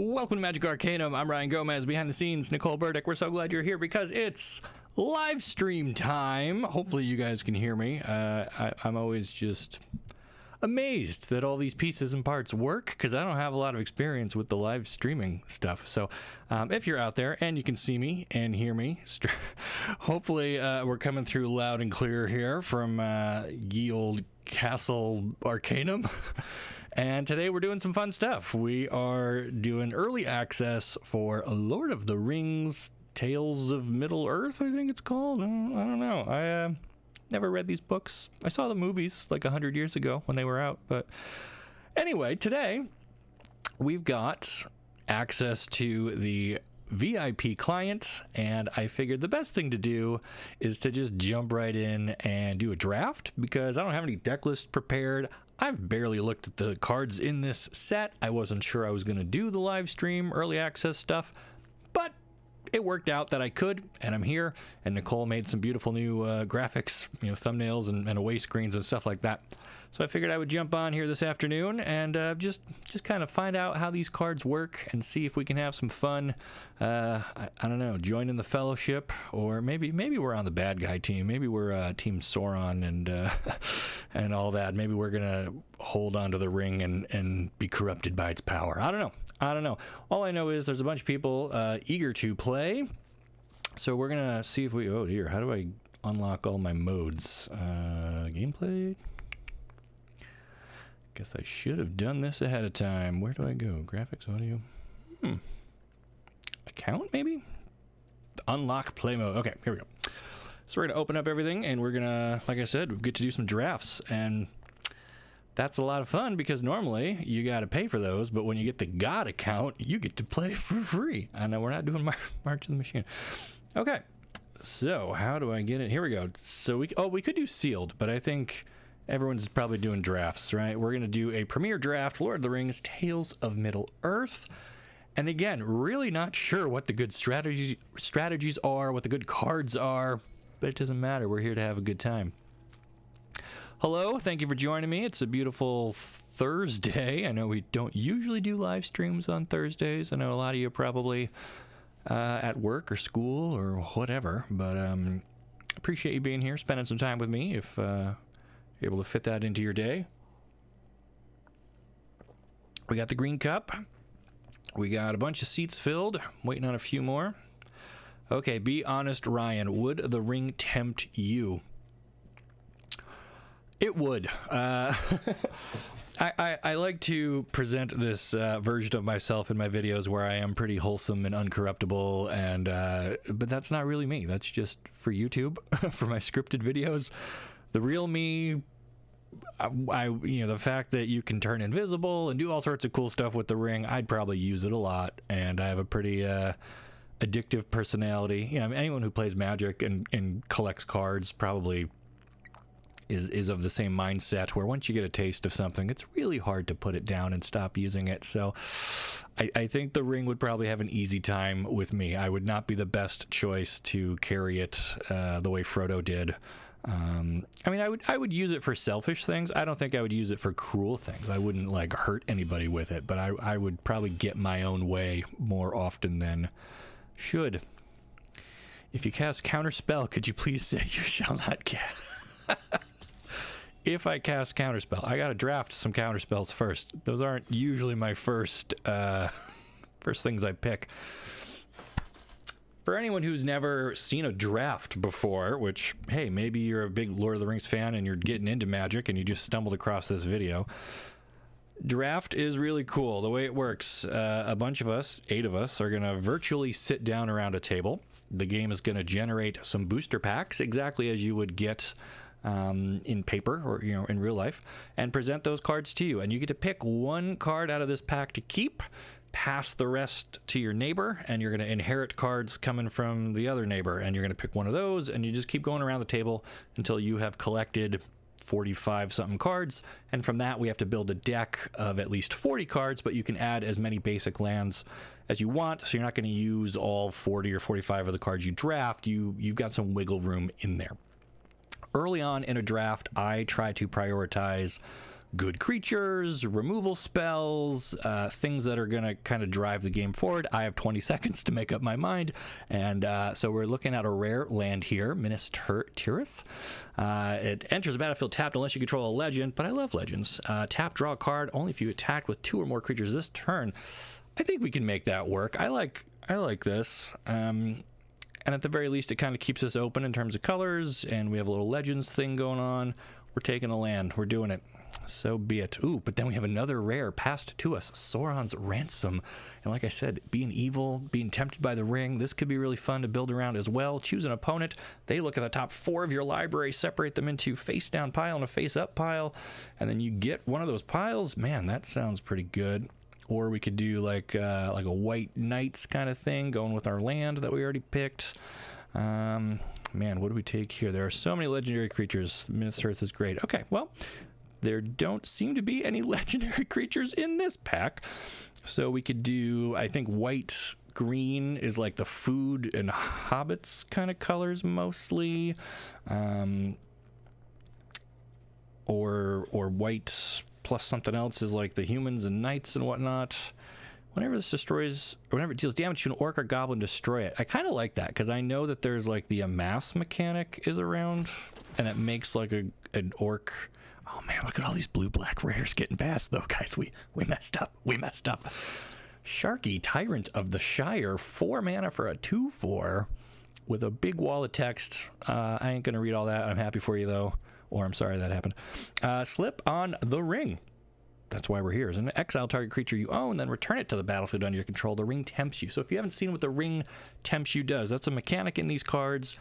Welcome to Magic Arcanum. I'm Ryan Gomez. Behind the scenes, Nicole Burdick. We're so glad you're here because it's live stream time. Hopefully you guys can hear me. I'm always just amazed that all these pieces and parts work because I don't have a lot of experience with the live streaming stuff. So if you're out there and you can see me and hear me, hopefully we're coming through loud and clear here from ye old Castle Arcanum. And today we're doing some fun stuff. We are doing early access for Lord of the Rings, Tales of Middle-earth, I think it's called. I don't know. I never read these books. I saw the movies like 100 years ago when they were out. But anyway, today we've got access to the VIP client, and I figured the best thing to do is to just jump right in and do a draft because I don't have any deck list prepared. I've barely looked at the cards in this set. I wasn't sure I was going to do the live stream early access stuff, but it worked out that I could, and I'm here, and Nicole made some beautiful new graphics, thumbnails and away screens and stuff like that. So I figured I would jump on here this afternoon and just kind of find out how these cards work and see if we can have some fun. I don't know, join in the fellowship, or maybe we're on the bad guy team. Maybe we're Team Sauron and all that. Maybe we're gonna hold onto the ring and be corrupted by its power. I don't know. All I know is there's a bunch of people eager to play. So we're gonna see if we. Oh dear, how do I unlock all my modes? Gameplay. Guess I should have done this ahead of time. Where do I go? Graphics, audio. Account, maybe? Unlock play mode. Okay, here we go. So we're going to open up everything, and we're going to, like I said, we get to do some drafts. And that's a lot of fun because normally you got to pay for those, but when you get the God account, you get to play for free. I know we're not doing March of the Machine. Okay, so how do I get it? Here we go. So we could do sealed, but I think everyone's probably doing drafts, right? We're going to do a premiere draft, Lord of the Rings, Tales of Middle-earth. And again, really not sure what the good strategies are, what the good cards are, but it doesn't matter. We're here to have a good time. Hello, thank you for joining me. It's a beautiful Thursday. I know we don't usually do live streams on Thursdays. I know a lot of you are probably at work or school or whatever, but appreciate you being here, spending some time with me if you're able to fit that into your day. We got the green cup. We got a bunch of seats filled. Waiting on a few more. Okay, be honest, Ryan. Would the ring tempt you? It would. I like to present this version of myself in my videos where I am pretty wholesome and uncorruptible, and but that's not really me. That's just for YouTube, for my scripted videos. The real me, the fact that you can turn invisible and do all sorts of cool stuff with the ring, I'd probably use it a lot, and I have a pretty addictive personality. Anyone who plays Magic and collects cards probably is of the same mindset where once you get a taste of something, it's really hard to put it down and stop using it. So I think the ring would probably have an easy time with me. I would not be the best choice to carry it the way Frodo did. I would use it for selfish things. I don't think I would use it for cruel things. I wouldn't hurt anybody with it, but I would probably get my own way more often than should. If you cast Counterspell, could you please say you shall not cast? If I cast Counterspell, I gotta draft some Counterspells first. Those aren't usually my first things I pick. For anyone who's never seen a draft before, which, hey, maybe you're a big Lord of the Rings fan and you're getting into Magic and you just stumbled across this video, draft is really cool. The way it works, a bunch of us, 8 of us, are going to virtually sit down around a table. The game is going to generate some booster packs, exactly as you would get in paper or in real life, and present those cards to you. And you get to pick one card out of this pack to keep, pass the rest to your neighbor, and you're going to inherit cards coming from the other neighbor, and you're going to pick one of those, and you just keep going around the table until you have collected 45 something cards. And from that we have to build a deck of at least 40 cards, but you can add as many basic lands as you want, so you're not going to use all 40 or 45 of the cards you draft. You've got some wiggle room in there. Early on in a draft, I try to prioritize good creatures, removal spells, things that are going to kind of drive the game forward. I have 20 seconds to make up my mind, and so we're looking at a rare land here, Minas Tirith. It enters the battlefield tapped unless you control a legend, but I love legends. Tap, draw a card only if you attack with 2 or more creatures this turn. I think we can make that work. I like this. And at the very least, it kind of keeps us open in terms of colors, and we have a little legends thing going on. We're taking a land. We're doing it. So be it. Ooh, but then we have another rare passed to us, Sauron's Ransom. And like I said, being evil, being tempted by the ring, this could be really fun to build around as well. Choose an opponent. They look at the top 4 of your library, separate them into face-down pile and a face-up pile, and then you get one of those piles. Man, that sounds pretty good. Or we could do like a white knights kind of thing, going with our land that we already picked. Man, what do we take here? There are so many legendary creatures. Minas Tirith is great. Okay, well, there don't seem to be any legendary creatures in this pack. So we could do, I think white, green is like the food and hobbits kind of colors mostly. Or white plus something else is like the humans and knights and whatnot. Whenever this destroys, or whenever it deals damage to an orc or goblin, destroy it. I kind of like that, because I know that there's like the amass mechanic is around, and it makes like an orc. Oh man, look at all these blue-black rares getting past though, guys. We messed up. We messed up. Sharky, Tyrant of the Shire, 4 mana for a 2/4 with a big wall of text. I ain't gonna read all that. I'm happy for you though. Or I'm sorry that happened. Slip on the ring. That's why we're here. Is an exile target creature you own, then return it to the battlefield under your control. The ring tempts you. So if you haven't seen what the ring tempts you does, that's a mechanic in these cards.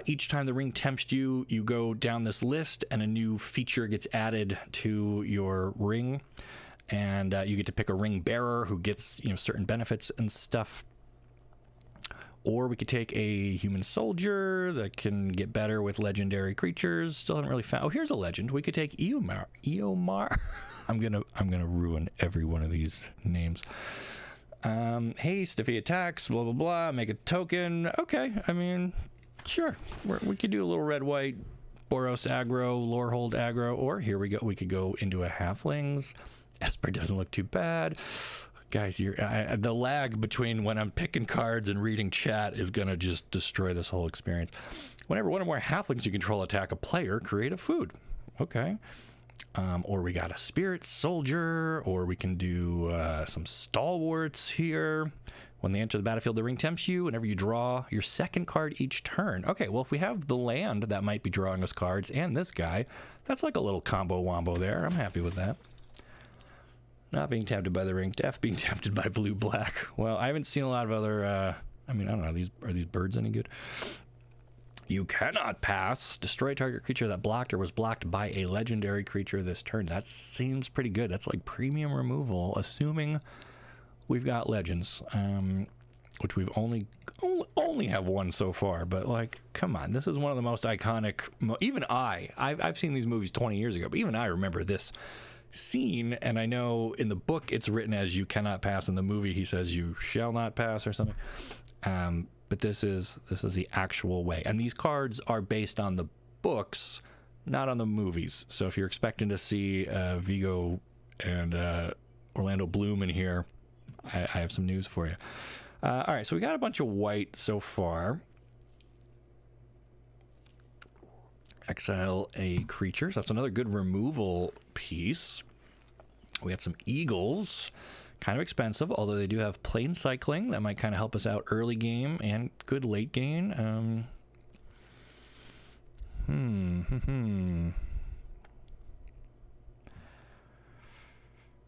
Each time the ring tempts you, you go down this list and a new feature gets added to your ring. And you get to pick a ring bearer who gets certain benefits and stuff. Or we could take a human soldier that can get better with legendary creatures. Still haven't really found. Oh, here's a legend. We could take Eomar. I'm gonna ruin every one of these names. Haste if he attacks. Blah blah blah. Make a token. Okay. I mean, sure. We could do a little red white Boros aggro, Lorehold aggro. Or here we go. We could go into a halflings. Esper doesn't look too bad. Guys, the lag between when I'm picking cards and reading chat is going to just destroy this whole experience. Whenever one or more halflings you control attack a player, create a food. Okay. Or we got a spirit soldier, or we can do some stalwarts here. When they enter the battlefield, the ring tempts you. Whenever you draw your second card each turn. Okay, well, if we have the land that might be drawing us cards and this guy, that's like a little combo wombo there. I'm happy with that. Not being tempted by the ring, Def being tempted by blue-black. Well, I haven't seen a lot of other, I don't know, are these birds any good? You cannot pass. Destroy target creature that blocked or was blocked by a legendary creature this turn. That seems pretty good. That's like premium removal, assuming we've got legends, which we've only have one so far. But like, come on, this is one of the most iconic. Even I've seen these movies 20 years ago, but even I remember this scene, and I know in the book it's written as you cannot pass. In the movie he says you shall not pass or something. But this is the actual way, and these cards are based on the books, not on the movies. So if you're expecting to see Viggo and Orlando Bloom in here, I have some news for you. All right, so we got a bunch of white so far. Exile a creature, so that's another good removal piece. We got some eagles, kind of expensive, although they do have plane cycling that might kind of help us out early game and good late game.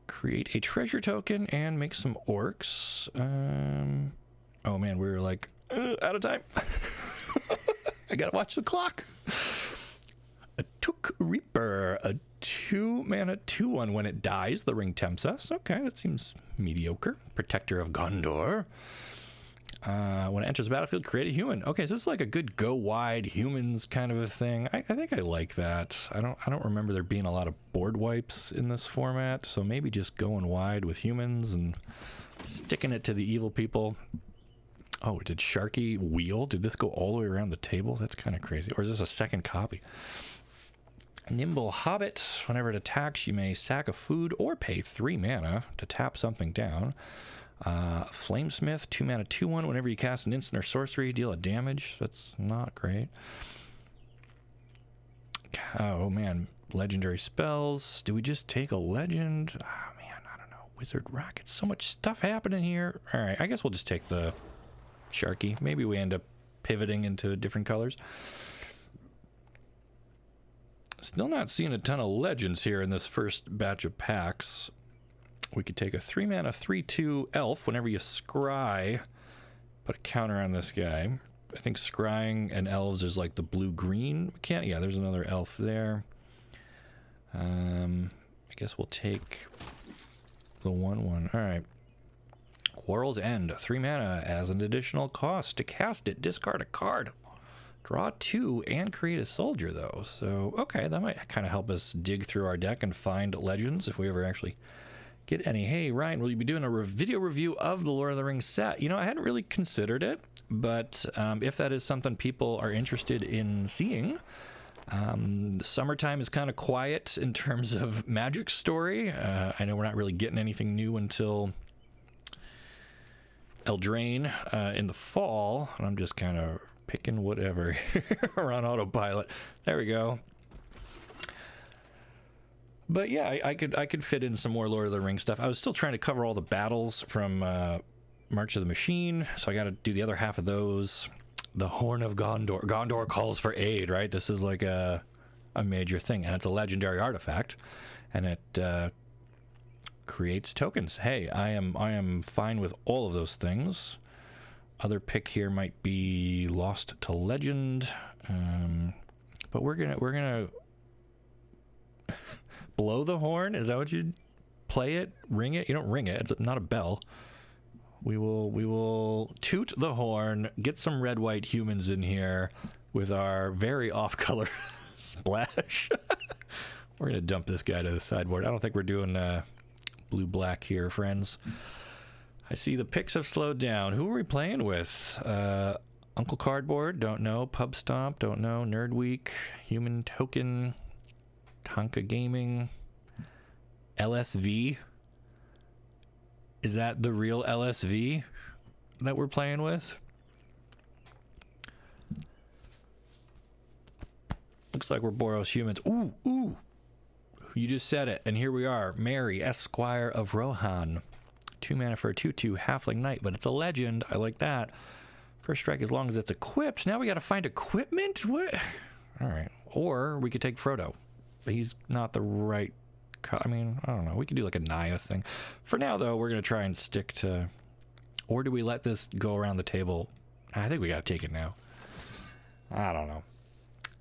Create a treasure token and make some orcs. Oh man, we're like out of time. I gotta watch the clock. A Took Reaper, a 2-mana 2/1. When it dies, the ring tempts us. Okay, that seems mediocre. Protector of Gondor. When it enters the battlefield, create a human. Okay, so this is like a good go wide humans kind of a thing. I think I like that. I don't remember there being a lot of board wipes in this format, so maybe just going wide with humans and sticking it to the evil people. Oh, did Sharky wheel? Did this go all the way around the table? That's kind of crazy. Or is this a second copy? Nimble Hobbit. Whenever it attacks, you may sack a food or pay 3 mana to tap something down. Flamesmith, 2 mana, 2/1. Whenever you cast an instant or sorcery, deal a damage. That's not great. Oh, man. Legendary spells. Do we just take a legend? Oh, man, I don't know. Wizard Rocket. So much stuff happening here. All right, I guess we'll just take the Sharky. Maybe we end up pivoting into different colors. Still not seeing a ton of legends here in this first batch of packs. We could take a 3 mana, 3/2 elf. Whenever you scry, put a counter on this guy. I think scrying and elves is like the blue-green mechanic. Yeah, there's another elf there. I guess we'll take the 1/1. All right. Quarrel's End. 3 mana as an additional cost. To cast it, discard a card. Draw 2 and create a soldier, though. So, okay, that might kind of help us dig through our deck and find legends if we ever actually get any. Hey, Ryan, will you be doing a video review of the Lord of the Rings set? You know, I hadn't really considered it, but if that is something people are interested in seeing, the summertime is kind of quiet in terms of Magic story. I know we're not really getting anything new until Eldraine in the fall, and I'm just kind of picking whatever or on autopilot. There we go. But yeah, I could fit in some more Lord of the Rings stuff. I was still trying to cover all the battles from March of the Machine, so I got to do the other half of those. The Horn of Gondor. Gondor calls for aid, right? This is like a major thing, and it's a legendary artifact, and it creates tokens. Hey, I am fine with all of those things. Other pick here might be Lost to Legend, but we're gonna blow the horn. Is that what you play it? Ring it? You don't ring it. It's not a bell. We will toot the horn. Get some red-white humans in here with our very off-color splash. We're gonna dump this guy to the sideboard. I don't think we're doing blue-black here, friends. I see the picks have slowed down. Who are we playing with? Uncle Cardboard, don't know. Pub Stomp, don't know. Nerd Week, Human Token, Tonka Gaming, LSV. Is that the real LSV that we're playing with? Looks like we're Boros humans. Ooh, ooh. You just said it, and here we are. Mary, Esquire of Rohan. 2 mana for a 2/2 Halfling Knight, but it's a legend. I like that. First strike as long as it's equipped. Now we got to find equipment? What? All right. Or we could take Frodo. But he's not the right... I mean, I don't know. We could do like a Naya thing. For now, though, we're going to try and stick to... Or do we let this go around the table? I think we got to take it now. I don't know.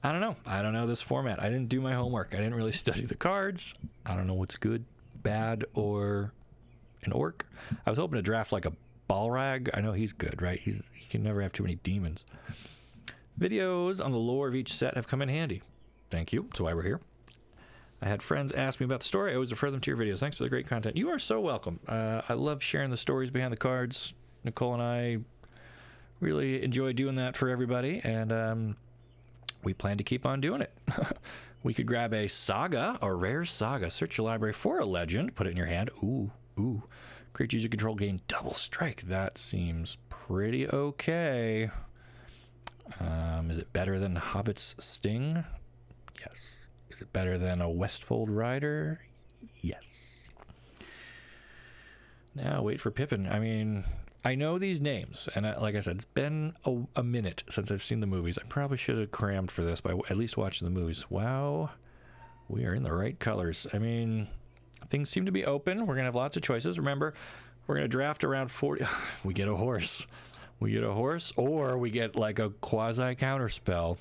I don't know this format. I didn't do my homework. I didn't really study the cards. I don't know what's good, bad, or... an orc. I was hoping to draft like a Balrag. I know he's good, right? He can never have too many demons. Videos on the lore of each set have come in handy. Thank you. That's why we're here. I had friends ask me about the story. I always refer them to your videos. Thanks for the great content. You are so welcome. I love sharing the stories behind the cards. Nicole and I really enjoy doing that for everybody, and we plan to keep on doing it. We could grab a saga, a rare saga. Search your library for a legend. Put it in your hand. Ooh. Creatures you control gain double strike. That seems pretty okay. Is it better than Hobbit's Sting? Yes. Is it better than a Westfold Rider? Yes. Now wait for Pippin. I mean, I know these names, and like I said, it's been a minute since I've seen the movies. I probably should have crammed for this by at least watching the movies. Wow. We are in the right colors. I mean... Things seem to be open. We're going to have lots of choices. Remember, we're going to draft around 40. We get a horse. We get a horse, or we get like a quasi-counter spell.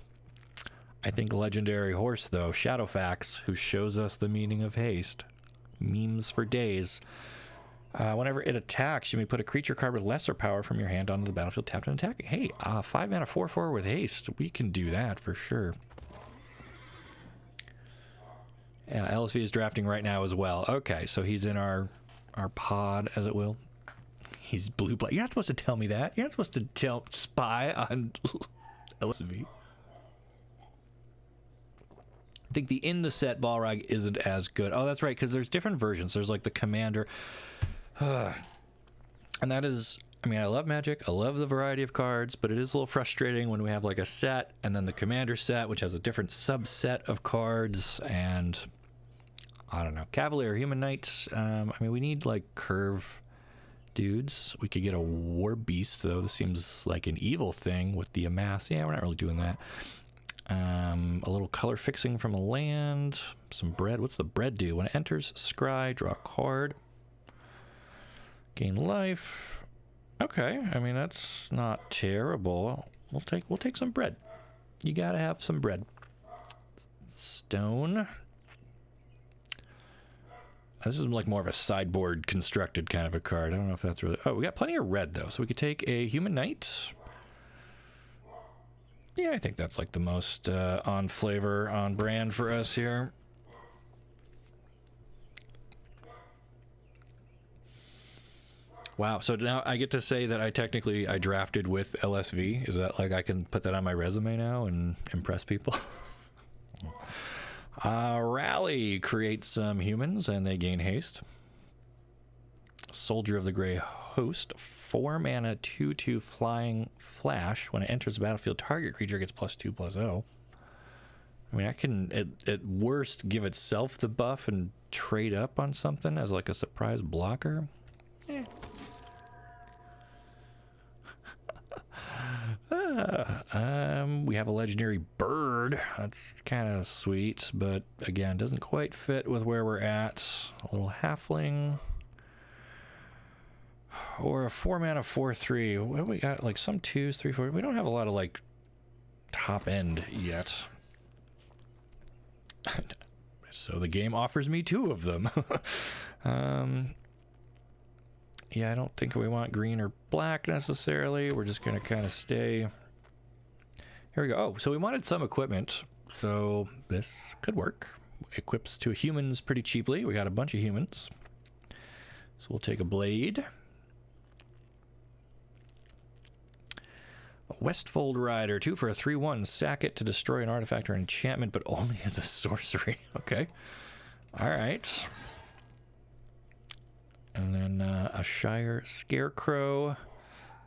I think legendary horse, though. Shadowfax, who shows us the meaning of haste. Memes for days. Whenever it attacks, you may put a creature card with lesser power from your hand onto the battlefield tapped and attacking. Hey, 5 mana 4/4 with haste. We can do that for sure. Yeah, LSV is drafting right now as well. Okay, so he's in our pod, as it will. He's blue-black. You're not supposed to tell me that. You're not supposed to spy on LSV. think the in the set Balrog isn't as good. Oh, that's right, because there's different versions. There's like the Commander. And that is, I mean, I love Magic. I love the variety of cards, but it is a little frustrating when we have like a set and then the Commander set, which has a different subset of cards. And I don't know. Cavalier, Human Knights. I mean, we need like curve dudes. We could get a War Beast, though. This seems like an evil thing with the Amass. Yeah, we're not really doing that. A little color fixing from a land. Some bread. What's the bread do? When it enters, scry, draw a card. Gain life. Okay, I mean that's not terrible. We'll take some bread. You gotta have some bread. Stone. This is like more of a sideboard constructed kind of a card. I don't know if that's really... Oh, we got plenty of red though, so we could take a Human Knight. Yeah, I think that's like the most on flavor, on brand for us here. Wow, so now I get to say that I drafted with LSV. Is that like I can put that on my resume now and impress people? Rally creates some humans and they gain haste. Soldier of the Grey Host, 4 mana, 2/2 flying flash. When it enters the battlefield, target creature gets +2/+0. I mean, I can at worst give itself the buff and trade up on something as like a surprise blocker. Eh. We have a legendary bird. That's kind of sweet, but again, doesn't quite fit with where we're at. A little halfling. Or a 4 mana 4/3. What we got? Like some 2s, 3, 4. We don't have a lot of like top end yet. So the game offers me 2 of them. Yeah, I don't think we want green or black necessarily. We're just going to kind of stay. Here we go. Oh, so we wanted some equipment. So this could work. Equips to humans pretty cheaply. We got a bunch of humans. So we'll take a blade. A Westfold Rider, 2 for a 3/1. Sack it to destroy an artifact or enchantment, but only as a sorcery. Okay. All right. And then a Shire Scarecrow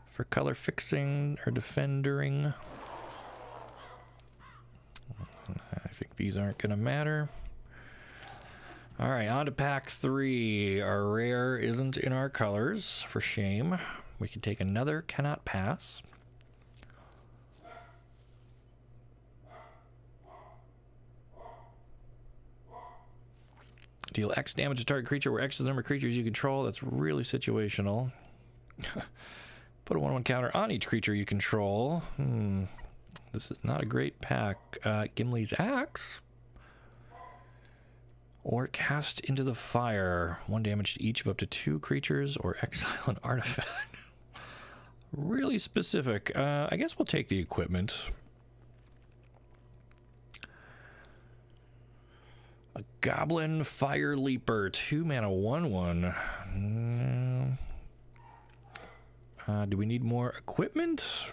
for color fixing or defendering. I think these aren't going to matter. All right, on to pack 3. Our rare isn't in our colors, for shame. We can take another Cannot Pass. Deal X damage to target creature where X is the number of creatures you control. That's really situational. Put a 1/1 counter on each creature you control. This is not a great pack. Gimli's Axe. Or Cast into the Fire. 1 damage to each of up to 2 creatures or exile an artifact. Really specific. I guess we'll take the equipment. A Goblin Fire Leaper, 2 mana 1/1. Do we need more equipment?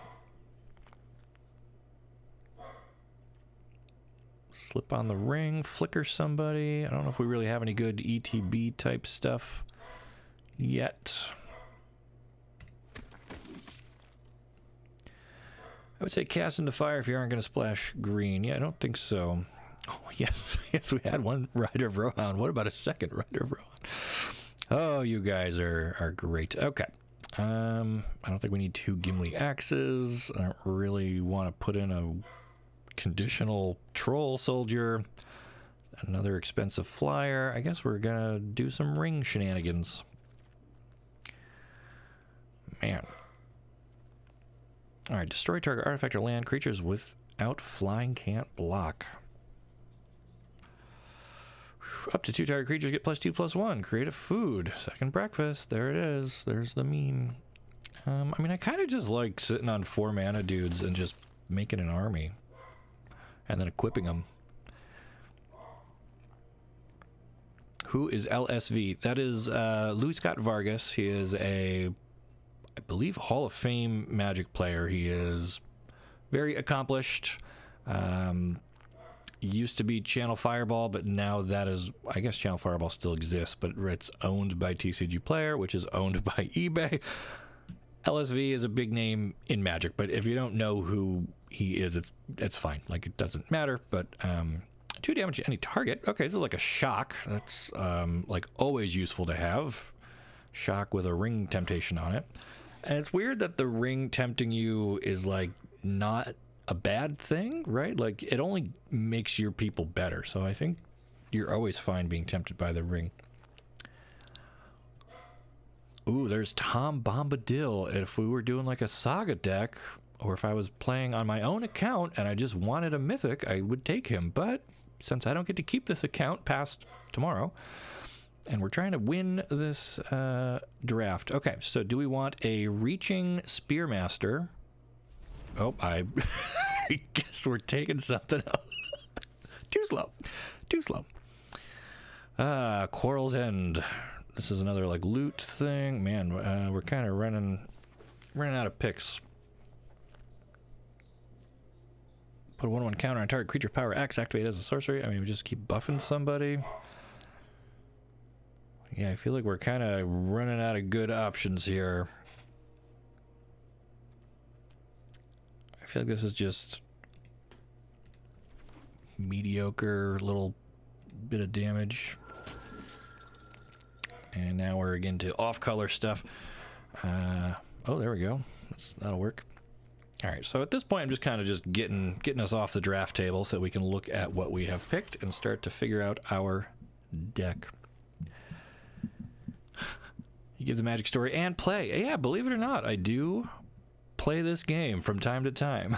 Slip on the ring, flicker somebody. I don't know if we really have any good ETB type stuff yet. I would say Cast into Fire if you aren't going to splash green. Yeah, I don't think so. Oh, yes. Yes, we had one Rider of Rohan. What about a second Rider of Rohan? Oh, you guys are great. Okay. I don't think we need 2 Gimli Axes. I don't really want to put in a conditional Troll Soldier. Another expensive flyer. I guess we're going to do some ring shenanigans. Man. All right. Destroy target artifact or land. Creatures without flying can't block. Up to 2 target creatures get +2/+1. Create a food. Second breakfast. There it is. There's the meme. I mean, I kind of just like sitting on 4 mana dudes and just making an army. And then equipping them. Who is LSV? That is Louis Scott Vargas. He is a, I believe, Hall of Fame Magic player. He is very accomplished. used to be Channel Fireball, but now that is, I guess Channel Fireball still exists, but it's owned by TCG Player, which is owned by eBay. LSV is a big name in Magic, but if you don't know who he is, it's fine. Like, it doesn't matter, but 2 damage to any target. Okay, this is like a shock. That's like always useful to have. Shock with a ring temptation on it. And it's weird that the ring tempting you is like not a bad thing, right? Like, it only makes your people better. So I think you're always fine being tempted by the ring. Ooh, there's Tom Bombadil. If we were doing like a Saga deck, or if I was playing on my own account and I just wanted a mythic, I would take him. But since I don't get to keep this account past tomorrow, and we're trying to win this draft. Okay, so do we want a Reaching Spearmaster? Oh, I guess we're taking something else. Too slow. Too slow. Quarrel's End. This is another like loot thing. Man, we're kind of running out of picks. Put a 1/1 counter on target creature power X, activate as a sorcery. I mean, we just keep buffing somebody. Yeah, I feel like we're kind of running out of good options here. I feel like this is just mediocre little bit of damage. And now we're again to off-color stuff. Oh, there we go. That'll work. All right, so at this point, I'm just kind of just getting us off the draft table so that we can look at what we have picked and start to figure out our deck. You give the Magic story and play. Yeah, believe it or not, I do play this game from time to time.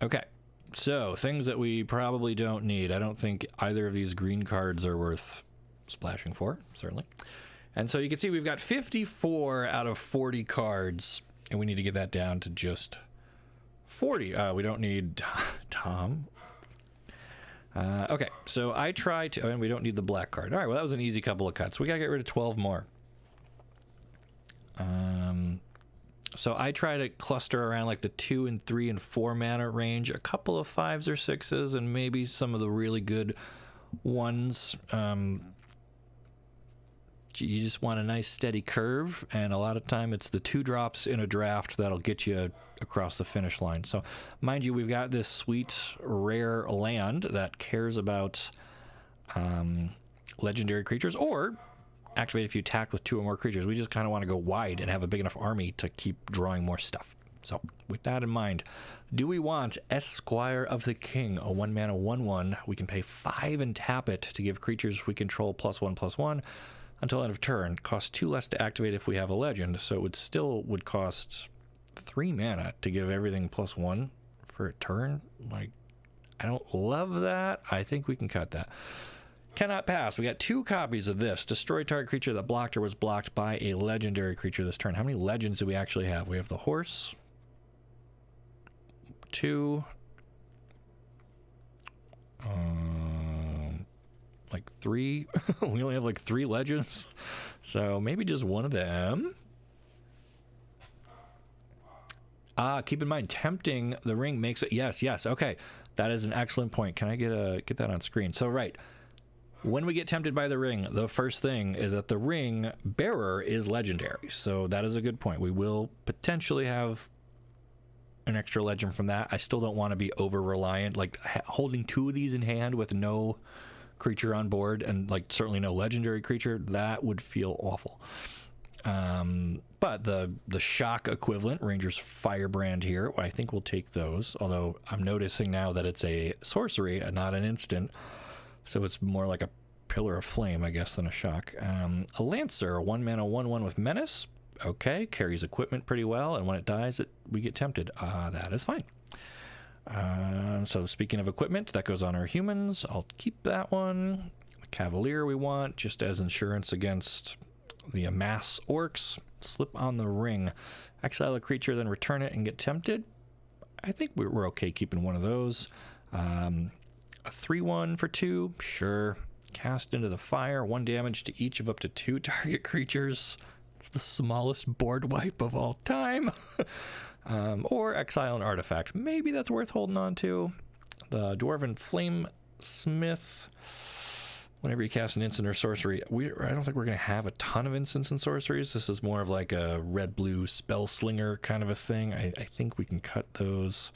Okay, so things that we probably don't need. I don't think either of these green cards are worth splashing for, certainly. And so you can see we've got 54 out of 40 cards, and we need to get that down to just 40. We don't need Tom. Okay, so I try to... and we don't need the black card. All right, well, that was an easy couple of cuts. We got to get rid of 12 more. So I try to cluster around like the 2 and 3 and 4 mana range, a couple of 5s or 6s, and maybe some of the really good ones. You just want a nice steady curve, and a lot of time it's the 2 drops in a draft that'll get you across the finish line. So mind you, we've got this sweet rare land that cares about legendary creatures, or activate if you attack with 2 or more creatures. We just kind of want to go wide and have a big enough army to keep drawing more stuff. So with that in mind, do we want Esquire of the King, a 1-mana 1/1? We can pay 5 and tap it to give creatures we control +1/+1 until end of turn. Costs 2 less to activate if we have a legend, so it would cost 3 mana to give everything +1 for a turn. Like, I don't love that. I think we can cut that. Cannot pass. We got 2 copies of this. Destroy target creature that blocked or was blocked by a legendary creature this turn. How many legends do we actually have? We have the horse. 2. Like 3. We only have like 3 legends. So maybe just one of them. Keep in mind, tempting the ring makes it... Yes. Okay. That is an excellent point. Can I get that on screen? So, right. When we get tempted by the ring, the first thing is that the ring bearer is legendary. So that is a good point. We will potentially have an extra legend from that. I still don't want to be over-reliant. Like, holding 2 of these in hand with no creature on board, and like certainly no legendary creature, that would feel awful. But the shock equivalent, Ranger's Firebrand here, I think we'll take those. Although I'm noticing now that it's a sorcery and not an instant. So it's more like a Pillar of Flame, I guess, than a shock. A Lancer, a 1-mana 1/1 with Menace. Okay, carries equipment pretty well, and when it dies, we get tempted. That is fine. So speaking of equipment, that goes on our humans. I'll keep that one. The Cavalier we want, just as insurance against the Amass Orcs. Slip on the ring. Exile a creature, then return it and get tempted. I think we're okay keeping one of those. A 3/1 for 2, sure. Cast into the fire, 1 damage to each of up to 2 target creatures. It's the smallest board wipe of all time. Or exile an artifact. Maybe that's worth holding on to. The Dwarven Flame Smith. Whenever you cast an instant or sorcery, I don't think we're going to have a ton of instants and sorceries. This is more of like a red-blue spell slinger kind of a thing. I think we can cut those.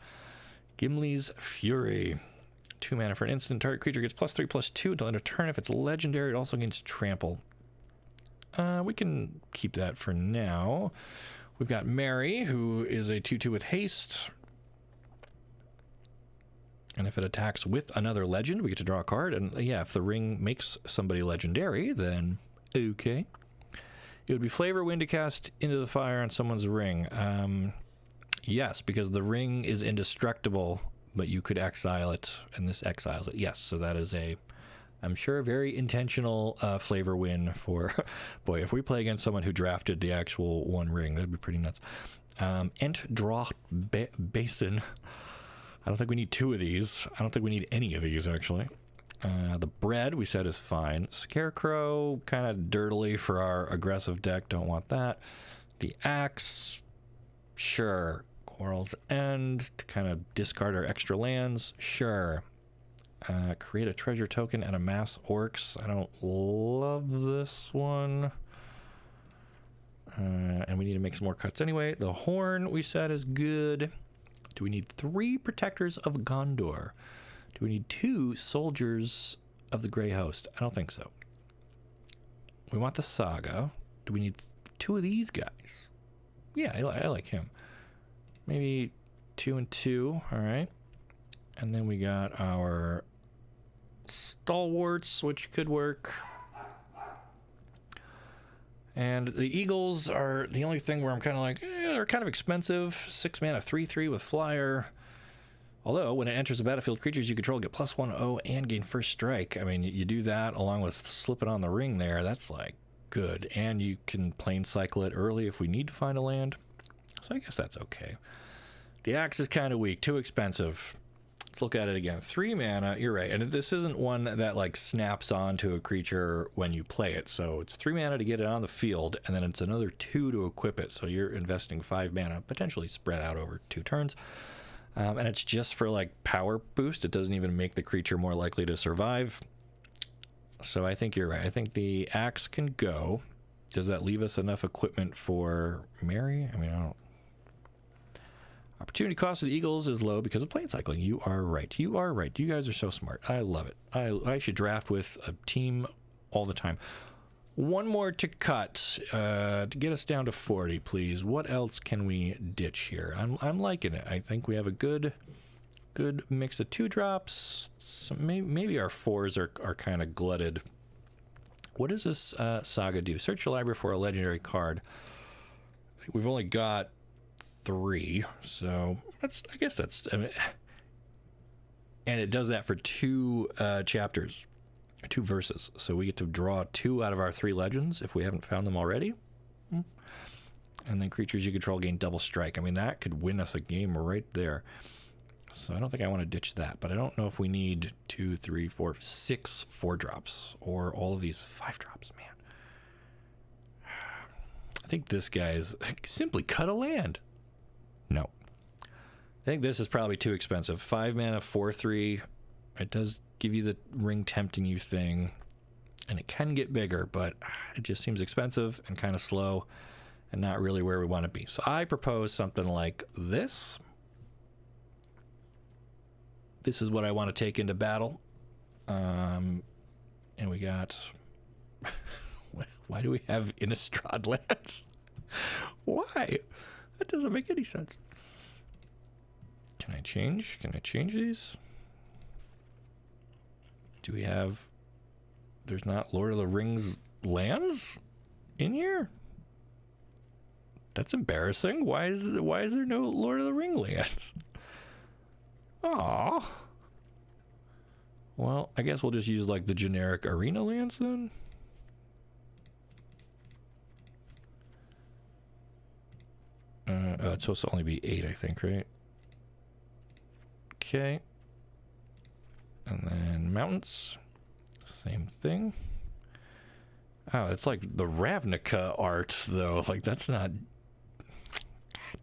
Gimli's Fury. 2 mana for an instant. Target creature gets +3/+2 until end of turn. If it's legendary, it also gains trample. We can keep that for now. We've got Mary, who is a 2/2 with haste. And if it attacks with another legend, we get to draw a card. And yeah, if the ring makes somebody legendary, then okay. It would be Flavor Wind to cast Into the Fire on someone's ring. Yes, because the ring is indestructible, but you could exile it, and this exiles it. Yes, so that is a, I'm sure, very intentional Flavor Wind for... Boy, if we play against someone who drafted the actual one ring, that'd be pretty nuts. Draw Basin. I don't think we need 2 of these. I don't think we need any of these, actually. The bread, we said, is fine. Scarecrow, kind of dirtily for our aggressive deck. Don't want that. The axe, sure. Quarrel's End, to kind of discard our extra lands, sure. Create a treasure token and amass orcs. I don't love this one. And we need to make some more cuts anyway. The horn, we said, is good. Do we need 3 Protectors of Gondor? Do we need 2 Soldiers of the Grey Host? I don't think so. We want the Saga. Do we need 2 of these guys? Yeah, I like him. Maybe 2 and 2. All right. And then we got our Stalwarts, which could work. And the Eagles are the only thing where I'm kind of like, they're kind of expensive. 6 mana, 3/3 with flyer. Although, when it enters the battlefield, creatures you control get +1/+0 and gain first strike. I mean, you do that along with slipping on the ring there. That's like good. And you can plain cycle it early if we need to find a land. So I guess that's okay. The axe is kind of weak, too expensive. Let's look at it again. 3 mana, you're right. And this isn't one that like snaps onto a creature when you play it. So it's 3 mana to get it on the field, and then it's another 2 to equip it. So you're investing 5 mana, potentially spread out over 2 turns. And it's just for like power boost. It doesn't even make the creature more likely to survive. So I think you're right. I think the axe can go. Does that leave us enough equipment for Mary? I mean, I don't. Opportunity cost of the Eagles is low because of plane cycling. You are right. You are right. You guys are so smart. I love it. I should draft with a team all the time. One more to cut to get us down to 40, please. What else can we ditch here? I'm liking it. I think we have a good mix of 2-drops. So maybe our 4s are kind of glutted. What does this saga do? Search your library for a legendary card. We've only got 3, so I guess that's. I mean, and it does that for 2 chapters, 2 verses. So we get to draw 2 out of our 3 legends if we haven't found them already. And then creatures you control gain double strike. I mean, that could win us a game right there. So I don't think I want to ditch that, but I don't know if we need 2, 3, 4, 6 4-drops or all of these 5-drops, man. I think this guy is simply cut a land. No. I think this is probably too expensive. 5 mana, 4/3. It does give you the ring tempting you thing, and it can get bigger, but it just seems expensive and kind of slow and not really where we want to be. So I propose something like this. This is what I want to take into battle. And we got... Why do we have Innistrad lands? Why? That doesn't make any sense. Can I change? Can I change these? Do we have... There's not Lord of the Rings lands in here? That's embarrassing. Why is there no Lord of the Ring lands? Aww. Well, I guess we'll just use like the generic arena lands then. It's supposed to only be 8, I think, right? Okay. And then mountains. Same thing. Oh, it's like the Ravnica art, though. Like, that's not... God,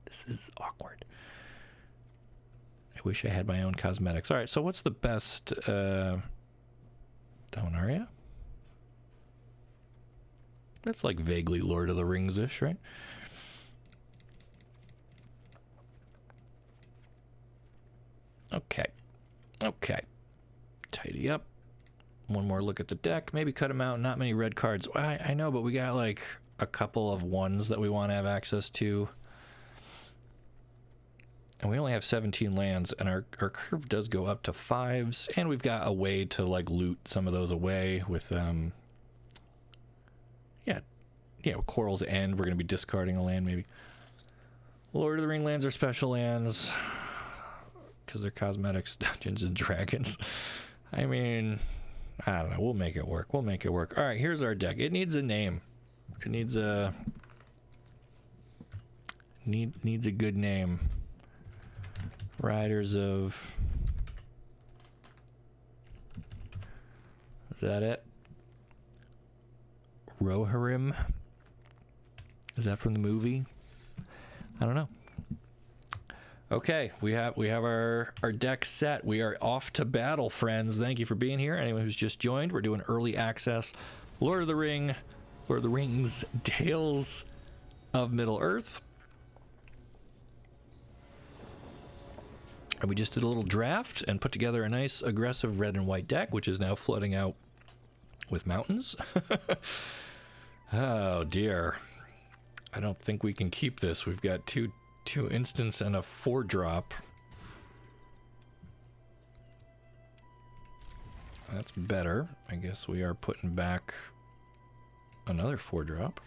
this This is awkward. I wish I had my own cosmetics. All right, so what's the best Dominaria? That's like vaguely Lord of the Rings-ish, right? Okay. Okay. Tidy up. One more look at the deck. Maybe cut them out. Not many red cards. I know, but we got like a couple of ones that we want to have access to. And we only have 17 lands, and our curve does go up to 5s, and we've got a way to like loot some of those away with Coral's End. We're going to be discarding a land maybe. Lord of the Ring lands are special lands because they're cosmetics, Dungeons and Dragons. I mean, I don't know. We'll make it work. We'll make it work. All right, here's our deck. It needs a name. It needs a needs a good name. Riders of... Is that it? Rohirrim? Is that from the movie? I don't know. Okay, we have our deck set. We are off to battle, friends. Thank you for being here. Anyone who's just joined, we're doing early access. Lord of the Rings, Tales of Middle-earth. And we just did a little draft and put together a nice aggressive red and white deck, which is now flooding out with mountains. Oh dear. I don't think we can keep this. We've got two instants and a 4-drop. That's better. I guess we are putting back another 4-drop.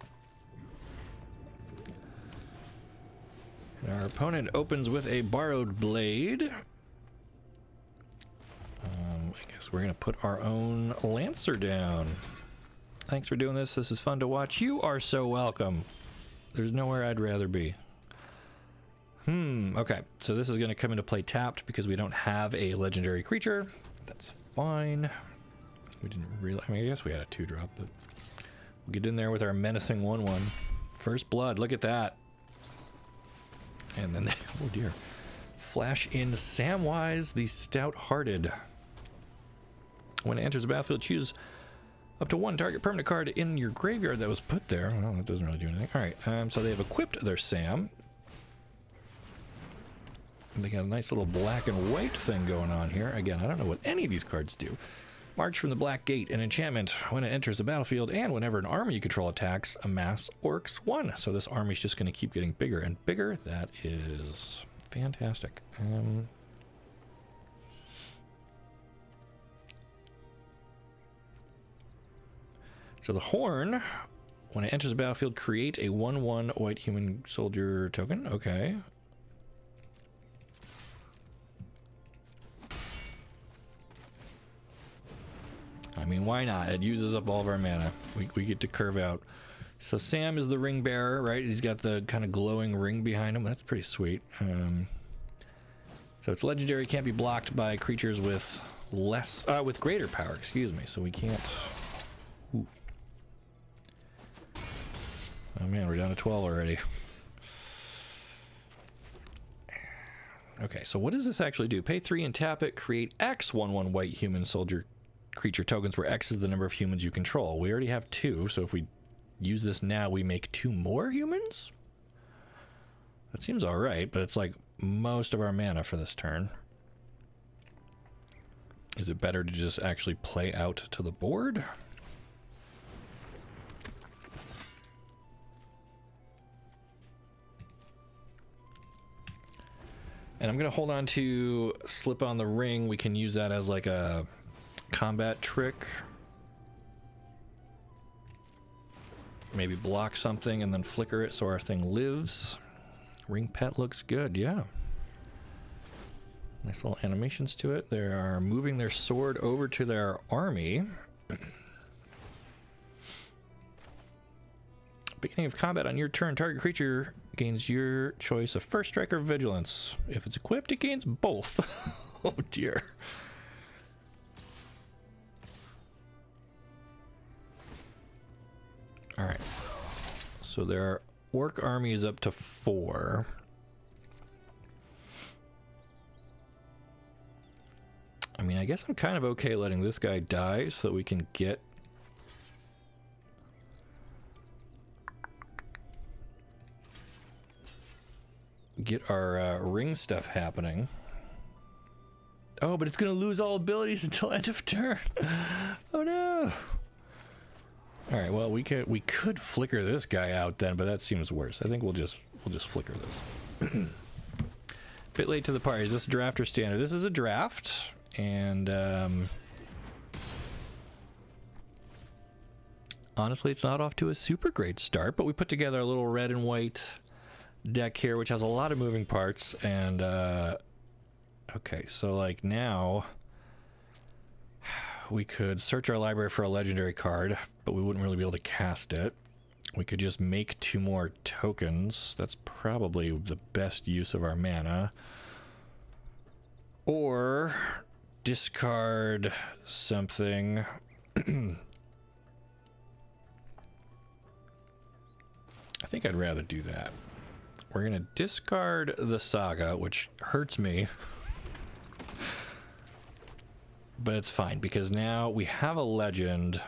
Our opponent opens with a Borrowed Blade. I guess we're going to put our own Lancer down. Thanks for doing this. This is fun to watch. You are so welcome. There's nowhere I'd rather be. Okay. So this is going to come into play tapped because we don't have a legendary creature. That's fine. We didn't really... I mean, I guess we had a 2-drop, but... We'll get in there with our menacing 1/1. First blood. Look at that. And then, oh dear, flash in Samwise the Stout-Hearted. When it enters the battlefield, choose up to 1 target permanent card in your graveyard that was put there. Well, that doesn't really do anything. All right, so they have equipped their Sam. They got a nice little black and white thing going on here. Again, I don't know what any of these cards do. March from the Black Gate, an enchantment. When it enters the battlefield and whenever an army you control attacks, amass Orcs 1. So this army's just going to keep getting bigger and bigger. That is fantastic. So the Horn, when it enters the battlefield, create a 1/1 white human soldier token. Okay. I mean, why not? It uses up all of our mana. We get to curve out. So Sam is the ring bearer, right? He's got the kind of glowing ring behind him. That's pretty sweet. So it's legendary. Can't be blocked by creatures with with greater power. Excuse me. So we can't. Ooh. Oh man, we're down to 12 already. Okay, so what does this actually do? Pay 3 and tap it. Create X 1/1 white human soldier creature tokens where X is the number of humans you control. We already have 2, so if we use this now, we make 2 more humans? That seems alright, but it's like most of our mana for this turn. Is it better to just actually play out to the board? And I'm going to hold on to Slip on the Ring. We can use that as like a combat trick. Maybe block something and then flicker it so our thing lives. Ring Pet looks good, yeah. Nice little animations to it. They are moving their sword over to their army. Beginning of combat on your turn, target creature gains your choice of First Strike or Vigilance. If it's equipped, it gains both. Oh dear. Alright. So their orc army is up to 4. I guess I'm kind of okay letting this guy die so that we can get our ring stuff happening. Oh, but it's gonna lose all abilities until end of turn. Oh no. All right, well we could flicker this guy out then, but that seems worse. I think we'll just flicker this. Bit late to the party. Is this draft or standard? This is a draft, and honestly, it's not off to a super great start. But we put together a little red and white deck here, which has a lot of moving parts. And okay, so like now we could search our library for a legendary card, but we wouldn't really be able to cast it. We could just make 2 more tokens. That's probably the best use of our mana. Or discard something. I think I'd rather do that. We're going to discard the Saga, which hurts me. But it's fine, because now we have a legend.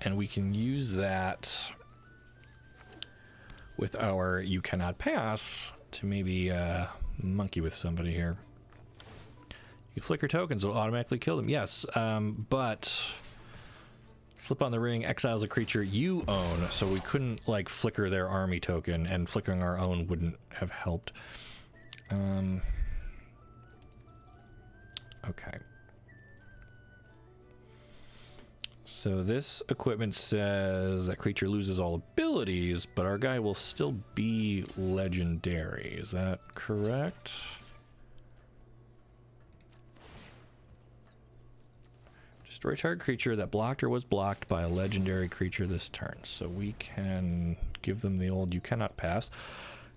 And we can use that with our You Cannot Pass to maybe monkey with somebody here. You flicker tokens will automatically kill them. Yes, but slip on the ring exiles a creature you own, so we couldn't like flicker their army token, and flickering our own wouldn't have helped. Okay. So this equipment says that creature loses all abilities, but our guy will still be legendary. Is that correct? Destroy target creature that blocked or was blocked by a legendary creature this turn. So we can give them the old You Cannot Pass.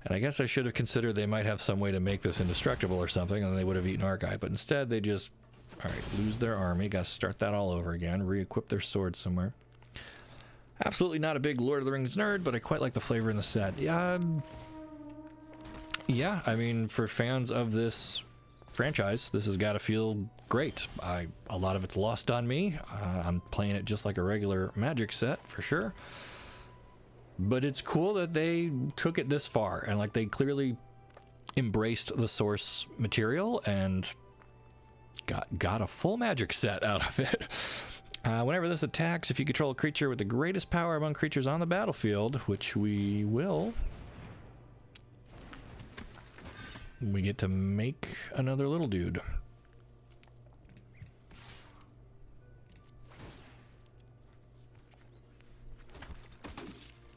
And I guess I should have considered they might have some way to make this indestructible or something, and they would have eaten our guy. But instead they just... Alright, lose their army. Gotta start that all over again. Re-equip their sword somewhere. Absolutely not a big Lord of the Rings nerd, but I quite like the flavor in the set. Yeah, I mean, for fans of this franchise, this has got to feel great. A lot of it's lost on me. I'm playing it just like a regular Magic set, for sure. But it's cool that they took it this far, and like they clearly embraced the source material and got a full Magic set out of it. Whenever this attacks, if you control a creature with the greatest power among creatures on the battlefield, which we will, we get to make another little dude.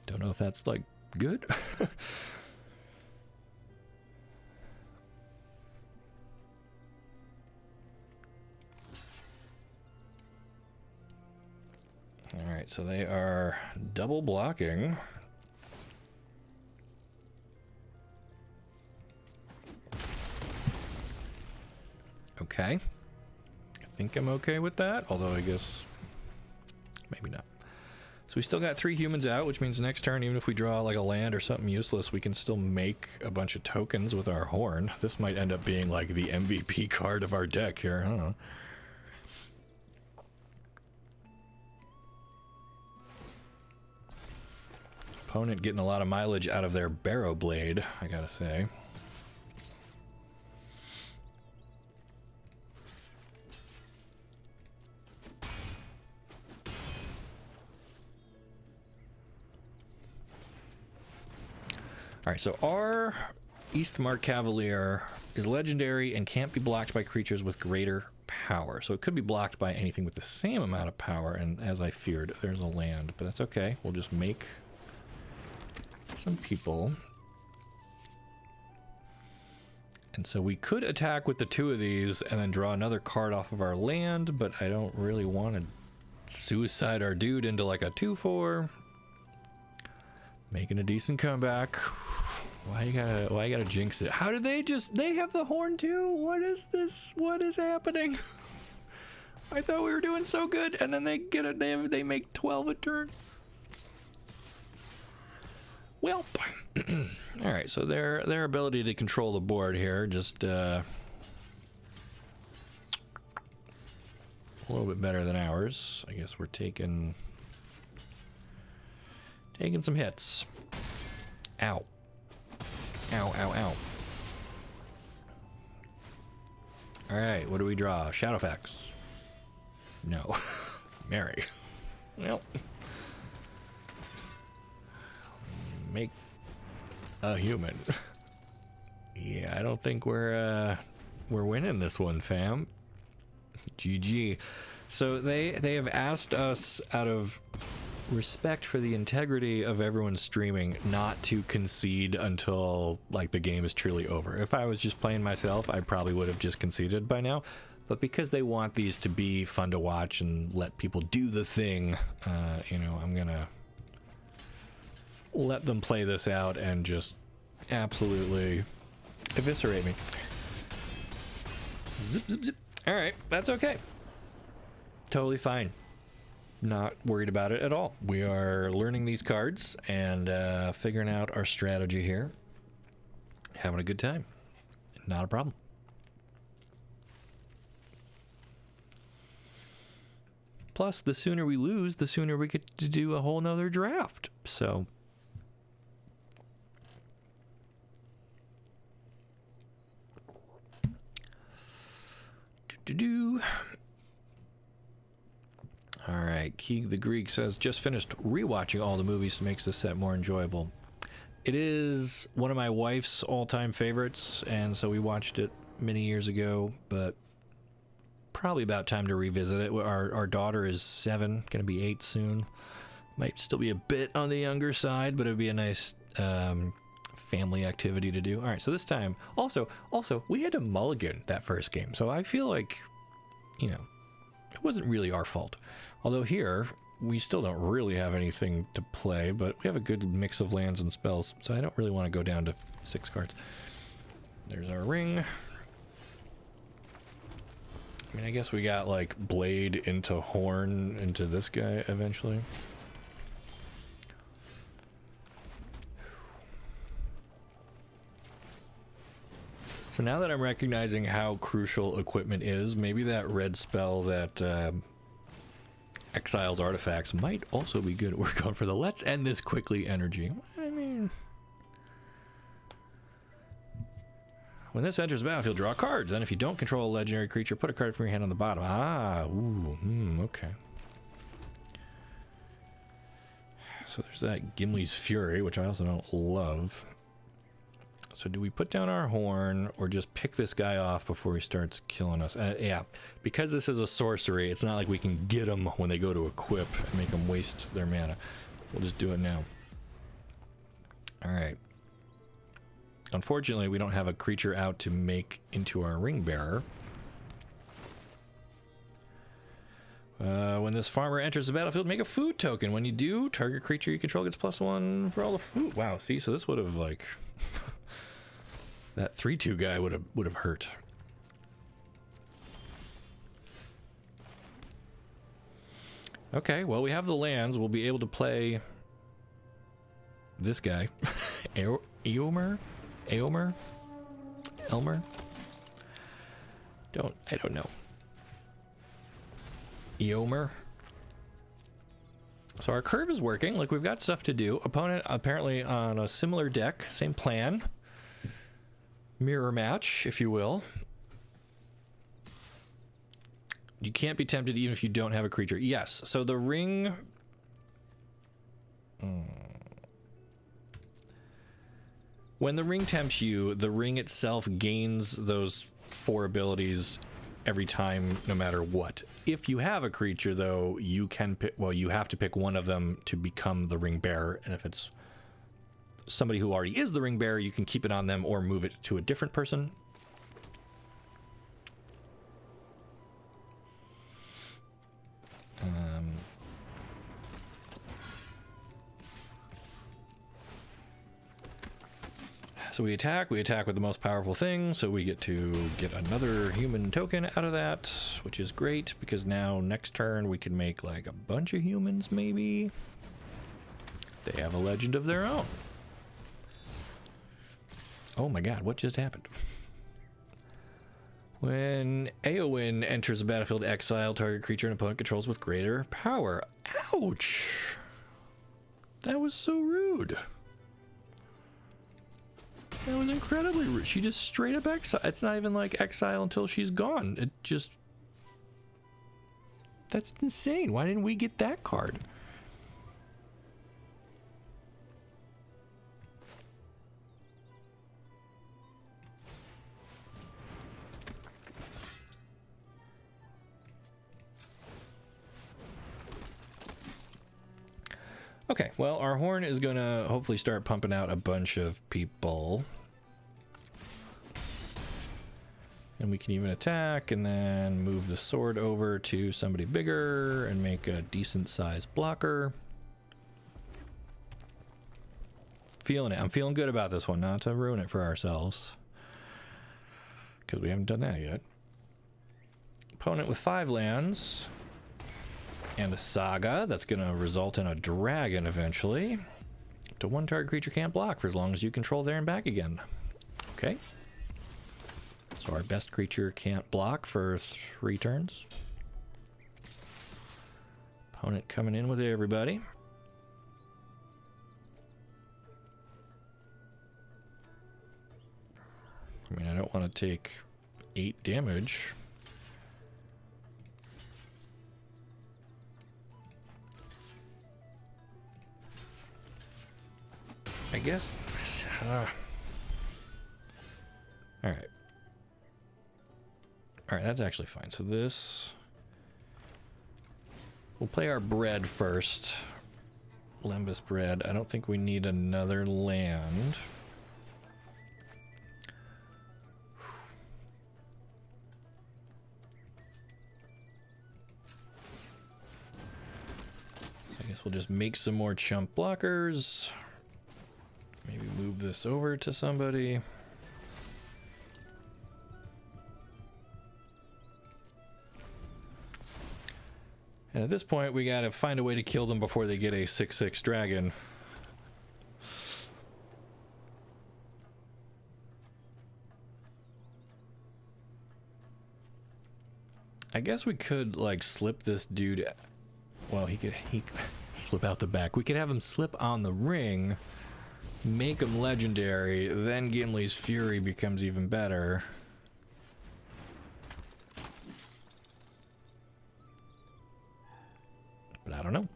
Don't know if that's like good. Alright, so they are double blocking. Okay. I think I'm okay with that, although I guess maybe not. So we still got 3 humans out, which means next turn, even if we draw like a land or something useless, we can still make a bunch of tokens with our horn. This might end up being like the MVP card of our deck here. I don't know. Opponent getting a lot of mileage out of their Barrow Blade, I gotta say. Alright, so our Eastmark Cavalier is legendary and can't be blocked by creatures with greater power. So it could be blocked by anything with the same amount of power, and as I feared, there's a land, but that's okay. We'll just make some people. And so we could attack with the 2 of these and then draw another card off of our land, but I don't really want to suicide our dude into like a 2/4. Making a decent comeback. Why you gotta jinx it? How did they have the horn too? What is this? What is happening? I thought we were doing so good, and then they make 12 a turn. Welp. All right, so their ability to control the board here just a little bit better than ours. I guess we're taking some hits. Ow. Ow, ow, ow. All right, what do we draw? Shadowfax. No. Mary. Well. Make a human. Yeah, I don't think we're winning this one, fam. GG. So they have asked us, out of respect for the integrity of everyone's streaming, not to concede until like the game is truly over. If I was just playing myself, I probably would have just conceded by now. But because they want these to be fun to watch and let people do the thing, you know, I'm gonna let them play this out and just absolutely eviscerate me. Zip, zip, zip. All right, that's okay. Totally fine. Not worried about it at all. We are learning these cards and figuring out our strategy here. Having a good time. Not a problem. Plus, the sooner we lose, the sooner we get to do a whole nother draft. So... All right, Keeg the Greek says, just finished rewatching all the movies, makes the set more enjoyable. It is one of my wife's all-time favorites, and so we watched it many years ago, but probably about time to revisit it. Our daughter is 7, gonna be 8 soon. Might still be a bit on the younger side, but it'd be a nice family activity to do. All right, so this time, also, we had to mulligan that first game, so I feel like, you know, it wasn't really our fault. Although here, we still don't really have anything to play, but we have a good mix of lands and spells, so I don't really want to go down to 6 cards. There's our ring. I mean, I guess we got, like, blade into horn into this guy eventually. So now that I'm recognizing how crucial equipment is, maybe that red spell that exiles artifacts might also be good. We're going for the let's end this quickly energy. I mean, when this enters the battlefield, draw a card. Then if you don't control a legendary creature, put a card from your hand on the bottom. Ah, ooh, okay. So there's that Gimli's Fury, which I also don't love. So do we put down our horn or just pick this guy off before he starts killing us? Yeah, because this is a sorcery, it's not like we can get them when they go to equip and make them waste their mana. We'll just do it now. All right. Unfortunately, we don't have a creature out to make into our ring bearer. When this farmer enters the battlefield, make a food token. When you do, target creature you control gets +1 for all the food. Wow, see, so this would have like... That 3/2 guy would have hurt. Okay, well, we have the lands. We'll be able to play this guy. Elmer? I don't know. Eomer. So our curve is working. Like, we've got stuff to do. Opponent apparently on a similar deck, same plan. Mirror match, if you will. You can't be tempted even if you don't have a creature. Yes, so the ring... When the ring tempts you, the ring itself gains those 4 abilities every time, no matter what. If you have a creature, though, you can pick... Well, you have to pick one of them to become the ring bearer, and if it's somebody who already is the ring bearer, you can keep it on them or move it to a different person. So we attack with the most powerful thing, so we get to get another human token out of that, which is great, because now next turn we can make like a bunch of humans, maybe. They have a legend of their own. Oh my god, what just happened? When Eowyn enters the battlefield, exile target creature an opponent controls with greater power. Ouch! That was so rude. That was incredibly rude. She just straight up exile. It's not even like exile until she's gone. It just... That's insane. Why didn't we get that card? Okay, well, our horn is gonna hopefully start pumping out a bunch of people. And we can even attack and then move the sword over to somebody bigger and make a decent sized blocker. Feeling it. I'm feeling good about this one, not to ruin it for ourselves, because we haven't done that yet. Opponent with 5 lands. And a saga that's going to result in a dragon eventually. Up to 1 target creature can't block for as long as you control there and back again. Okay. So our best creature can't block for 3 turns. Opponent coming in with everybody. I mean, I don't want to take 8 damage. I guess. All right. All right, that's actually fine. So this, we'll play our bread first. Lembas bread. I don't think we need another land. I guess we'll just make some more chump blockers. Maybe move this over to somebody. And at this point, we gotta find a way to kill them before they get a 6/6 dragon. I guess we could, like, slip this dude. Well, he could slip out the back. We could have him slip on the ring. Make him legendary, then Gimli's Fury becomes even better. But I don't know.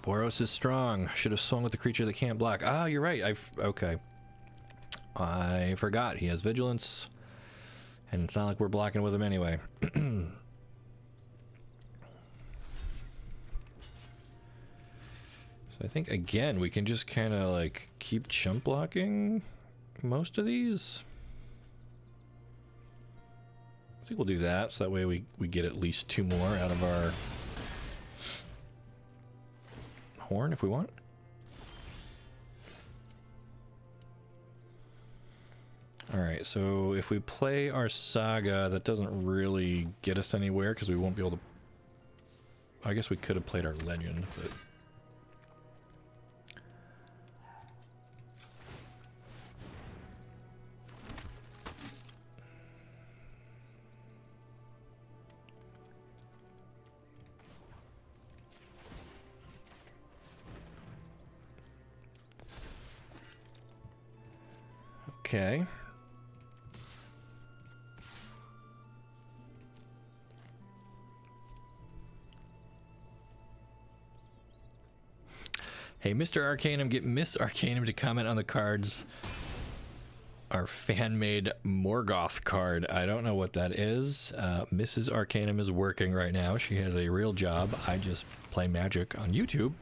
Boros is strong. Should have swung with the creature that can't block. Ah, you're right. Okay. I forgot. He has vigilance. And it's not like we're blocking with him anyway. So I think, again, we can just kind of, like, keep chump blocking most of these. I think we'll do that, so that way we get at least 2 more out of our horn if we want. Alright, so if we play our saga, that doesn't really get us anywhere because we won't be able to... I guess we could have played our legend, but... Okay. Hey, Mr. Arcanum, get Miss Arcanum to comment on the cards. Our fan-made Morgoth card. I don't know what that is. Mrs. Arcanum is working right now. She has a real job. I just play Magic on YouTube.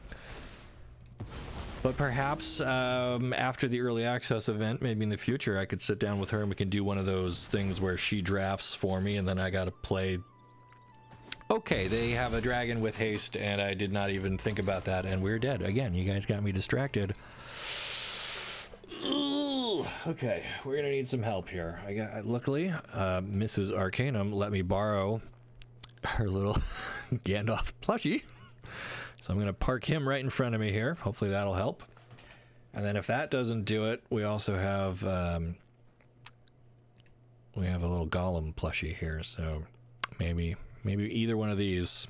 But perhaps after the early access event, maybe in the future, I could sit down with her and we can do one of those things where she drafts for me and then I gotta play. Okay, they have a dragon with haste and I did not even think about that and we're dead. Again, you guys got me distracted. Ugh. Okay, we're gonna need some help here. Luckily, Mrs. Arcanum let me borrow her little Gandalf plushie. So I'm gonna park him right in front of me here. Hopefully that'll help. And then if that doesn't do it, we also have a little Gollum plushie here. So maybe either one of these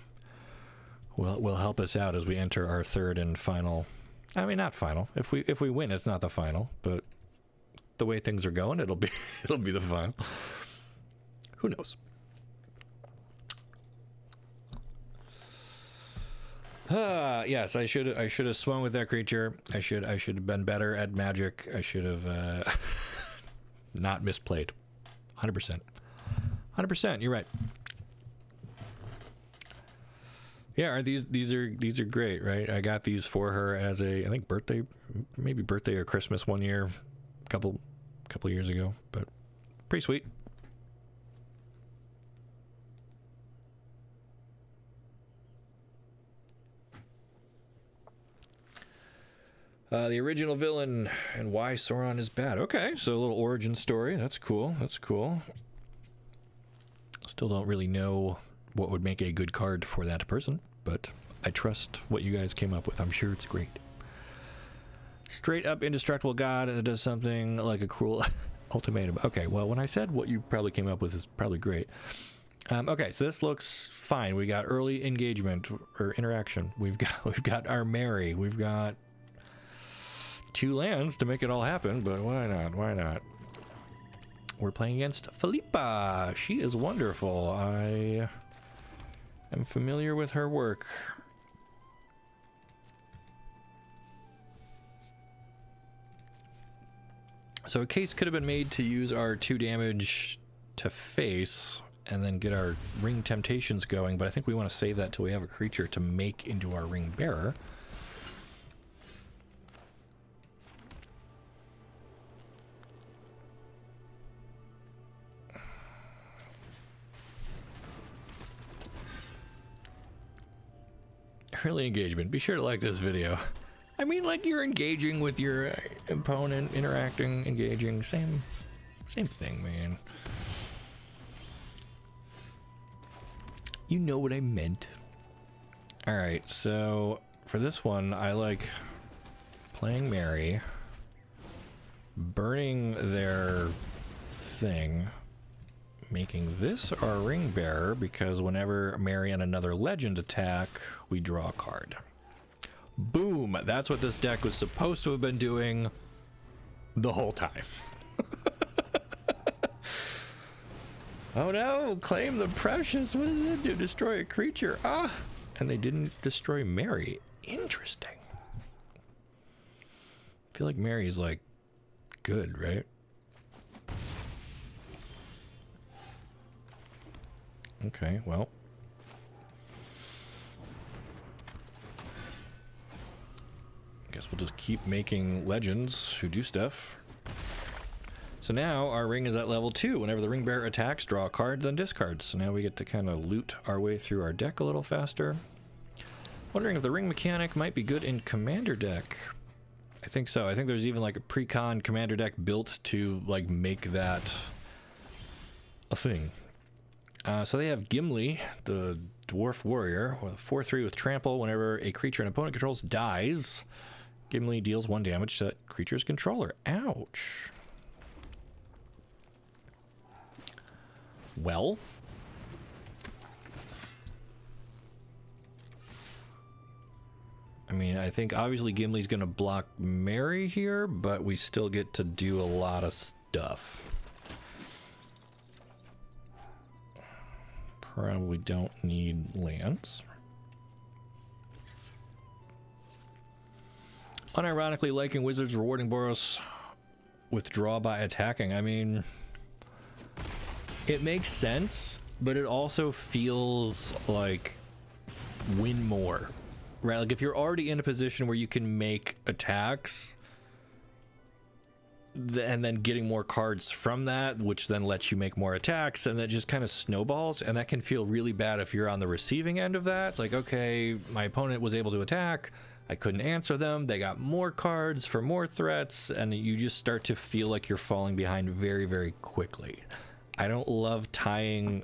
will help us out as we enter our third and final. I mean, not final. If we win, it's not the final, but the way things are going, it'll be the final. Who knows? Yes, I should have swung with that creature. I should have been better at magic. I should have not misplayed. 100%. 100%. You're right. Yeah, these are great, right? I got these for her as I think birthday or Christmas one year, couple years ago, but pretty sweet. The original villain and why Sauron is bad. Okay, so a little origin story. That's cool. That's cool. Still don't really know what would make a good card for that person, but I trust what you guys came up with. I'm sure it's great. Straight up indestructible god that does something like a cruel ultimatum. Okay, well, when I said what you probably came up with is probably great. Okay, so this looks fine. We got early engagement or interaction. We've got our Mary. We've got 2 lands to make it all happen, but why not? Why not? We're playing against Philippa. She is wonderful. I am familiar with her work. So a case could have been made to use our 2 damage to face and then get our Ring Temptations going, but I think we want to save that till we have a creature to make into our Ring Bearer. Early engagement. Be sure to like this video. I mean, like, you're engaging with your opponent, interacting, engaging, same thing, man. You know what I meant. All right, so for this one, I like playing Mary, burning their thing, making this our Ring Bearer, because whenever Mary and another legend attack, we draw a card. Boom! That's what this deck was supposed to have been doing the whole time. Oh no! Claim the precious! What does it do? Destroy a creature? Ah! And they didn't destroy Mary. Interesting. I feel like Mary's like good, right? Okay, well. Guess we'll just keep making legends who do stuff. So now our ring is at level 2. Whenever the Ring Bearer attacks, draw a card, then discard. So now we get to kind of loot our way through our deck a little faster. Wondering if the ring mechanic might be good in Commander deck. I think so. I think there's even like a pre-con Commander deck built to like make that a thing. So they have Gimli, the Dwarf Warrior, with 4/3 with Trample. Whenever a creature an opponent controls dies, Gimli deals 1 damage to that creature's controller. Ouch. Well. I mean, I think obviously Gimli's going to block Mary here, but we still get to do a lot of stuff. Probably don't need lands. Unironically liking Wizards rewarding Boros withdraw by attacking. I mean, it makes sense, but it also feels like win more. Right? Like if you're already in a position where you can make attacks, and then getting more cards from that, which then lets you make more attacks, and that just kind of snowballs, and that can feel really bad if you're on the receiving end of that. It's like, okay, my opponent was able to attack, I couldn't answer them. They got more cards for more threats, and you just start to feel like you're falling behind very, very quickly. I don't love tying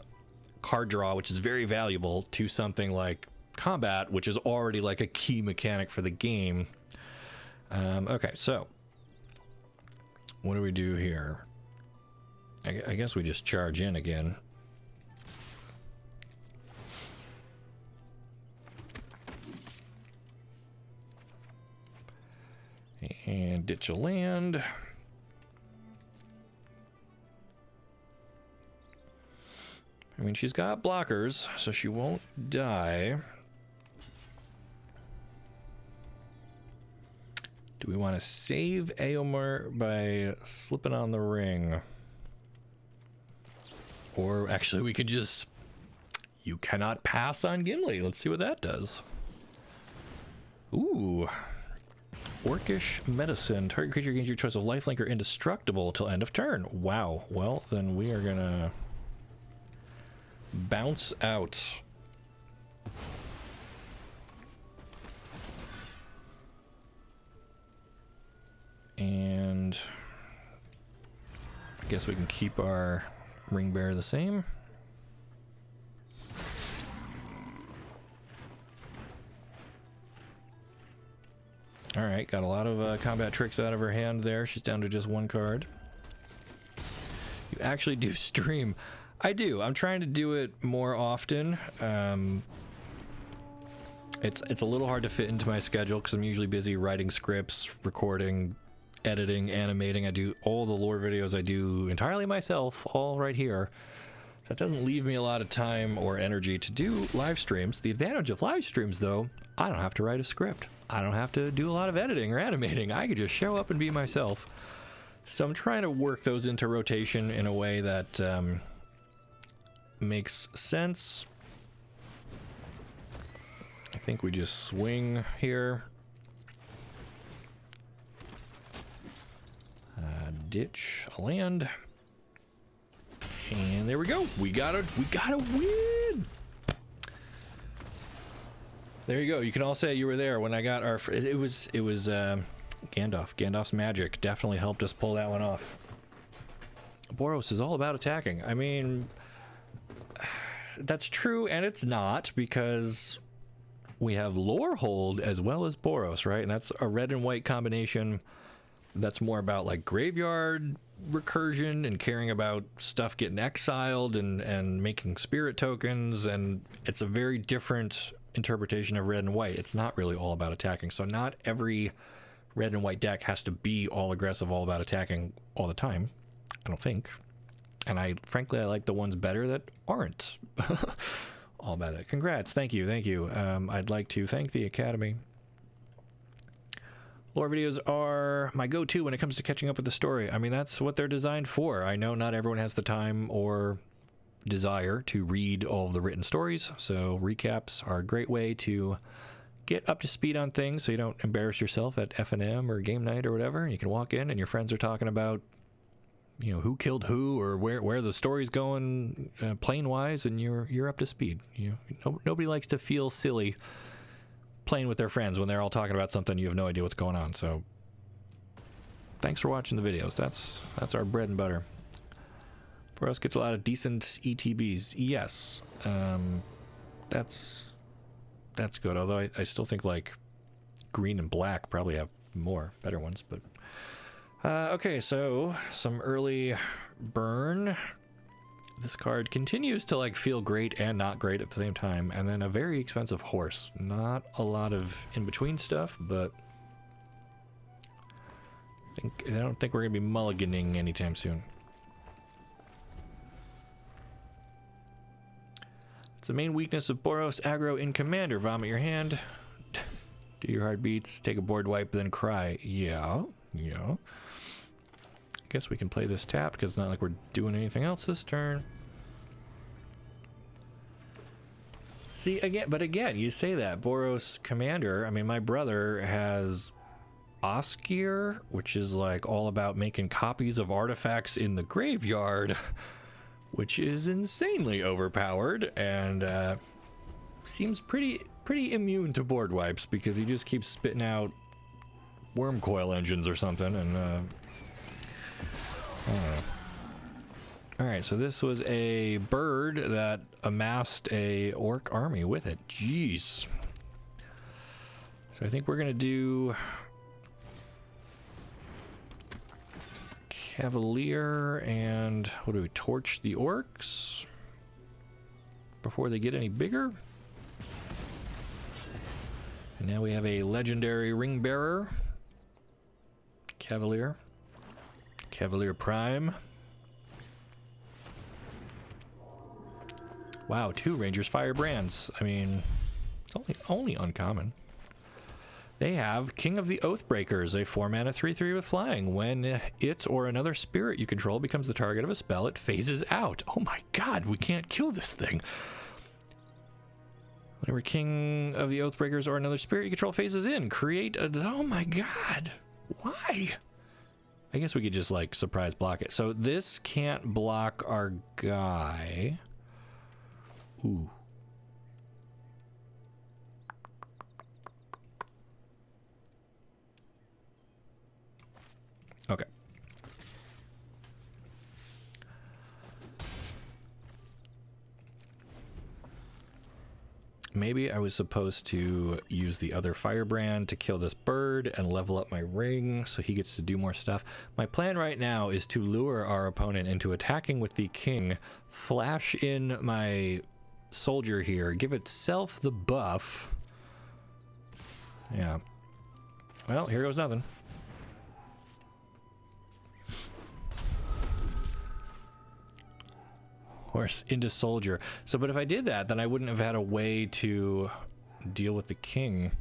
card draw, which is very valuable, to something like combat, which is already like a key mechanic for the game. Okay, so what do we do here? I guess we just charge in again. And ditch a land. I mean, she's got blockers, so she won't die. Do we want to save Aomar by slipping on the ring? Or actually, we could just... You cannot pass on Gimli. Let's see what that does. Ooh. Orcish Medicine. Target creature gains your choice of lifelink or indestructible till end of turn. Wow. Well, then we are gonna bounce out. And I guess we can keep our ring bearer the same. All right, got a lot of combat tricks out of her hand there. She's down to just one card. You actually do stream. I do. I'm trying to do it more often. It's a little hard to fit into my schedule because I'm usually busy writing scripts, recording, editing, animating. I do all the lore videos I do entirely myself, all right here. That doesn't leave me a lot of time or energy to do live streams. The advantage of live streams, though, I don't have to write a script. I don't have to do a lot of editing or animating. I could just show up and be myself. So I'm trying to work those into rotation in a way that makes sense. I think we just swing here. Ditch a land. And there we go. We got a win. There you go. You can all say you were there when I got our... It was Gandalf. Gandalf's magic definitely helped us pull that one off. Boros is all about attacking. I mean, that's true and it's not, because we have Lorehold as well as Boros, right? And that's a red and white combination that's more about like graveyard recursion and caring about stuff getting exiled and making spirit tokens, and it's a very different interpretation of red and white. It's not really all about attacking, so not every red and white deck has to be all aggressive, all about attacking all the time, I don't think. And frankly I like the ones better that aren't all about it. Congrats. Thank you. I'd like to thank the Academy. Lore videos are my go-to when it comes to catching up with the story. I mean, that's what they're designed for. I know not everyone has the time or desire to read all of the written stories, so recaps are a great way to get up to speed on things so you don't embarrass yourself at F&M or game night or whatever, and you can walk in and your friends are talking about, you know, who killed who or where the story's going plane-wise, and you're up to speed. Nobody likes to feel silly playing with their friends when they're all talking about something you have no idea what's going on. So thanks for watching the videos. That's our bread and butter. Boros gets a lot of decent ETBs. Yes, that's good. Although I still think like green and black probably have better ones. But okay, so some early burn. This card continues to like feel great and not great at the same time, and then a very expensive horse. Not a lot of in-between stuff, but I don't think we're gonna be mulliganing anytime soon. It's the main weakness of Boros aggro in Commander. Vomit your hand, do your heartbeats, take a board wipe, then cry. Yeah. Guess we can play this tapped because it's not like we're doing anything else this turn. See, again, you say that. Boros Commander, I mean, my brother has Oskir, which is like all about making copies of artifacts in the graveyard, which is insanely overpowered, and seems pretty immune to board wipes because he just keeps spitting out worm coil engines or something, and Alright, so this was a bird that amassed a orc army with it. Jeez. So I think we're gonna do Cavalier and what do we torch the orcs before they get any bigger? And now we have a legendary ring bearer. Cavalier. Cavalier Prime. Wow, 2 Rangers Firebrands. I mean, it's only uncommon. They have King of the Oathbreakers, a 4-mana 3/3 with flying. When it or another spirit you control becomes the target of a spell, it phases out. Oh my god, we can't kill this thing. Whenever King of the Oathbreakers or another spirit you control phases in, create a... Oh my god. Why? I guess we could just, like, surprise block it. So this can't block our guy. Ooh. Okay. Maybe I was supposed to use the other firebrand to kill this bird and level up my ring so he gets to do more stuff. My plan right now is to lure our opponent into attacking with the king, flash in my soldier here, give itself the buff. Yeah. Well, here goes nothing. Horse into soldier. So, but if I did that, then I wouldn't have had a way to deal with the king.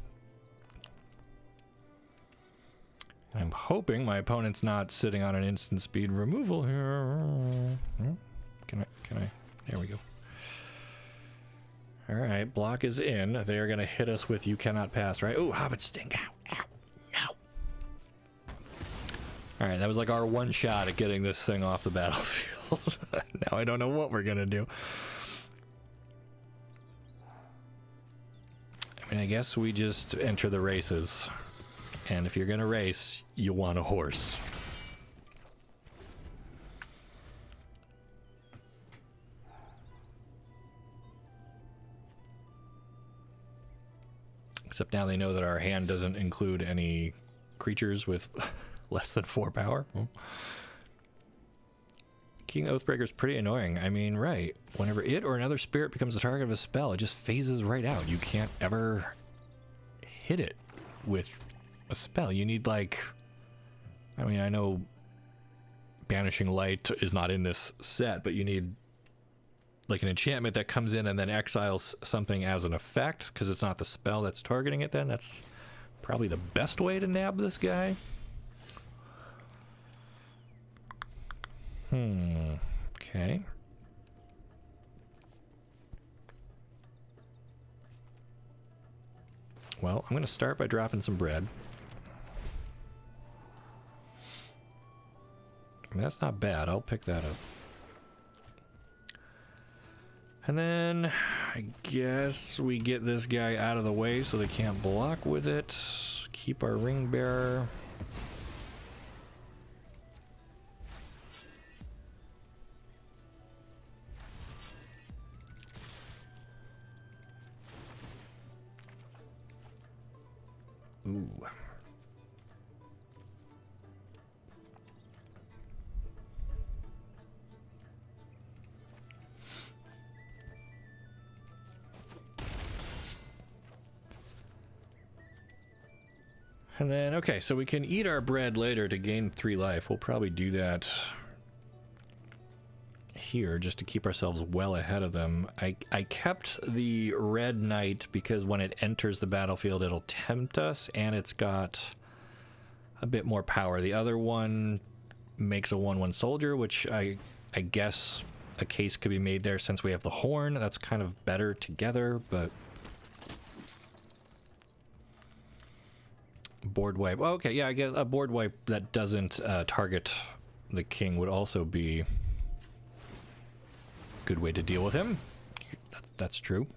I'm hoping my opponent's not sitting on an instant speed removal here. Can I? There we go. All right, block is in. They are going to hit us with you cannot pass, right? Oh, Hobbit Sting. Ow, ow, ow. All right, that was like our one shot at getting this thing off the battlefield. Now I don't know what we're going to do. I mean, I guess we just enter the races. And if you're going to race, you want a horse. Except now they know that our hand doesn't include any creatures with less than 4 power. Oh. King Oathbreaker is pretty annoying. I mean, right. Whenever it or another spirit becomes the target of a spell, it just phases right out. You can't ever hit it with a spell. You need, like... I mean, I know Banishing Light is not in this set, but you need like an enchantment that comes in and then exiles something as an effect, because it's not the spell that's targeting it then. That's probably the best way to nab this guy. Okay. Well, I'm going to start by dropping some bread. I mean, that's not bad. I'll pick that up. And then I guess we get this guy out of the way so they can't block with it. Keep our ring bearer. Ooh. And then, okay, so we can eat our bread later to gain 3 life. We'll probably do that here just to keep ourselves well ahead of them. I kept the red knight because when it enters the battlefield, it'll tempt us, and it's got a bit more power. The other one makes a 1/1 soldier, which I guess a case could be made there since we have the horn. That's kind of better together, but... Board wipe. Oh, okay, yeah, I guess a board wipe that doesn't target the king would also be a good way to deal with him. That's true.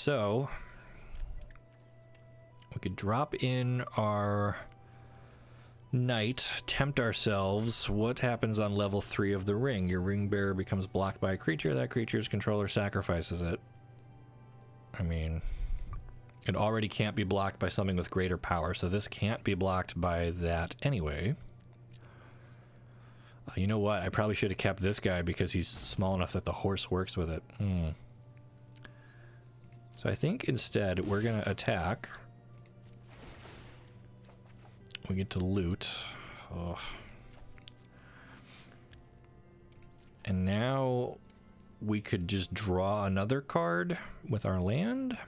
So we could drop in our knight, tempt ourselves. What happens on level 3 of the ring? Your ring bearer becomes blocked by a creature. That creature's controller sacrifices it. I mean, it already can't be blocked by something with greater power, so this can't be blocked by that anyway. You know what? I probably should have kept this guy because he's small enough that the horse works with it. So I think instead we're going to attack. We get to loot. Oh. And now we could just draw another card with our land.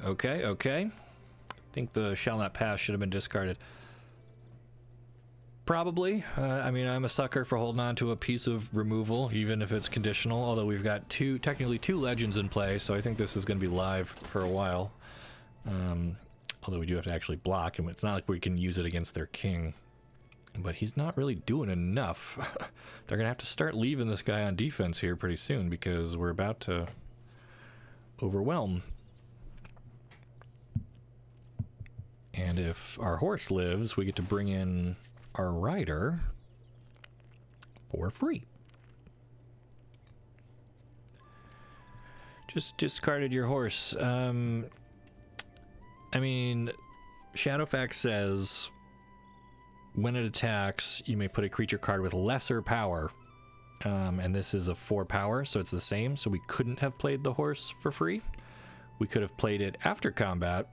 Okay. I think the Shall Not Pass should have been discarded. Probably. I mean, I'm a sucker for holding on to a piece of removal, even if it's conditional, although we've got technically two legends in play, so I think this is going to be live for a while. Although we do have to actually block, and it's not like we can use it against their king. But he's not really doing enough. They're going to have to start leaving this guy on defense here pretty soon, because we're about to overwhelm. And if our horse lives, we get to bring in our rider for free. Just discarded your horse. I mean, Shadowfax says when it attacks, you may put a creature card with lesser power. And this is a 4 power, so it's the same. So we couldn't have played the horse for free. We could have played it after combat.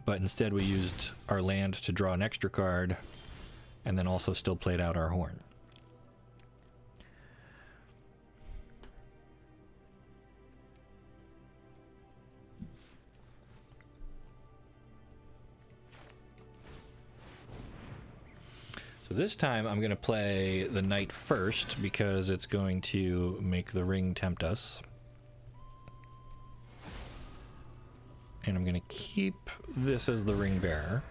But instead we used our land to draw an extra card, and then also still played out our horn. So this time I'm going to play the knight first, because it's going to make the ring tempt us. And I'm going to keep this as the ring bearer.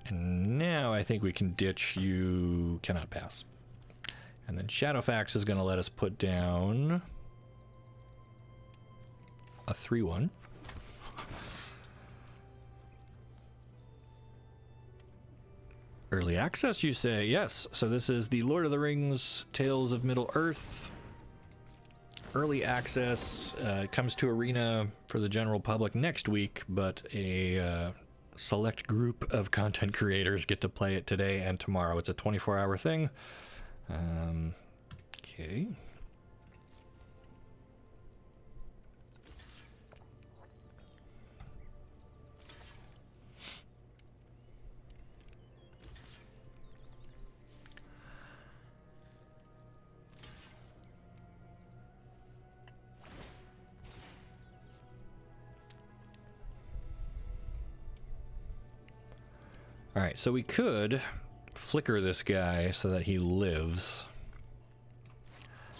And now I think we can ditch you cannot pass. And then Shadowfax is going to let us put down a 3/1. Early access, you say? Yes. So this is the Lord of the Rings Tales of Middle-earth. Early access. It comes to Arena for the general public next week, but a select group of content creators get to play it today and tomorrow. It's a 24-hour thing. Okay. All right, so we could flicker this guy so that he lives.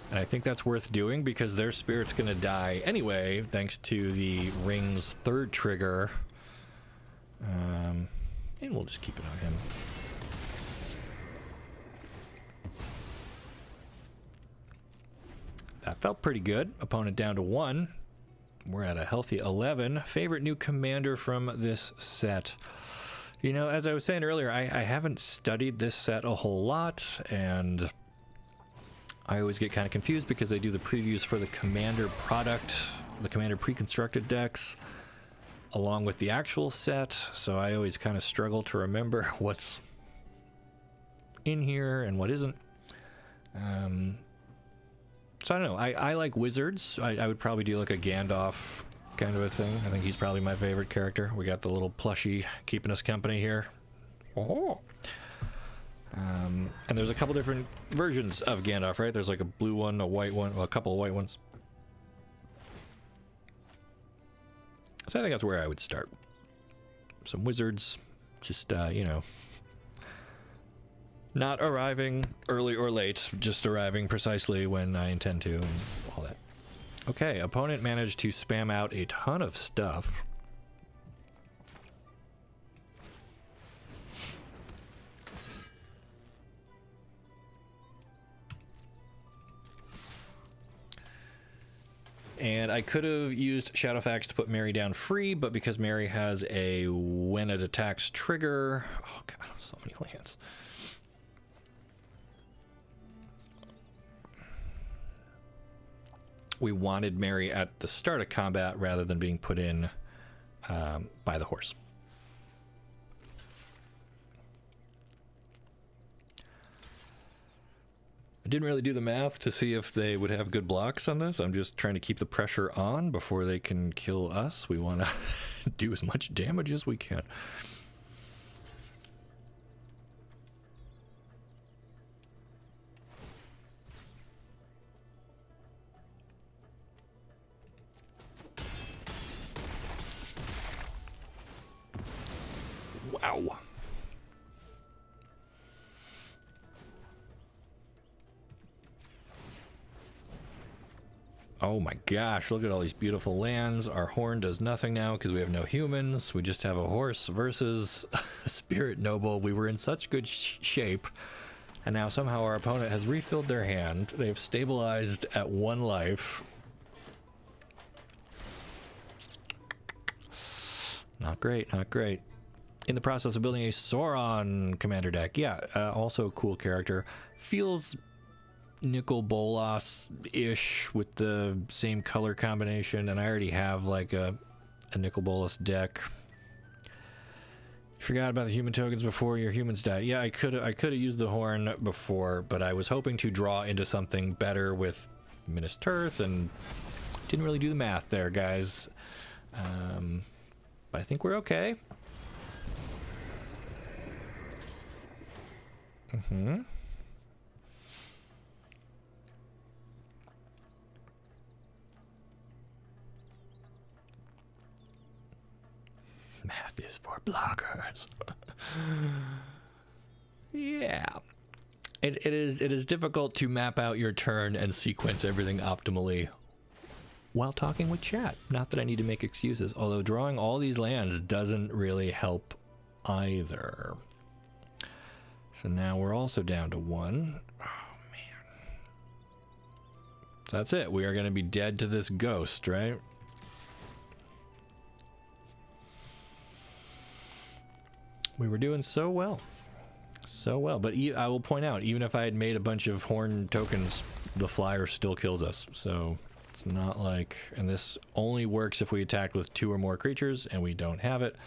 And I think that's worth doing because their spirit's going to die anyway, thanks to the ring's 3rd trigger. And we'll just keep it on him. That felt pretty good. Opponent down to 1. We're at a healthy 11. Favorite new commander from this set? You know, as I was saying earlier, I haven't studied this set a whole lot, and I always get kind of confused because they do the previews for the Commander product, the Commander pre-constructed decks, along with the actual set, so I always kind of struggle to remember what's in here and what isn't. So I don't know, I like wizards. I would probably do like a Gandalf kind of a thing. I think he's probably my favorite character. We got the little plushie keeping us company here. Oh. And there's a couple different versions of Gandalf, right? There's like a blue one, a white one, well, a couple of white ones. So I think that's where I would start. Some wizards, just, not arriving early or late, just arriving precisely when I intend to, and all that. Okay, opponent managed to spam out a ton of stuff. And I could have used Shadowfax to put Mary down free, but because Mary has a when it attacks trigger... Oh god, so many lands. We wanted Mary at the start of combat rather than being put in by the horse. I didn't really do the math to see if they would have good blocks on this. I'm just trying to keep the pressure on before they can kill us. We want to do as much damage as we can. Wow. Oh my gosh, look at all these beautiful lands. Our horn does nothing now because we have no humans. We just have a horse versus a spirit noble. We were in such good shape, and now somehow our opponent has refilled their hand. They've stabilized at 1 life. Not great, not great. In the process of building a Sauron commander deck. Yeah, also a cool character. Feels Nicol Bolas-ish with the same color combination, and I already have like a Nicol Bolas deck. You forgot about the human tokens before your humans died. Yeah, I could have used the horn before, but I was hoping to draw into something better with Minas Tirith, and didn't really do the math there, guys. But I think we're okay. Math is for blockers. Yeah. It is difficult to map out your turn and sequence everything optimally while talking with chat. Not that I need to make excuses, although drawing all these lands doesn't really help either. So now we're also down to 1. Oh, man. So that's it. We are going to be dead to this ghost, right? We were doing so well. So well. But I will point out, even if I had made a bunch of horn tokens, the flyer still kills us. So it's not like... And this only works if we attacked with 2 or more creatures, and we don't have it.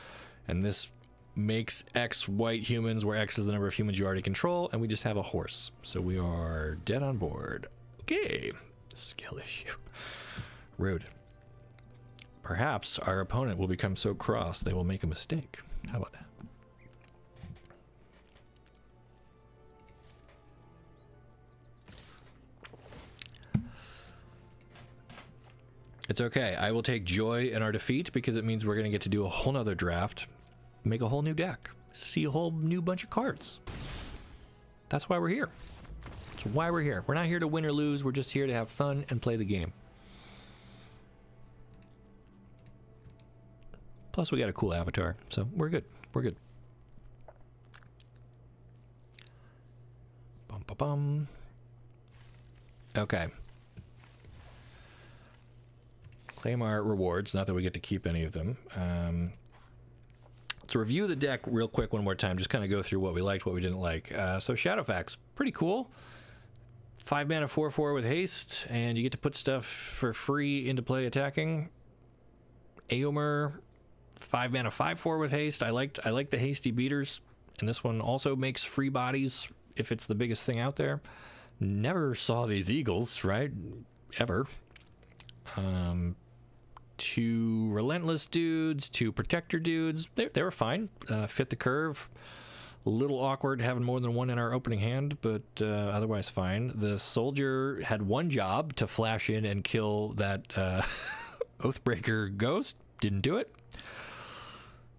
And this makes X white humans, where X is the number of humans you already control, and we just have a horse. So we are dead on board. Okay. Skill issue. Rude. Perhaps our opponent will become so cross they will make a mistake. How about that? It's okay. I will take joy in our defeat because it means we're going to get to do a whole nother draft, make a whole new deck, see a whole new bunch of cards. That's why we're here. That's why we're here. We're not here to win or lose. We're just here to have fun and play the game. Plus, we got a cool avatar, so we're good. We're good. Bum, bum, bum. Okay. Claim our rewards, not that we get to keep any of them. Let's review the deck real quick one more time, just kind of go through what we liked, what we didn't like. So Shadowfax, pretty cool. 5 mana 4/4 with haste, and you get to put stuff for free into play attacking. Eomer, 5 mana 5/4 with haste. I like the hasty beaters, and this one also makes free bodies if it's the biggest thing out there. Never saw these eagles, right? Ever. 2 relentless dudes, 2 protector dudes. They were fine. Fit the curve. A little awkward having more than 1 in our opening hand, but otherwise fine. The soldier had 1 job to flash in and kill that Oathbreaker ghost. didn't do it.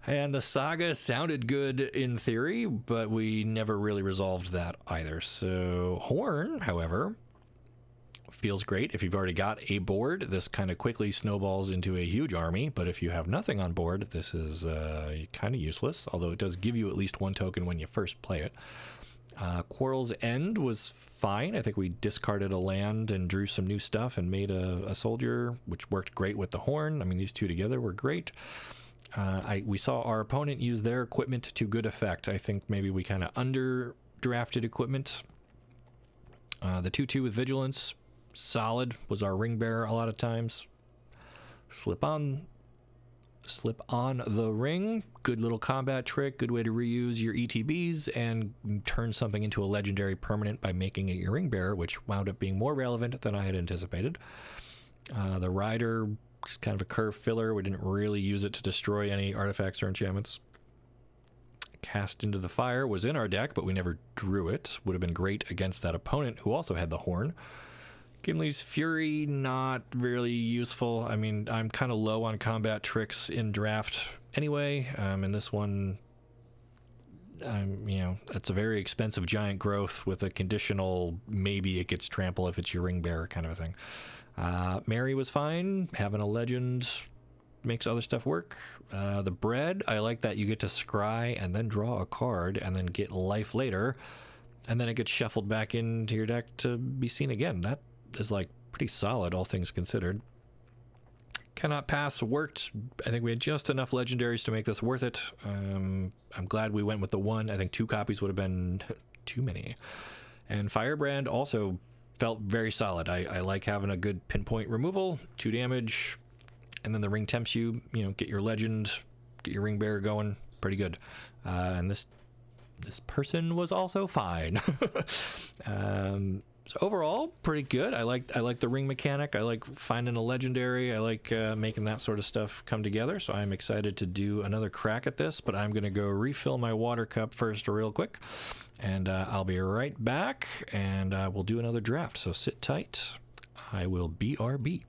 And the saga sounded good in theory, but we never really resolved that either. So Horn, however, feels great. If you've already got a board, this kind of quickly snowballs into a huge army, but if you have nothing on board, this is kind of useless, although it does give you at least one token when you first play it. Quarrel's End was fine. I think we discarded a land and drew some new stuff and made a soldier, which worked great with the Horn. I mean, these two together were great. We saw our opponent use their equipment to good effect. I think maybe we kind of underdrafted equipment. The 2/2 with Vigilance, solid, was our ring bearer a lot of times. Slip on the ring, good little combat trick, good way to reuse your ETBs and turn something into a legendary permanent by making it your ring bearer, which wound up being more relevant than I had anticipated. The Rider, just kind of a curve filler. We didn't really use it to destroy any artifacts or enchantments. Cast into the Fire was in our deck, but we never drew it. Would have been great against that opponent who also had the Horn. Gimli's Fury, not really useful. I mean, I'm kind of low on combat tricks in draft anyway, and this one, it's a very expensive giant growth with a conditional, maybe it gets trample if it's your ring bearer kind of a thing. Mary was fine. Having a legend makes other stuff work. The Bread, I like that you get to scry and then draw a card and then get life later, and then it gets shuffled back into your deck to be seen again. That is like pretty solid, all things considered. Cannot Pass worked. I think we had just enough legendaries to make this worth it. I'm glad we went with the one. I think 2 copies would have been too many. And Firebrand also felt very solid. I like having a good pinpoint removal, 2 damage, and then the ring tempts you, get your legend, get your ring bearer going, pretty good. And this person was also fine. So overall, pretty good. I like the ring mechanic. I like finding a legendary. I like making that sort of stuff come together. So I'm excited to do another crack at this, but I'm going to go refill my water cup first real quick. And I'll be right back, and we'll do another draft. So sit tight. I will BRB.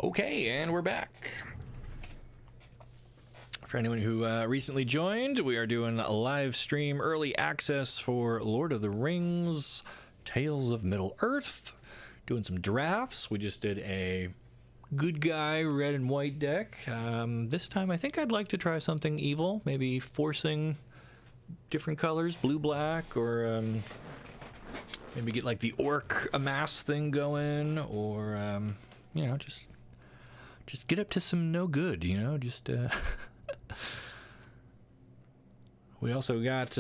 Okay, and we're back. For anyone who recently joined, we are doing a live stream early access for Lord of the Rings, Tales of Middle-earth. doing some drafts. We just did a good guy red and white deck. This time I think I'd like to try something evil, maybe forcing different colors, blue, black, or maybe get like the orc amass thing going, or you know, just get up to some no good, you know, just we also got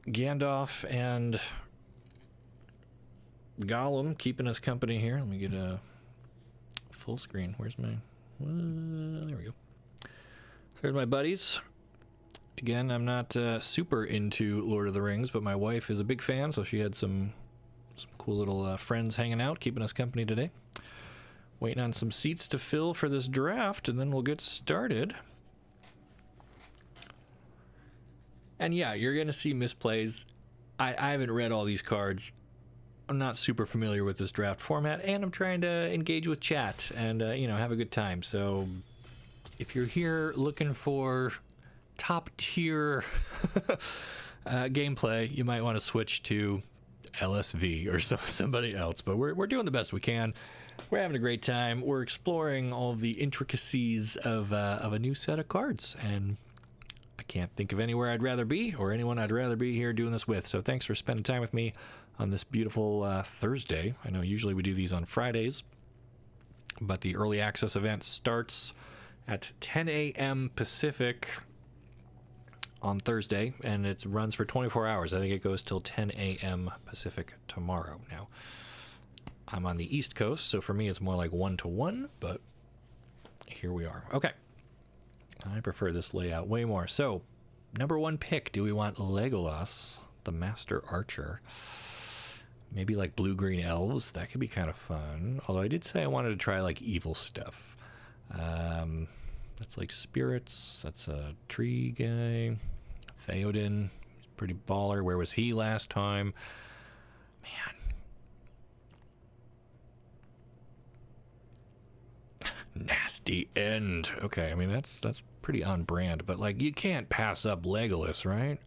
Gandalf and Gollum keeping us company here. Let me get a full screen. Where's my... there we go. There's my buddies. Again, I'm not super into Lord of the Rings, but my wife is a big fan, so she had some cool little friends hanging out, keeping us company today. Waiting on some seats to fill for this draft, and then we'll get started. And yeah, you're going to see misplays. I haven't read all these cards. I'm not super familiar with this draft format, and I'm trying to engage with chat and, you know, have a good time. So if you're here looking for top tier gameplay, you might want to switch to LSV or somebody else. But we're doing the best we can. We're having a great time. We're exploring all of the intricacies of a new set of cards, and I can't think of anywhere I'd rather be or anyone I'd rather be here doing this with. So thanks for spending time with me on this beautiful Thursday. I know usually we do these on Fridays, but the early access event starts at 10 a.m. Pacific on Thursday, and it runs for 24 hours. I think it goes till 10 a.m. Pacific tomorrow. Now, I'm on the East Coast, so for me it's more like 1-to-1, but here we are. Okay. I prefer this layout way more. So, number one pick, do we want Legolas, the Master Archer? Maybe like blue-green elves. That could be kind of fun. Although I did say I wanted to try like evil stuff. That's like spirits. That's a tree guy. Theoden, pretty baller. Where was he last time? Man. Nasty End. Okay, I mean that's pretty on brand, but like you can't pass up Legolas, right?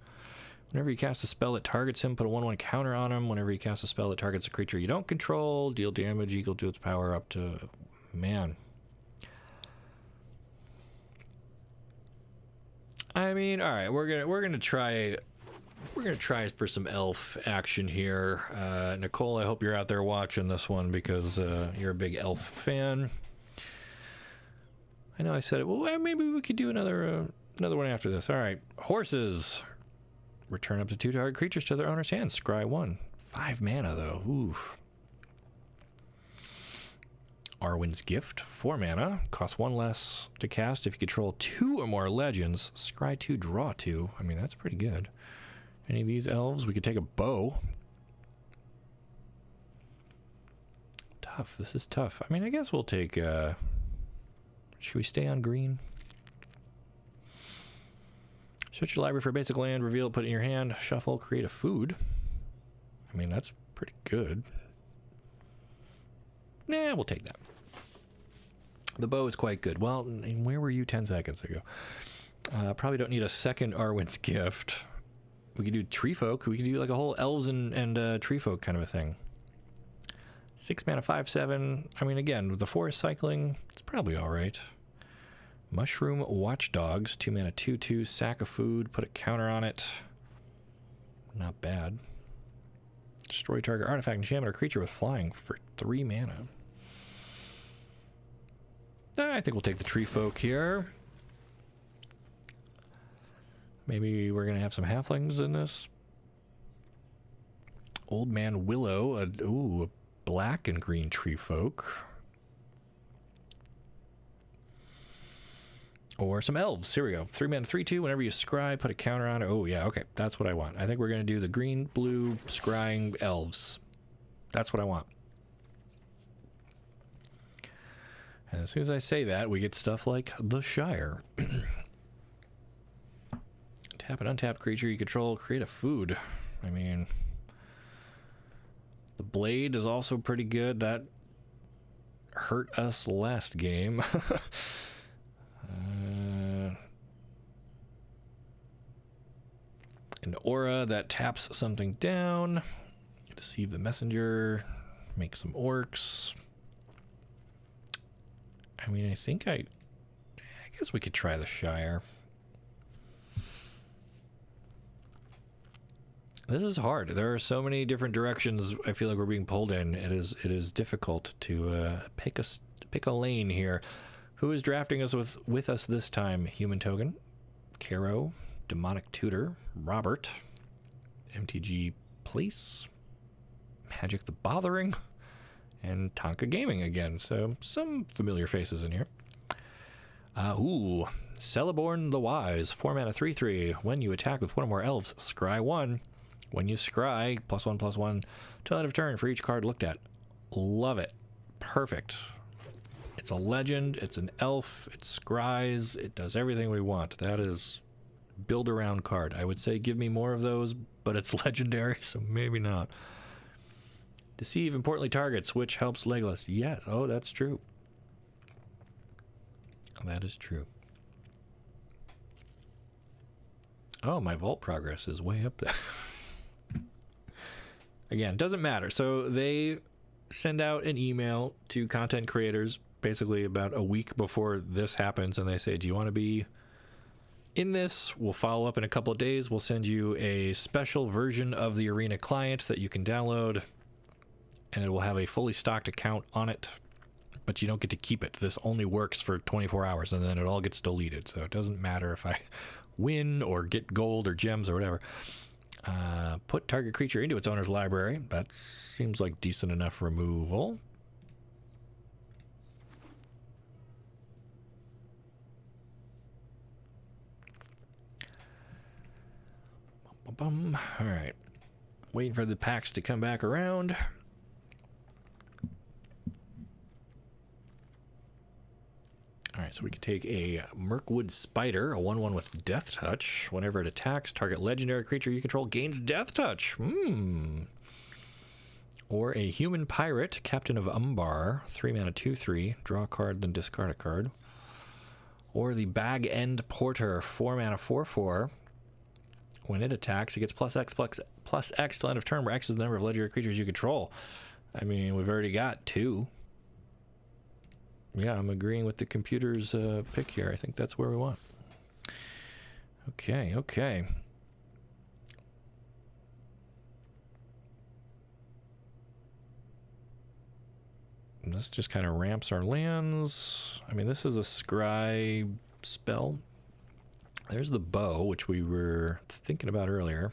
Whenever you cast a spell that targets him, put a 1/1 counter on him. Whenever you cast a spell that targets a creature you don't control, deal damage equal to its power up to... Man. I mean, all right, we're gonna try for some elf action here. Nicole, I hope you're out there watching this one because you're a big elf fan. I know I said it. Well, maybe we could do another one after this. All right, horses. Return up to 2 target creatures to their owner's hand. Scry 1. 5 mana, though. Oof. Arwen's Gift. 4 mana. Costs 1 less to cast if you control 2 or more legends. Scry 2, draw 2. I mean, that's pretty good. Any of these elves? We could take a bow. Tough. This is tough. I mean, I guess we'll take... Should we stay on green? Search your library for a basic land, reveal it, put it in your hand, shuffle, create a food. I mean, that's pretty good. Nah, we'll take that. The bow is quite good. Well, where were you 10 seconds ago? Probably don't need a second Arwen's Gift. We could do Tree Folk. We could do like a whole elves and Tree Folk kind of a thing. 6 mana, 5/7. I mean, again, with the forest cycling, it's probably all right. Mushroom Watchdogs, 2 mana, 2/2, sack of food, put a counter on it. Not bad. Destroy target artifact, enchantment, or creature with flying for 3 mana. I think we'll take the Tree Folk here. Maybe we're going to have some halflings in this. Old Man Willow, a black and green Tree Folk. Or some elves. Here we go. 3 mana, 3/2. Whenever you scry, put a counter on it. Oh, yeah. Okay. That's what I want. I think we're going to do the green, blue, scrying elves. That's what I want. And as soon as I say that, we get stuff like the Shire. Tap an untapped creature you control. Create a food. I mean... The Blade is also pretty good. That hurt us last game. An Aura that taps something down. Deceive the Messenger. Make some orcs. I mean, I guess we could try the Shire. This is hard. There are so many different directions I feel like we're being pulled in. It is difficult to pick a lane here. Who is drafting us with us this time? Human Token, Caro, Demonic Tutor, Robert, MTG Police, Magic the Bothering, and Tonka Gaming again. So some familiar faces in here. Celeborn the Wise, 4 mana 3/3. When you attack with one or more elves, scry 1. When you scry, +1/+1 till end of turn for each card looked at. Love it. Perfect. It's a legend, it's an elf, it scries, it does everything we want. That is build around card. I would say give me more of those, but it's legendary, so maybe not. Deceive importantly targets, which helps Legolas. Yes, oh, that's true. That is true. Oh, my vault progress is way up there. Again, doesn't matter. So they send out an email to content creators basically about a week before this happens, and they say, do you want to be in this? We'll follow up in a couple of days. We'll send you a special version of the Arena client that you can download, and it will have a fully stocked account on it, but you don't get to keep it. This only works for 24 hours, and then it all gets deleted, so it doesn't matter if I win or get gold or gems or whatever. Put target creature into its owner's library. That seems like decent enough removal. All right. Waiting for the packs to come back around. All right, so we can take a Mirkwood Spider, a 1/1 with Death Touch. Whenever it attacks, target legendary creature you control gains Death Touch. Or a Human Pirate, Captain of Umbar, 3 mana 2/3. Draw a card, then discard a card. Or the Bag End Porter, 4 mana 4/4. When it attacks, it gets +X till end of turn, where X is the number of legendary creatures you control. I mean, we've already got 2. Yeah, I'm agreeing with the computer's pick here. I think that's where we want. Okay. And this just kind of ramps our lands. I mean, this is a scry spell. There's the bow, which we were thinking about earlier.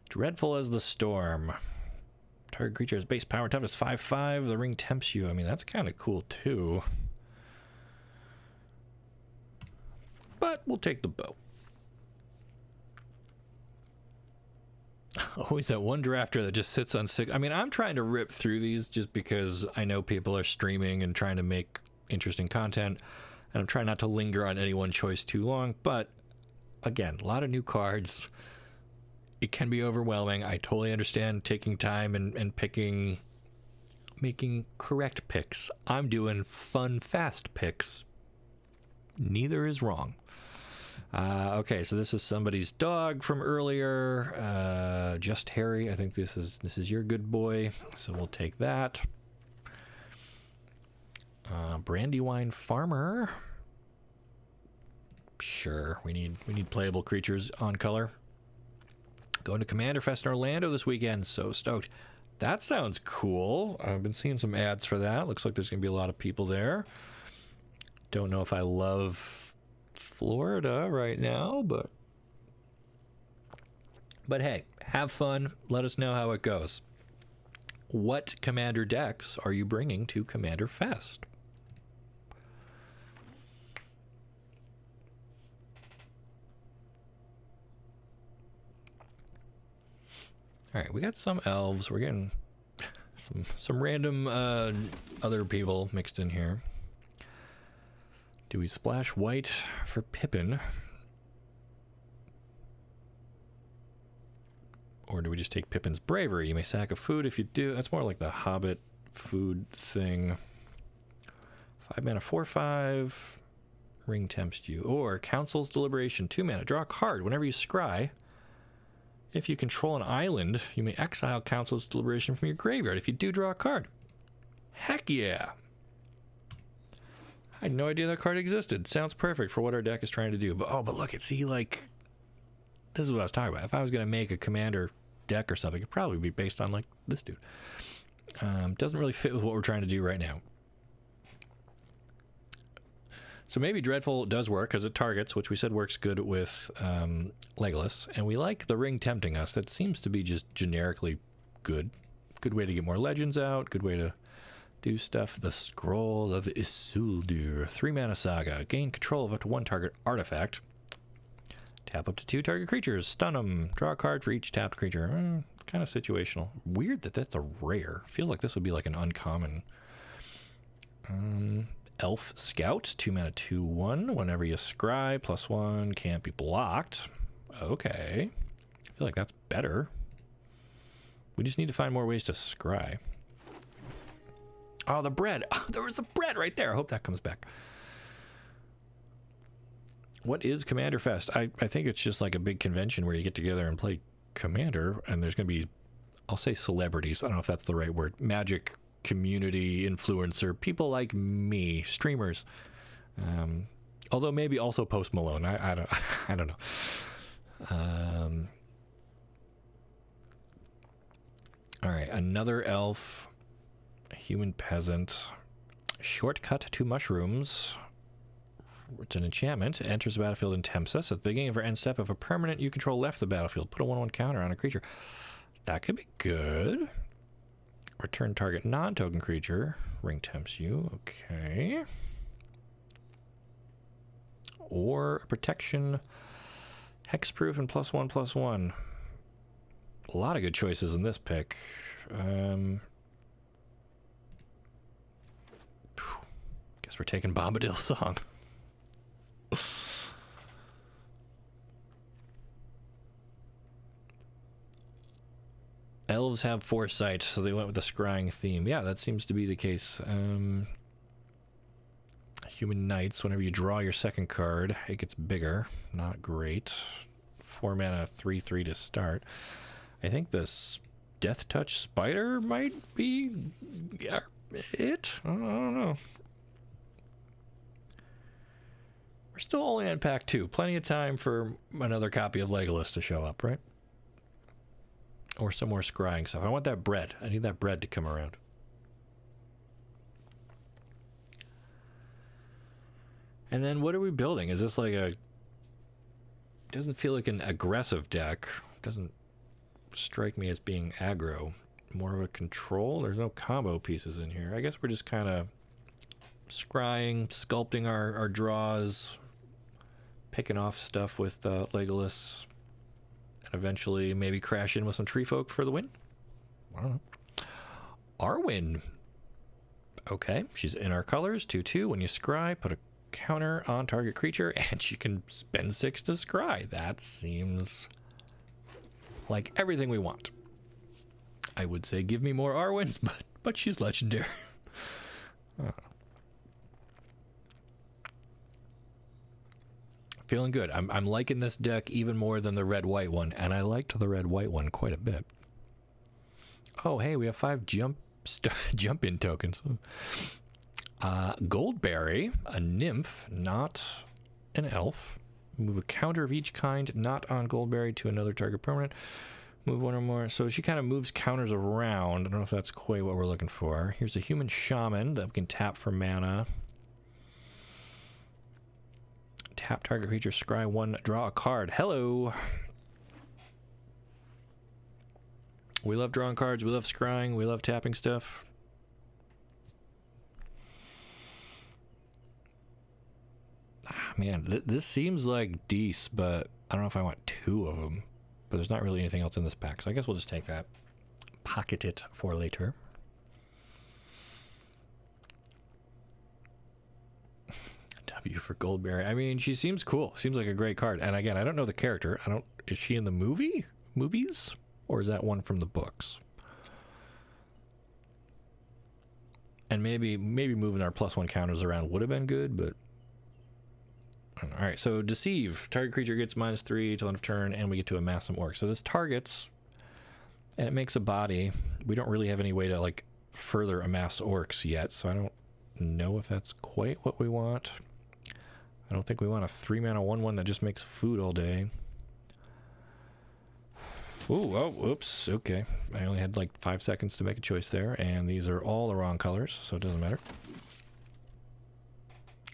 Dreadful as the Storm. Target creature has base power, toughness 5/5. The ring tempts you. I mean, that's kind of cool too. But we'll take the bow. Always that one drafter that just sits on 6. I mean, I'm trying to rip through these just because I know people are streaming and trying to make interesting content. And I'm trying not to linger on any one choice too long. But again, a lot of new cards. It can be overwhelming. I totally understand taking time and picking, making correct picks. I'm doing fun, fast picks. Neither is wrong. Okay, so this is somebody's dog from earlier. Just Harry. I think this is your good boy. So we'll take that. Brandywine Farmer. Sure, we need playable creatures on color. Going to Commander Fest in Orlando this weekend. So stoked. That sounds cool. I've been seeing some ads for that. Looks like there's going to be a lot of people there. Don't know if I love Florida right now, but hey, have fun. Let us know how it goes. What Commander decks are you bringing to Commander Fest? All right, we got some elves. We're getting some random other people mixed in here. Do we splash white for Pippin? Or do we just take Pippin's Bravery? You may sack a food if you do. That's more like the Hobbit food thing. 5 mana 4/5. Ring tempts you. Or Council's Deliberation. 2 mana. Draw a card. Whenever you scry, If you control an island, you may exile Council's Deliberation from your graveyard. If you do, draw a card. Heck yeah! I had no idea that card existed. Sounds perfect for what our deck is trying to do. But look, see, like, this is what I was talking about. If I was going to make a commander deck or something, it'd probably be based on, like, this dude. Doesn't really fit with what we're trying to do right now. So maybe Dreadful does work because it targets, which we said works good with Legolas. And we like the ring tempting us. That seems to be just generically good. Good way to get more legends out. Good way to do stuff. The Scroll of Isildur. 3-mana saga. Gain control of up to 1 target artifact. Tap up to 2 target creatures. Stun them. Draw a card for each tapped creature. Kind of situational. Weird that that's a rare. I feel like this would be like an uncommon. Elf Scout, 2-mana 2/1. Whenever you scry, +1, can't be blocked. Okay. I feel like that's better. We just need to find more ways to scry. Oh, the bread. Oh, there was the bread right there. I hope that comes back. What is Commander Fest? I think it's just like a big convention where you get together and play Commander, and there's going to be, I'll say celebrities. I don't know if that's the right word. Magic community influencer, people like me, streamers, although maybe also Post Malone. I don't know. All right, another elf, a human peasant, shortcut to mushrooms. It's an enchantment. Enters the battlefield and tempts us. At the beginning of our end step, if a permanent you control left the battlefield, put a 1/1 counter on a creature. That could be good. Return target non-token creature. Ring tempts you. Okay. Or protection, hexproof, and +1/+1. A lot of good choices in this pick. Guess we're taking Bombadil's Song. Elves have foresight, so they went with the scrying theme. Yeah, that seems to be the case. Human Knights, whenever you draw your second card, it gets bigger. Not great. 4-mana 3/3 to start. I think this Death Touch Spider might be it. I don't know. We're still only on pack 2. Plenty of time for another copy of Legolas to show up, right? Or some more scrying stuff. I want that bread. I need that bread to come around. And then what are we building? Is this like a... Doesn't feel like an aggressive deck. Doesn't strike me as being aggro. More of a control. There's no combo pieces in here. I guess we're just kind of scrying, sculpting our draws, picking off stuff with Legolas. And eventually maybe crash in with some tree folk for the win. I don't know. Arwen. Okay, she's in our colors. 2/2. When you scry, put a counter on target creature, and she can spend 6 to scry. That seems like everything we want. I would say give me more Arwens, but she's legendary. Feeling good. I'm liking this deck even more than the red-white one, and I liked the red-white one quite a bit. Oh, hey, we have 5 jump-in tokens. Goldberry, a nymph, not an elf. Move a counter of each kind, not on Goldberry, to another target permanent. Move 1 or more. So she kind of moves counters around. I don't know if that's quite what we're looking for. Here's a human shaman that we can tap for mana. Tap target creature, scry 1, draw a card. Hello! We love drawing cards, we love scrying, we love tapping stuff. Man, this seems like Deece, but I don't know if I want 2 of them. But there's not really anything else in this pack, so I guess we'll just take that. Pocket it for later. W for Goldberry. I mean, she seems cool. Seems like a great card. And again, I don't know the character. Is she in the movies? Or is that one from the books? And maybe moving our +1 counters around would have been good, but All right, so deceive. Target creature gets -3 till end of turn, and we get to amass some orcs. So this targets, and it makes a body. We don't really have any way to like further amass orcs yet, so I don't know if that's quite what we want. I don't think we want a 3-mana 1/1 that just makes food all day. Ooh, oh, oops, okay. I only had like 5 seconds to make a choice there, and these are all the wrong colors, so it doesn't matter.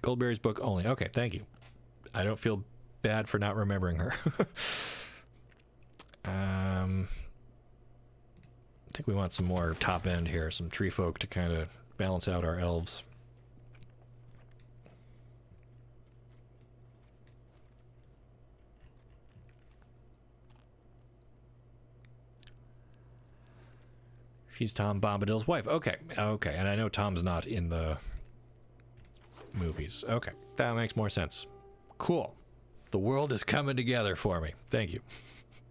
Goldberry's book only. Okay, thank you. I don't feel bad for not remembering her. I think we want some more top end here, some tree folk to kind of balance out our elves. She's Tom Bombadil's wife. Okay, okay, and I know Tom's not in the movies. Okay, that makes more sense. Cool. The world is coming together for me. Thank you.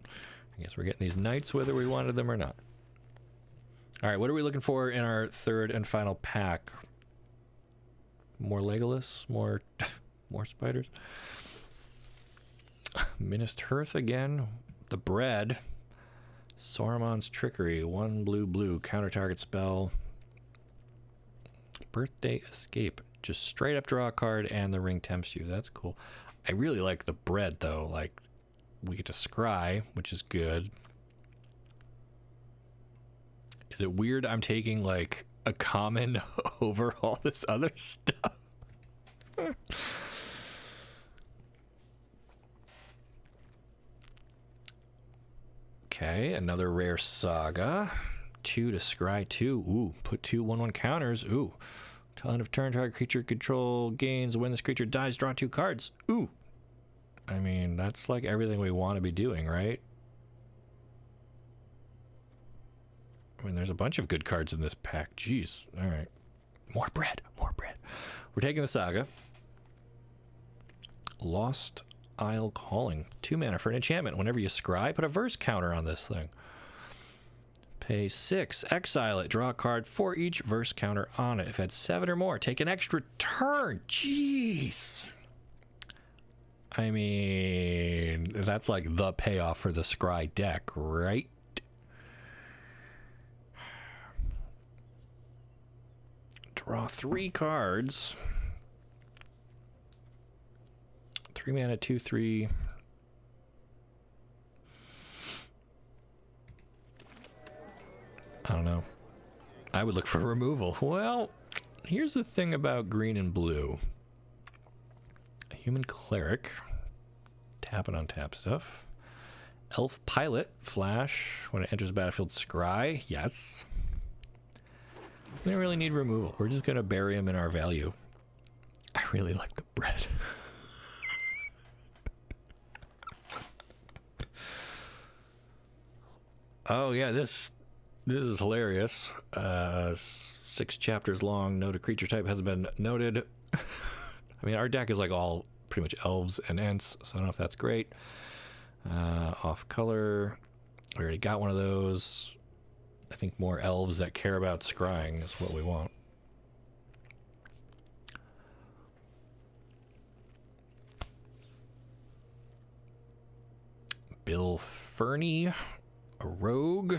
I guess we're getting these knights whether we wanted them or not. All right, what are we looking for in our third and final pack? More Legolas? More more spiders? Minas Tirith again. The bread. Saruman's Trickery. 1 blue, counter target spell. Birthday Escape. Just straight up draw a card and the ring tempts you. That's cool. I really like the bread though. Like, we get to scry, which is good. Is it weird I'm taking like a common over all this other stuff? Okay, another rare saga. 2 to scry 2. Ooh, put 2 1/1 counters. Ooh. Till end of turn, target creature control gains. When this creature dies, draw 2 cards. Ooh. I mean, that's like everything we want to be doing, right? I mean, there's a bunch of good cards in this pack. Jeez. All right. More bread. More bread. We're taking the saga. Lost Isle Calling. 2 mana for an enchantment. Whenever you scry, put a verse counter on this thing. Pay 6. Exile it. Draw a card for each verse counter on it. If it had 7 or more, take an extra turn. Jeez. I mean, that's like the payoff for the scry deck, right? Draw 3 cards. 3 mana, 2/3. I don't know. I would look for removal. Well, here's the thing about green and blue. A human cleric. Tapping on tap stuff. Elf pilot. Flash. When it enters the battlefield, scry. Yes. We don't really need removal. We're just going to bury him in our value. I really like the bread. Oh, yeah, this is hilarious. 6 chapters long. Note a creature type has been noted. I mean, our deck is like all pretty much elves and ents, so I don't know if that's great. Off color. We already got one of those. I think more elves that care about scrying is what we want. Bill Fernie, a rogue,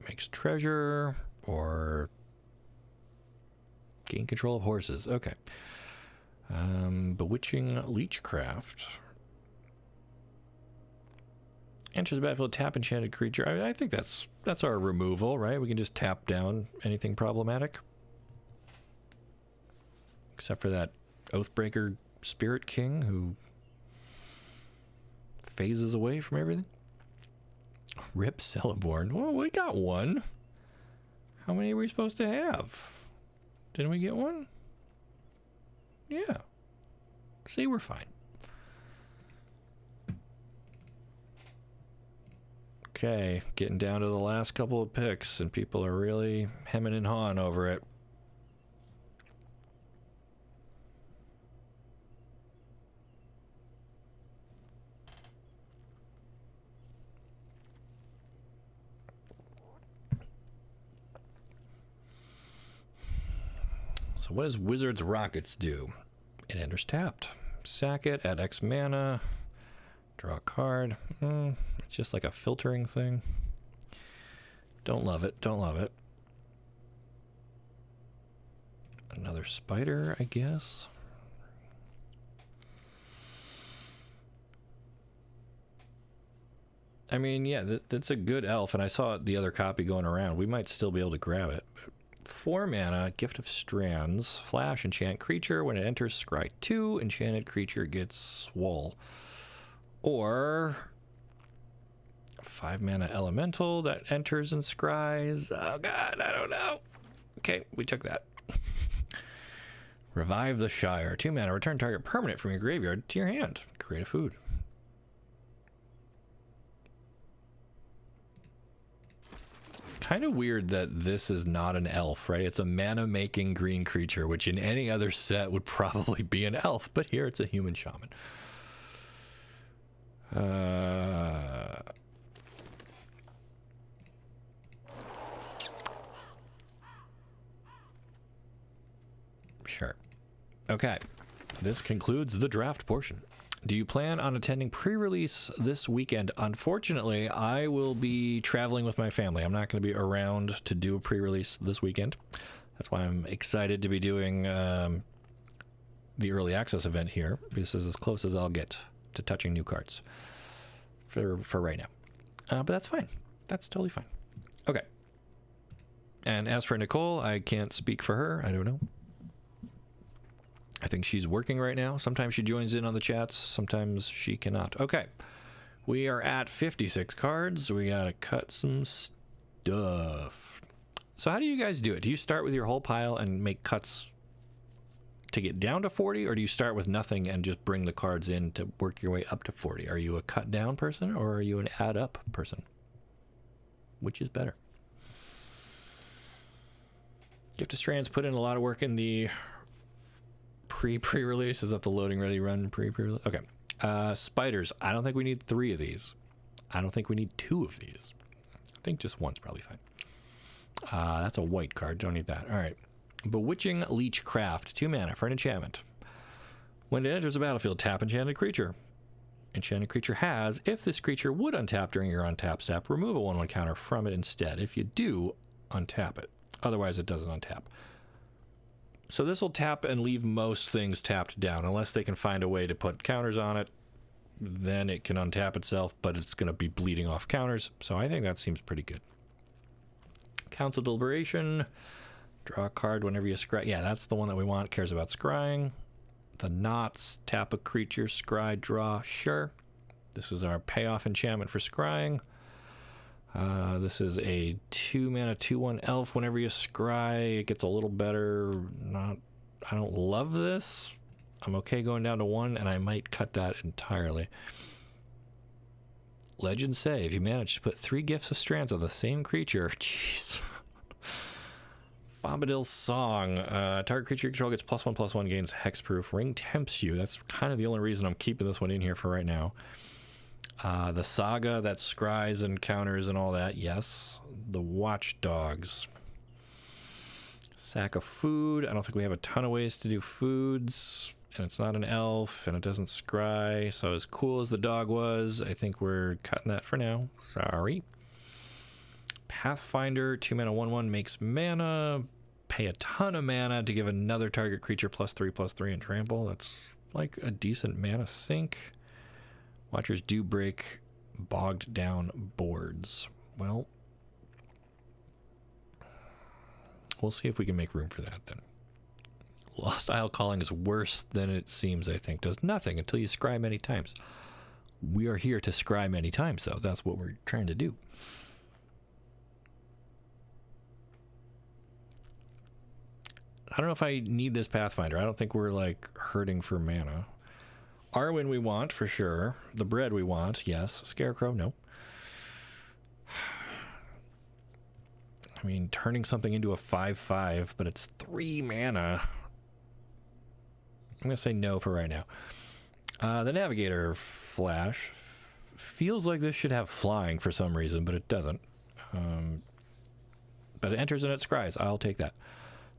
makes treasure, or gain control of horses. Okay. Bewitching Leechcraft. Enters the battlefield, tap enchanted creature. I think that's our removal, right? We can just tap down anything problematic. Except for that Oathbreaker Spirit King who phases away from everything. Rip Celeborn. Well, we got one. How many are we supposed to have? Didn't we get one? Yeah. See, we're fine. Okay, getting down to the last couple of picks, and people are really hemming and hawing over it. So what does Wizard's Rockets do? It enters tapped. Sack it, add X mana, draw a card. It's just like a filtering thing. Don't love it, don't love it. Another spider, I guess. I mean, yeah, that's a good elf, and I saw the other copy going around. We might still be able to grab it. 4 mana, Gift of Strands, flash, enchant creature. When it enters scry 2, enchanted creature gets swole. Or 5 mana elemental that enters and scries. Oh god, I don't know. Okay, we took that. Revive the Shire. 2 mana, return target permanent from your graveyard to your hand. Create a food. Kind of weird that this is not an elf, right? It's a mana-making green creature, which in any other set would probably be an elf, but here it's a human shaman. Sure. Okay. This concludes the draft portion. Do you plan on attending pre-release this weekend? Unfortunately, I will be traveling with my family. I'm not going to be around to do a pre-release this weekend. That's why I'm excited to be doing the early access event here. This is as close as I'll get to touching new cards for right now. But that's fine. That's totally fine. Okay. And as for Nicole, I can't speak for her. I don't know. I think she's working right now. Sometimes she joins in on the chats. Sometimes she cannot. Okay. We are at 56 cards. We got to cut some stuff. So how do you guys do it? Do you start with your whole pile and make cuts to get down to 40? Or do you start with nothing and just bring the cards in to work your way up to 40? Are you a cut down person or are you an add up person? Which is better? Gift of Strands put in a lot of work in the pre-release. Is that the loading ready run pre-release? Okay. Spiders. I don't think we need 3 of these. I don't think we need 2 of these. I think just one's probably fine. That's a white card. Don't need that. All right. Bewitching Leechcraft. 2 mana for an enchantment. When it enters the battlefield, tap enchanted creature. Enchanted creature has, if this creature would untap during your untap step, remove a 1/1 counter from it instead. If you do, untap it. Otherwise, it doesn't untap. So this will tap and leave most things tapped down. Unless they can find a way to put counters on it, then it can untap itself, but it's going to be bleeding off counters. So I think that seems pretty good. Council Deliberation. Draw a card whenever you scry. Yeah, that's the one that we want. Cares about scrying. The Knots. Tap a creature, scry, draw. Sure. This is our payoff enchantment for scrying. This is a 2 mana 2/1 elf. Whenever you scry, it gets a little better. I don't love this. I'm okay going down to 1, and I might cut that entirely. Legends say if you manage to put 3 Gifts of Strands on the same creature, jeez. Bombadil's Song. Target creature you control gets +1/+1, gains hexproof. Ring tempts you. That's kind of the only reason I'm keeping this one in here for right now. The Saga that scries and counters and all that, yes. The Watchdogs. Sack of food. I don't think we have a ton of ways to do foods. And it's not an elf, and it doesn't scry. So as cool as the dog was, I think we're cutting that for now. Sorry. Pathfinder, 2 mana 1/1 makes mana. Pay a ton of mana to give another target creature +3/+3 and trample. That's like a decent mana sink. Watchers do break bogged down boards. Well, we'll see if we can make room for that then. Lost Isle Calling is worse than it seems, I think. Does nothing until you scry many times. We are here to scry many times, though. That's what we're trying to do. I don't know if I need this Pathfinder. I don't think we're, like, hurting for mana. Arwen we want, for sure. The bread we want, yes. Scarecrow, no. I mean, turning something into a 5/5, but it's 3 mana. I'm going to say no for right now. The Navigator Flash feels like this should have flying for some reason, but it doesn't. But it enters and it scries. I'll take that.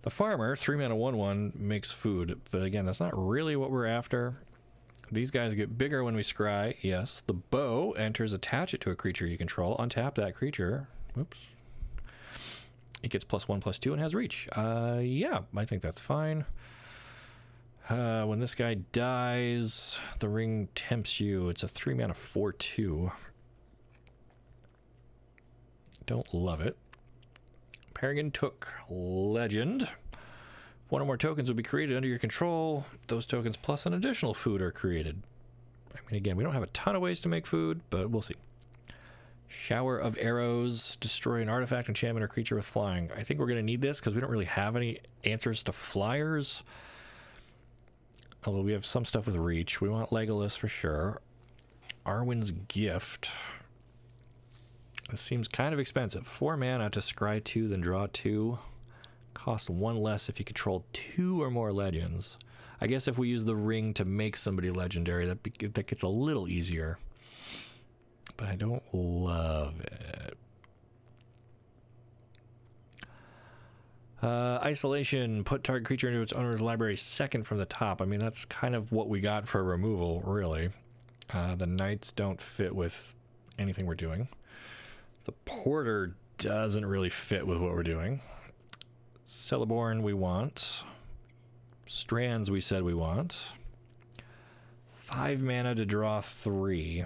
The Farmer, 3 mana 1/1, makes food. But again, that's not really what we're after. These guys get bigger when we scry. Yes. The bow enters, attach it to a creature you control. Untap that creature. Oops. It gets +1/+2 and has reach. Yeah, I think that's fine. When this guy dies, the ring tempts you. It's a 3-mana 4/2. Don't love it. Peregrine took Legend. If one or more tokens would be created under your control, those tokens plus an additional food are created. I mean, again, we don't have a ton of ways to make food, but we'll see. Shower of Arrows. Destroy an artifact, enchantment, or creature with flying. I think we're going to need this because we don't really have any answers to flyers. Although we have some stuff with reach. We want Legolas for sure. Arwen's Gift. This seems kind of expensive. 4 mana to scry 2, then draw 2. Cost 1 less if you control 2 or more legends. I guess if we use the ring to make somebody legendary, that gets a little easier. But I don't love it. Isolation. Put target creature into its owner's library second from the top. I mean, that's kind of what we got for removal, really. The Knights don't fit with anything we're doing. The Porter doesn't really fit with what we're doing. Celeborn we want. Strands we said we want. 5 mana to draw 3.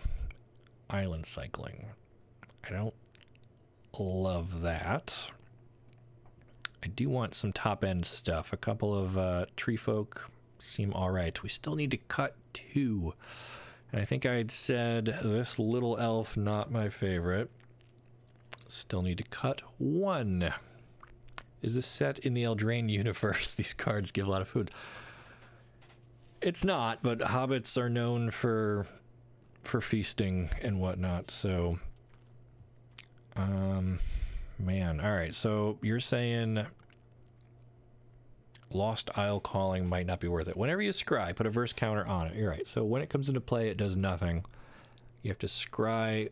Island cycling. I don't love that. I do want some top end stuff. A couple of tree folk seem alright. We still need to cut 2. And I think I'd said this little elf, not my favorite. Still need to cut 1. Is this set in the Eldraine universe? These cards give a lot of food. It's not, but hobbits are known for feasting and whatnot, so man. All right, so you're saying Lost Isle Calling might not be worth it. Whenever you scry, put a verse counter on it. You're right. So when it comes into play, it does nothing. You have to scry.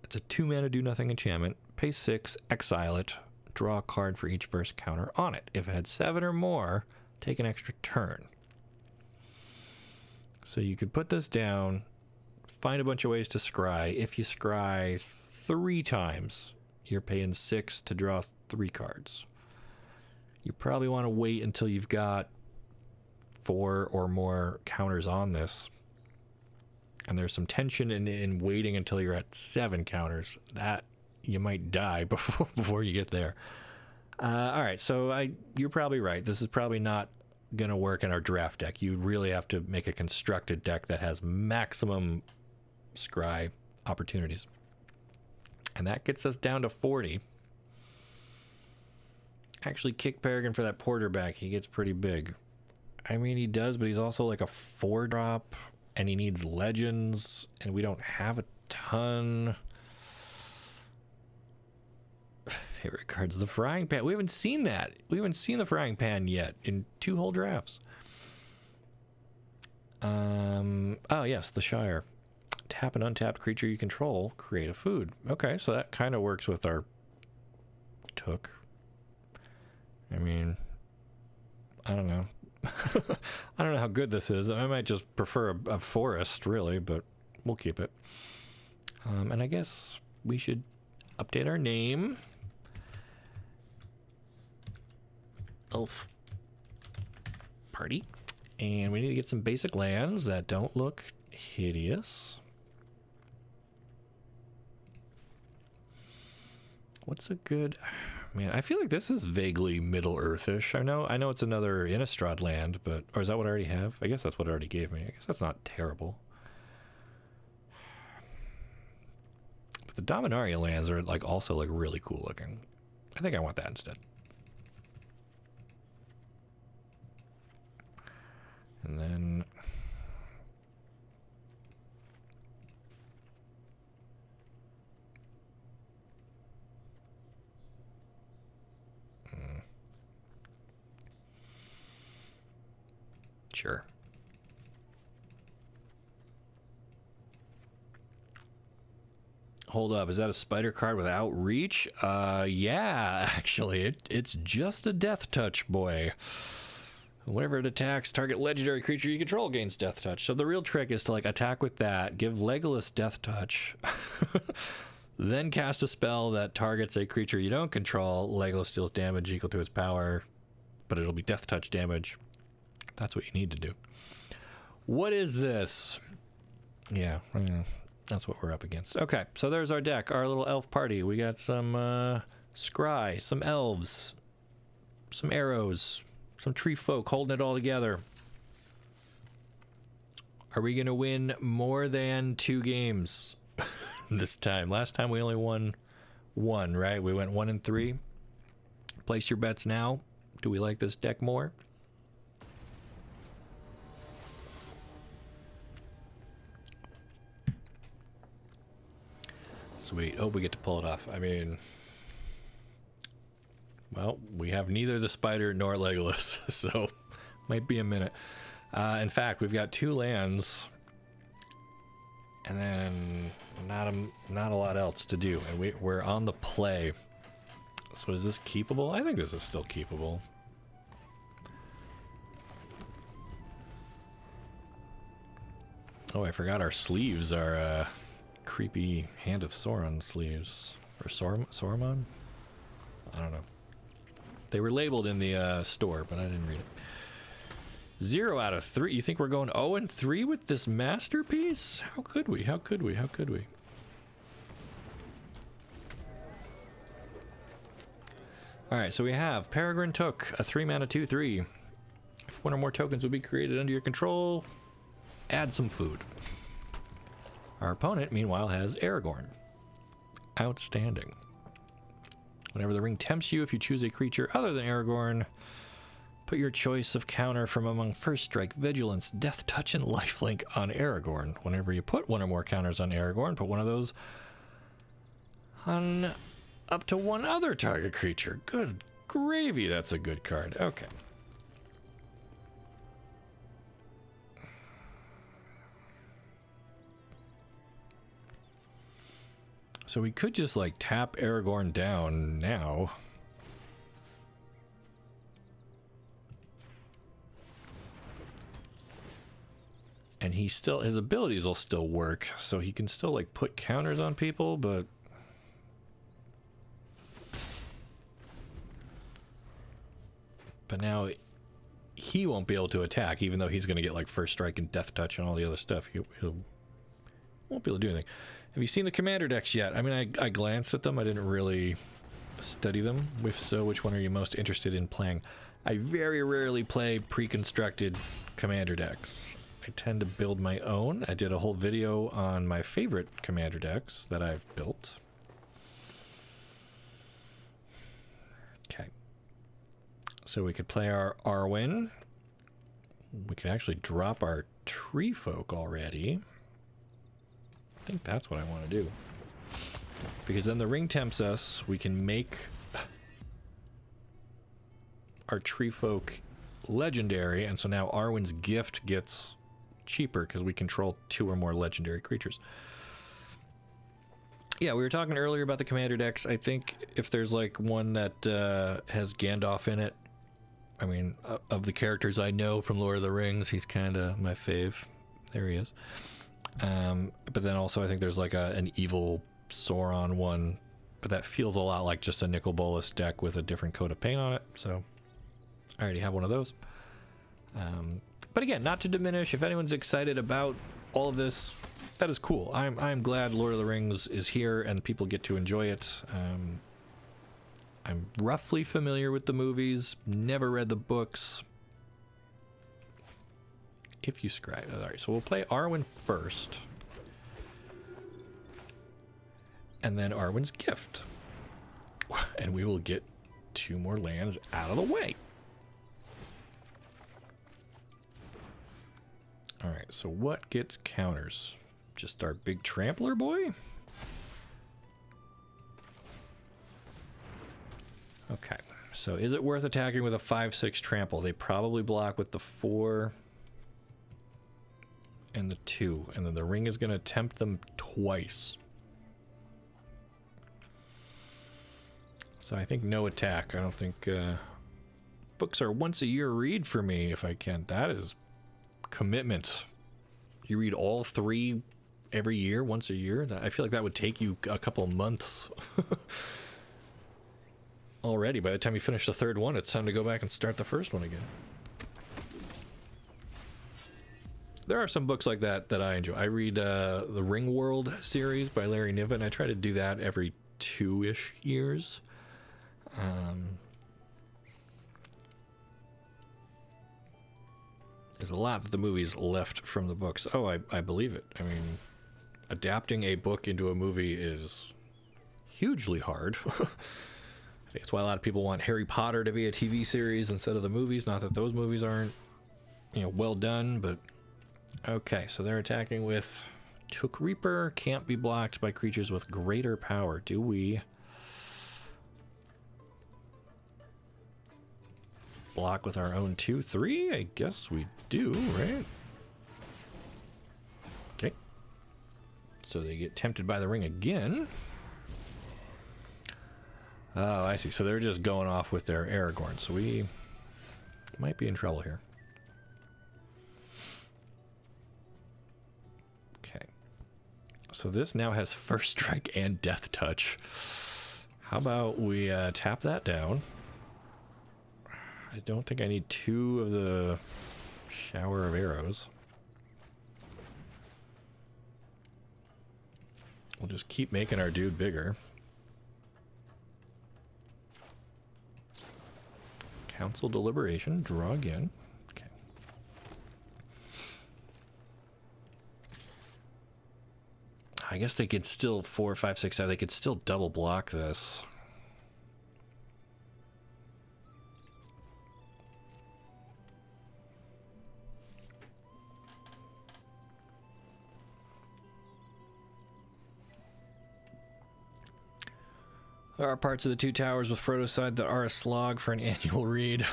It's a 2 mana do nothing enchantment. Pay 6, exile it, draw a card for each verse counter on it. If it had 7 or more, take an extra turn. So you could put this down, find a bunch of ways to scry. If you scry 3 times, you're paying 6 to draw 3 cards. You probably want to wait until you've got 4 or more counters on this. And there's some tension in waiting until you're at 7 counters. That you might die before you get there. All right, so you're probably right. This is probably not going to work in our draft deck. You really have to make a constructed deck that has maximum scry opportunities. And that gets us down to 40. Actually, kick Peregrine for that Porter back. He gets pretty big. I mean, he does, but he's also like a 4-drop, and he needs legends, and we don't have a ton. Favorite cards, the Frying Pan. We haven't seen that. We haven't seen the Frying Pan yet in 2 whole drafts. Oh, yes, the Shire. Tap an untapped creature you control, create a food. Okay, so that kind of works with our Took. I mean, I don't know. I don't know how good this is. I might just prefer a forest, really, but we'll keep it. And I guess we should update our name. Elf Party. And we need to get some basic lands that don't look hideous. What's a good... Man, I feel like this is vaguely Middle-earth-ish. I know it's another Innistrad land, but... Or is that what I already have? I guess that's what it already gave me. I guess that's not terrible. But the Dominaria lands are like also like really cool looking. I think I want that instead. And then... Sure. Hold up, is that a spider card without reach? Yeah, actually, it's just a death touch, boy. Whenever it attacks, target legendary creature you control gains Death Touch. So the real trick is to like attack with that, give Legolas Death Touch, then cast a spell that targets a creature you don't control. Legolas deals damage equal to its power, but it'll be Death Touch damage. That's what you need to do. What is this? Yeah, that's what we're up against. Okay, so there's our deck, our little elf party. We got some scry, some elves, some arrows, some tree folk holding it all together. Are we going to win more than 2 games this time? Last time we only won 1, right? We went 1 and 3. Place your bets now. Do we like this deck more? Sweet. Oh, we get to pull it off. I mean, well, we have neither the spider nor Legolas, so might be a minute. In fact, we've got 2 lands, and then not a lot else to do, and we're on the play. So is this keepable? I think this is still keepable. Oh, I forgot our sleeves are creepy Hand of Sauron sleeves. Or Sauron? I don't know. They were labeled in the store, but I didn't read it. 0 out of 3. You think we're going 0 and 3 with this masterpiece? How could we? How could we? How could we? Alright, so we have Peregrine Took, a 3-mana 2/3. If 1 or more tokens will be created under your control, add some food. Our opponent, meanwhile, has Aragorn. Outstanding. Whenever the ring tempts you, if you choose a creature other than Aragorn, put your choice of counter from among First Strike, Vigilance, Death Touch, and Lifelink on Aragorn. Whenever you put 1 or more counters on Aragorn, put one of those on up to 1 other target creature. Good gravy, that's a good card. Okay. So we could just like tap Aragorn down now. And he still, his abilities will still work, so he can still like put counters on people, but now he won't be able to attack, even though he's going to get like First Strike and Death Touch and all the other stuff. He'll won't be able to do anything. Have you seen the commander decks yet? I mean, I glanced at them. I didn't really study them. If so, which one are you most interested in playing? I very rarely play pre-constructed commander decks. I tend to build my own. I did a whole video on my favorite commander decks that I've built. Okay. So we could play our Arwen. We could actually drop our Tree Folk already. I think that's what I want to do. Because then the ring tempts us, we can make our Tree Folk legendary, and so now Arwen's Gift gets cheaper because we control 2 or more legendary creatures. Yeah, we were talking earlier about the commander decks. I think if there's like one that has Gandalf in it, I mean, of the characters I know from Lord of the Rings, he's kind of my fave. There he is. But then also I think there's like an evil Sauron one, but that feels a lot like just a Nicol Bolas deck with a different coat of paint on it, so I already have one of those. But again, not to diminish, if anyone's excited about all of this, that is cool. I'm glad Lord of the Rings is here and people get to enjoy it. I'm roughly familiar with the movies, never read the books. If you scribe. Alright, so we'll play Arwen first. And then Arwen's Gift. And we will get 2 more lands out of the way. Alright, so what gets counters? Just our big trampler boy? Okay, so is it worth attacking with a 5/6 trample? They probably block with the 4 and the 2, and then the ring is going to tempt them twice. So I think no attack. I don't think Books are once a year read for me if I can. That is commitment. You read all 3 every year, once a year? I feel like that would take you a couple months. Already, by the time you finish the 3rd one, it's time to go back and start the 1st one again. There are some books like that that I enjoy. I read the Ringworld series by Larry Niven. I try to do that every 2-ish years. There's a lot that the movies left from the books. Oh, I believe it. I mean, adapting a book into a movie is hugely hard. I think that's why a lot of people want Harry Potter to be a TV series instead of the movies. Not that those movies aren't, well done, but okay. So they're attacking with Took Reaper. Can't be blocked by creatures with greater power. Do we block with our own 2/3? I guess we do, right? Okay. So they get tempted by the ring again. Oh, I see. So they're just going off with their Aragorn. So we might be in trouble here. Okay. So this now has First Strike and Death Touch. How about we tap that down? I don't think I need 2 of the Shower of Arrows. We'll just keep making our dude bigger. Council Deliberation, draw again. Okay. I guess they could still 4, 5, 6, 7. They could still double block this. There are parts of the 2 towers with Frodo's side that are a slog for an annual read.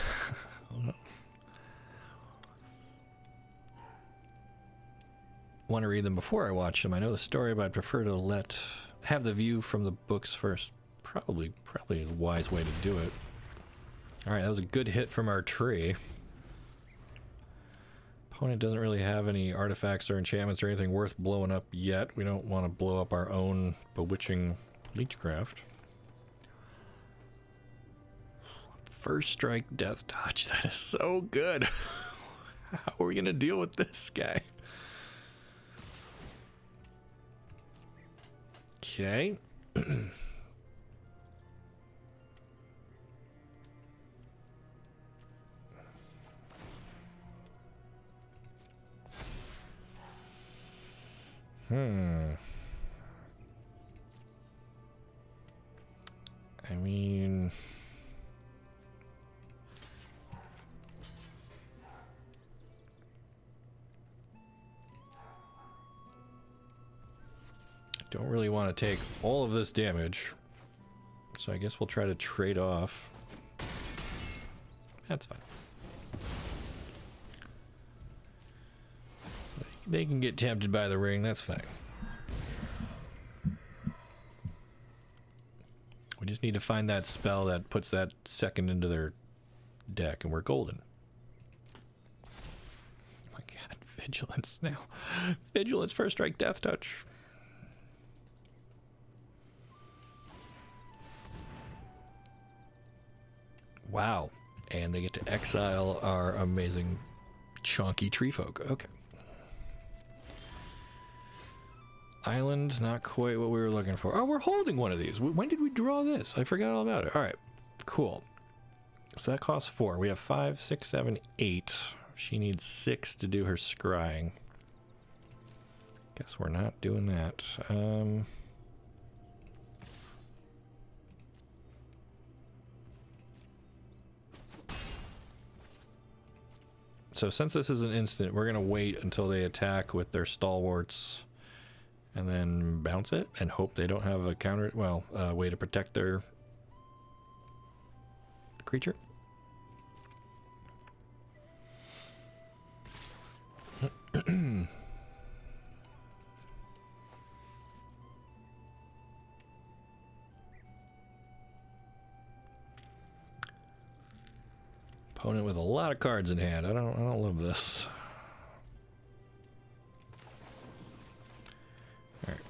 Want to read them before I watch them. I know the story, but I'd prefer to have the view from the books first. Probably a wise way to do it. All right, that was a good hit from our tree. Opponent doesn't really have any artifacts or enchantments or anything worth blowing up yet. We don't want to blow up our own bewitching Leechcraft. First Strike, Death Touch. That is so good. How are we going to deal with this guy? Okay. I mean... don't really want to take all of this damage, so I guess we'll try to trade off. That's fine. They can get tempted by the ring, that's fine. We just need to find that spell that puts that second into their deck, and we're golden. Oh my god, Vigilance now. Vigilance, First Strike, Death Touch. Wow. And they get to exile our amazing chunky tree folk. Okay. Island, not quite what we were looking for. Oh, we're holding one of these. When did we draw this? I forgot all about it. All right. Cool. So that costs 4. We have 5, 6, 7, 8. She needs 6 to do her scrying. Guess we're not doing that. So since this is an instant, we're going to wait until they attack with their stalwarts and then bounce it and hope they don't have a counter, well, way to protect their creature. Opponent with a lot of cards in hand. I don't love this. All right.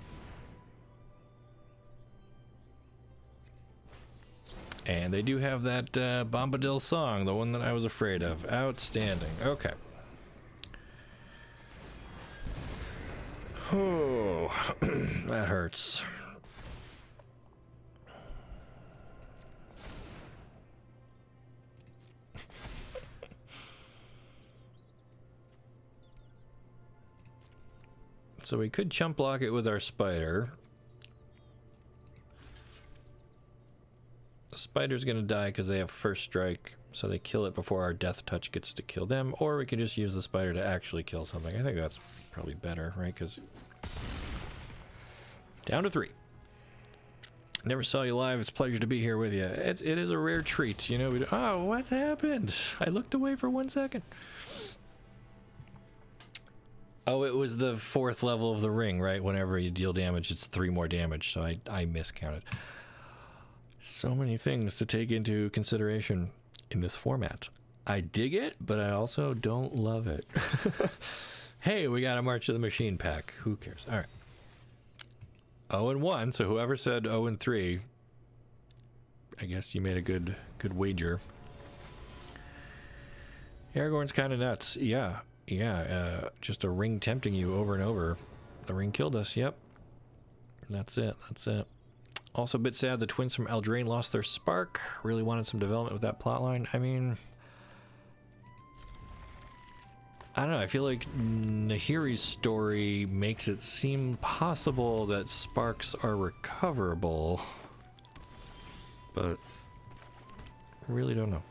And they do have that Bombadil song, the one that I was afraid of. Outstanding. Okay. Oh, that hurts. So we could chump block it with our spider. The spider's gonna die because they have first strike, so they kill it before our death touch gets to kill them, or we could just use the spider to actually kill something. I think that's probably better, right? Because down to 3. Never saw you live. It's a pleasure to be here with you. It is a rare treat, you know. Oh, what happened? I looked away for 1 second. Oh, it was the 4th level of the ring, right? Whenever you deal damage, it's 3 more damage, so I miscounted. So many things to take into consideration in this format. I dig it, but I also don't love it. Hey, we got a March of the Machine pack. Who cares? All right. 0-1, so whoever said 0-3, I guess you made a good wager. Aragorn's kind of nuts. Yeah. Just a ring tempting you over and over. The ring killed us, yep. That's it. Also a bit sad the twins from Eldraine lost their spark. Really wanted some development with that plotline. I mean, I don't know, I feel like Nahiri's story makes it seem possible that sparks are recoverable, but really don't know.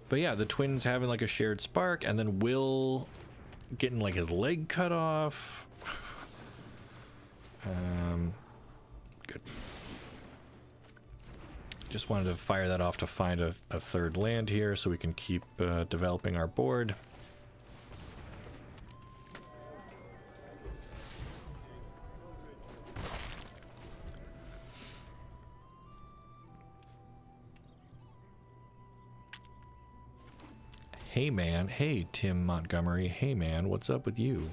But yeah, the twins having like a shared spark, and then Will getting like his leg cut off. Good. Just wanted to fire that off to find a 3rd land here so we can keep developing our board. Hey man, hey Tim Montgomery, hey man, what's up with you?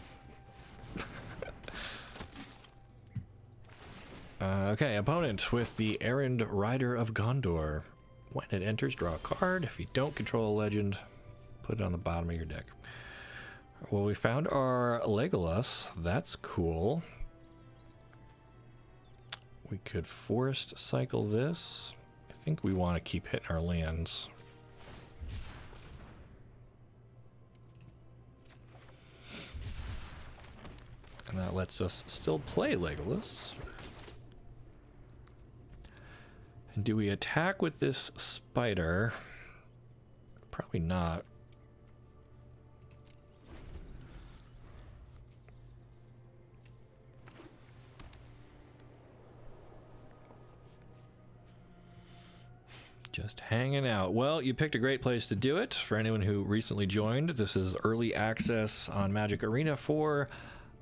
Okay, opponent with the Errand Rider of Gondor. When it enters, draw a card. If you don't control a legend, put it on the bottom of your deck. Well, we found our Legolas. That's cool. We could forest cycle this. I think we want to keep hitting our lands. And that lets us still play Legolas. And do we attack with this spider? Probably not. Just hanging out. Well, you picked a great place to do it. For anyone who recently joined, this is early access on Magic Arena for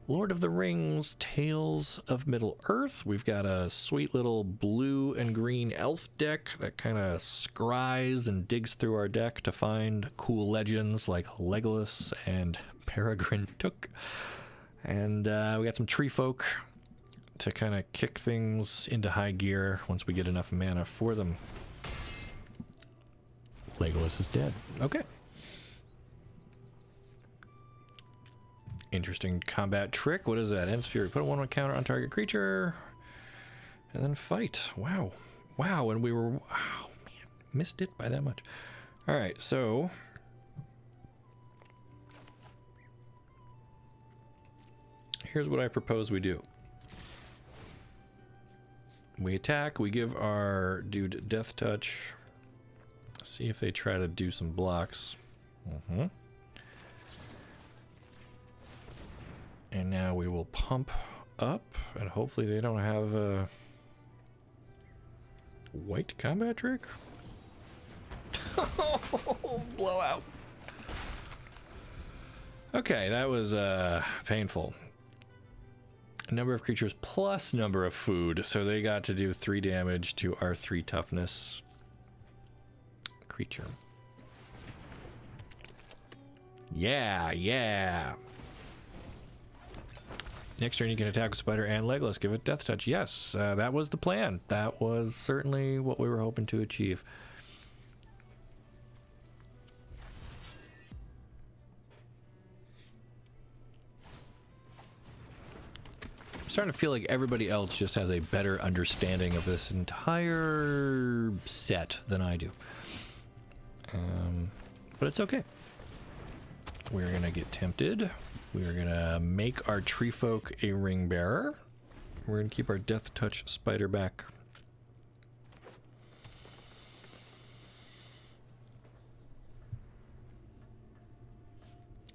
Lord of the Rings, Tales of Middle-earth. We've got a sweet little blue and green elf deck that kind of scries and digs through our deck to find cool legends like Legolas and Peregrine Took. And we got some tree folk to kind of kick things into high gear once we get enough mana for them. Legolas is dead. Okay. Interesting combat trick. What is that? Ends Fury. Put a 1/1 counter on target creature. And then fight. Wow. Wow, and we were... Wow, man. Missed it by that much. Alright, so... here's what I propose we do. We attack. We give our dude Death Touch. See if they try to do some blocks. And now we will pump up, and hopefully they don't have a white combat trick. Blowout. Okay, that was painful. Number of creatures plus number of food. So they got to do 3 damage to our 3 toughness creature. Yeah. Next turn you can attack with Spider and Legless. Give it Death Touch. Yes, that was the plan. That was certainly what we were hoping to achieve. I'm starting to feel like everybody else just has a better understanding of this entire set than I do. But it's okay. We're going to get tempted. We're going to make our tree folk a ring bearer. We're going to keep our Death Touch Spider back.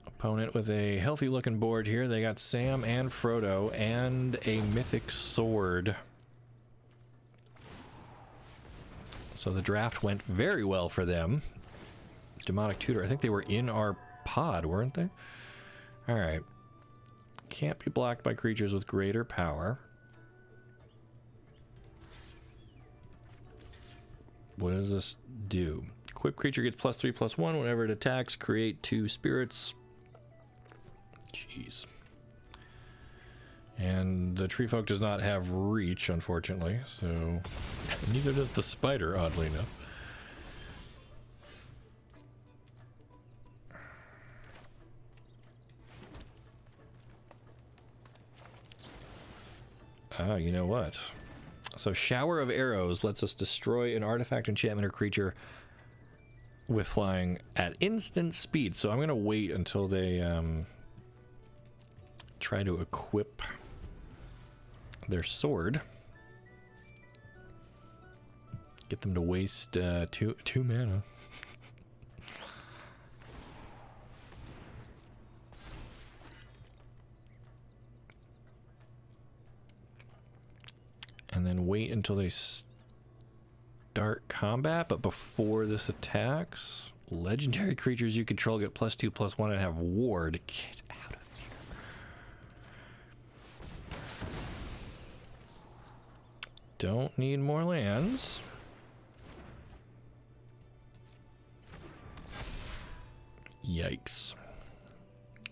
Opponent with a healthy looking board here. They got Sam and Frodo and a mythic sword. So the draft went very well for them. Demonic Tutor. I think they were in our pod, weren't they? Alright. Can't be blocked by creatures with greater power. What does this do? Equipped creature gets +3/+1 whenever it attacks. Create 2 spirits. Jeez. And the tree folk does not have reach, unfortunately, so neither does the spider, oddly enough. Ah, you know what? So Shower of Arrows lets us destroy an artifact, enchantment, or creature with flying at instant speed. So I'm going to wait until they try to equip their sword. Get them to waste two mana. And then wait until they start combat, but before this attacks, legendary creatures you control get +2/+1 and have ward. Get out of here. Don't need more lands. Yikes.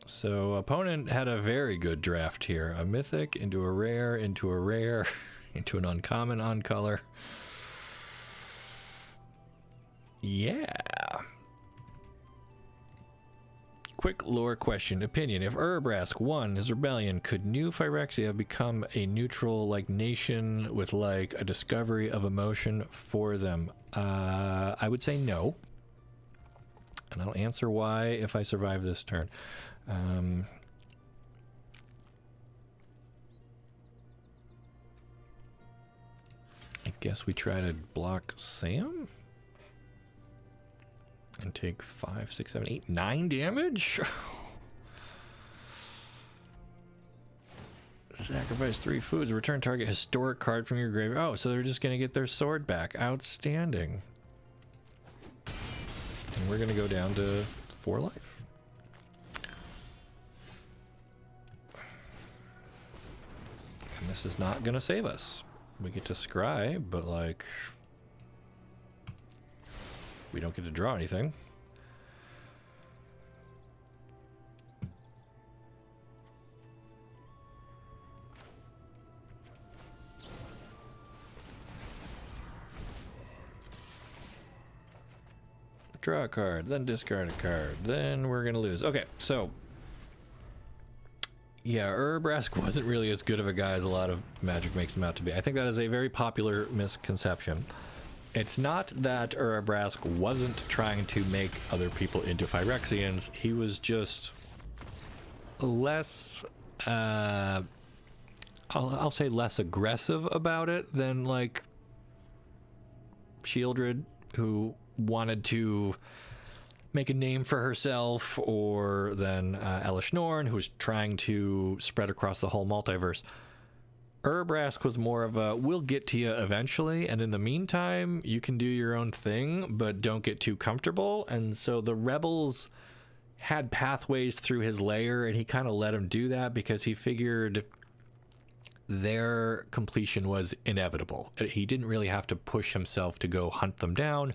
So opponent had a very good draft here. A mythic into a rare, into a rare, into an uncommon on color. Yeah. Quick lore question. Opinion. If Urabrask won his rebellion, could New Phyrexia become a neutral like nation with like a discovery of emotion for them? I would say no. And I'll answer why if I survive this turn. I guess we try to block Sam? And take 5, 6, 7, 8, 9 damage? Sacrifice 3 foods. Return target historic card from your graveyard. Oh, so they're just going to get their sword back. Outstanding. And we're going to go down to 4 life. And this is not going to save us. We get to scry, but like we don't get to draw anything. Draw a card, then discard a card, then we're gonna lose. Okay, so yeah, Urabrask wasn't really as good of a guy as a lot of Magic makes him out to be. I think that is a very popular misconception. It's not that Urabrask wasn't trying to make other people into Phyrexians. He was just less, I'll say less aggressive about it than like Shieldred, who wanted to make a name for herself, or then Elish Norn, who's trying to spread across the whole multiverse. Urabrask was more of a, we'll get to you eventually, and in the meantime, you can do your own thing, but don't get too comfortable. And so the rebels had pathways through his lair, and he kind of let him do that because he figured their completion was inevitable. He didn't really have to push himself to go hunt them down.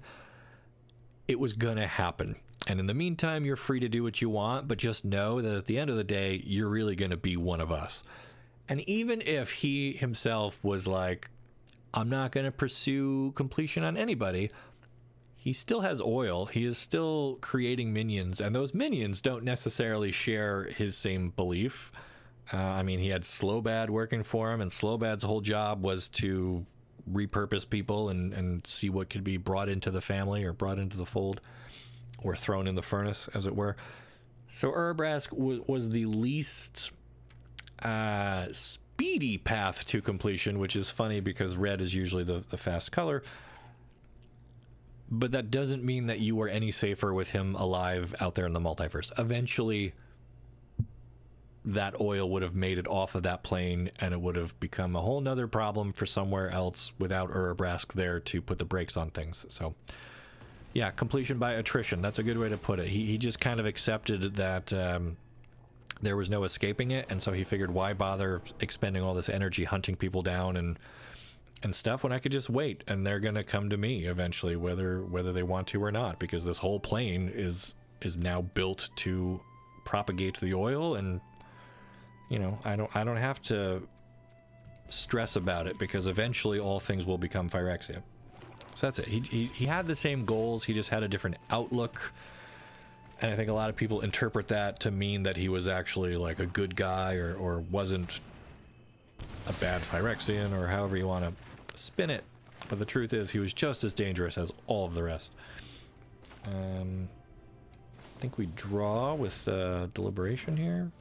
It was gonna happen. And in the meantime, you're free to do what you want, but just know that at the end of the day, you're really gonna be one of us. And even if he himself was like, I'm not gonna pursue completion on anybody, he still has oil. He is still creating minions, and those minions don't necessarily share his same belief. I mean, he had Slowbad working for him, and Slowbad's whole job was to repurpose people and see what could be brought into the family or brought into the fold or thrown in the furnace, as it were. So Urabrask was the least speedy path to completion, which is funny because red is usually the fast color. But that doesn't mean that you were any safer with him alive out there in the multiverse. Eventually, that oil would have made it off of that plane, and it would have become a whole nother problem for somewhere else without Urabrask there to put the brakes on things. So, yeah, completion by attrition. That's a good way to put it. He just kind of accepted that there was no escaping it, and so he figured, why bother expending all this energy hunting people down and stuff when I could just wait, and they're gonna come to me eventually, whether they want to or not, because this whole plane is now built to propagate the oil, and you know, I don't have to stress about it, because eventually all things will become Phyrexia. So that's it. He had the same goals, he just had a different outlook, and I think a lot of people interpret that to mean that he was actually like a good guy, or wasn't a bad Phyrexian, or however you want to spin it. But the truth is, he was just as dangerous as all of the rest. I think we draw with deliberation here.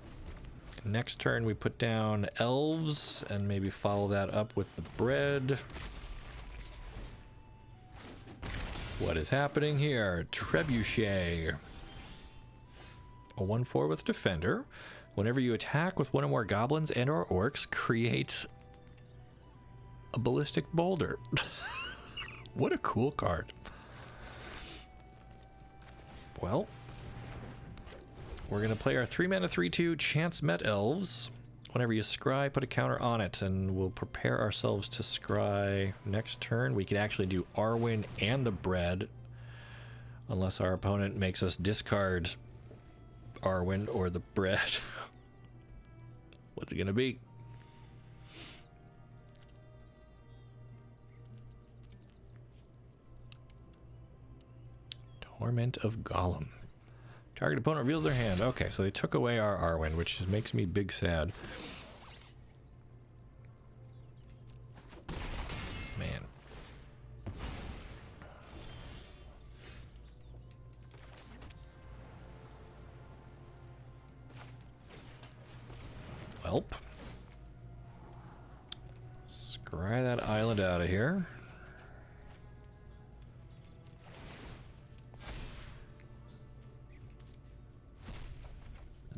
Next turn we put down elves and maybe follow that up with the bread. What is happening here? Trebuchet. A 1/4 with defender. Whenever you attack with one or more goblins and or orcs, create a ballistic boulder. What a cool card. Well, we're going to play our 3-mana 3/2 Chance Met Elves. Whenever you scry, put a counter on it, and we'll prepare ourselves to scry next turn. We can actually do Arwen and the bread, unless our opponent makes us discard Arwen or the bread. What's it going to be? Torment of Gollum. Target opponent reveals their hand. Okay, so they took away our Arwen, which makes me big sad. Man. Welp. Scry that island out of here.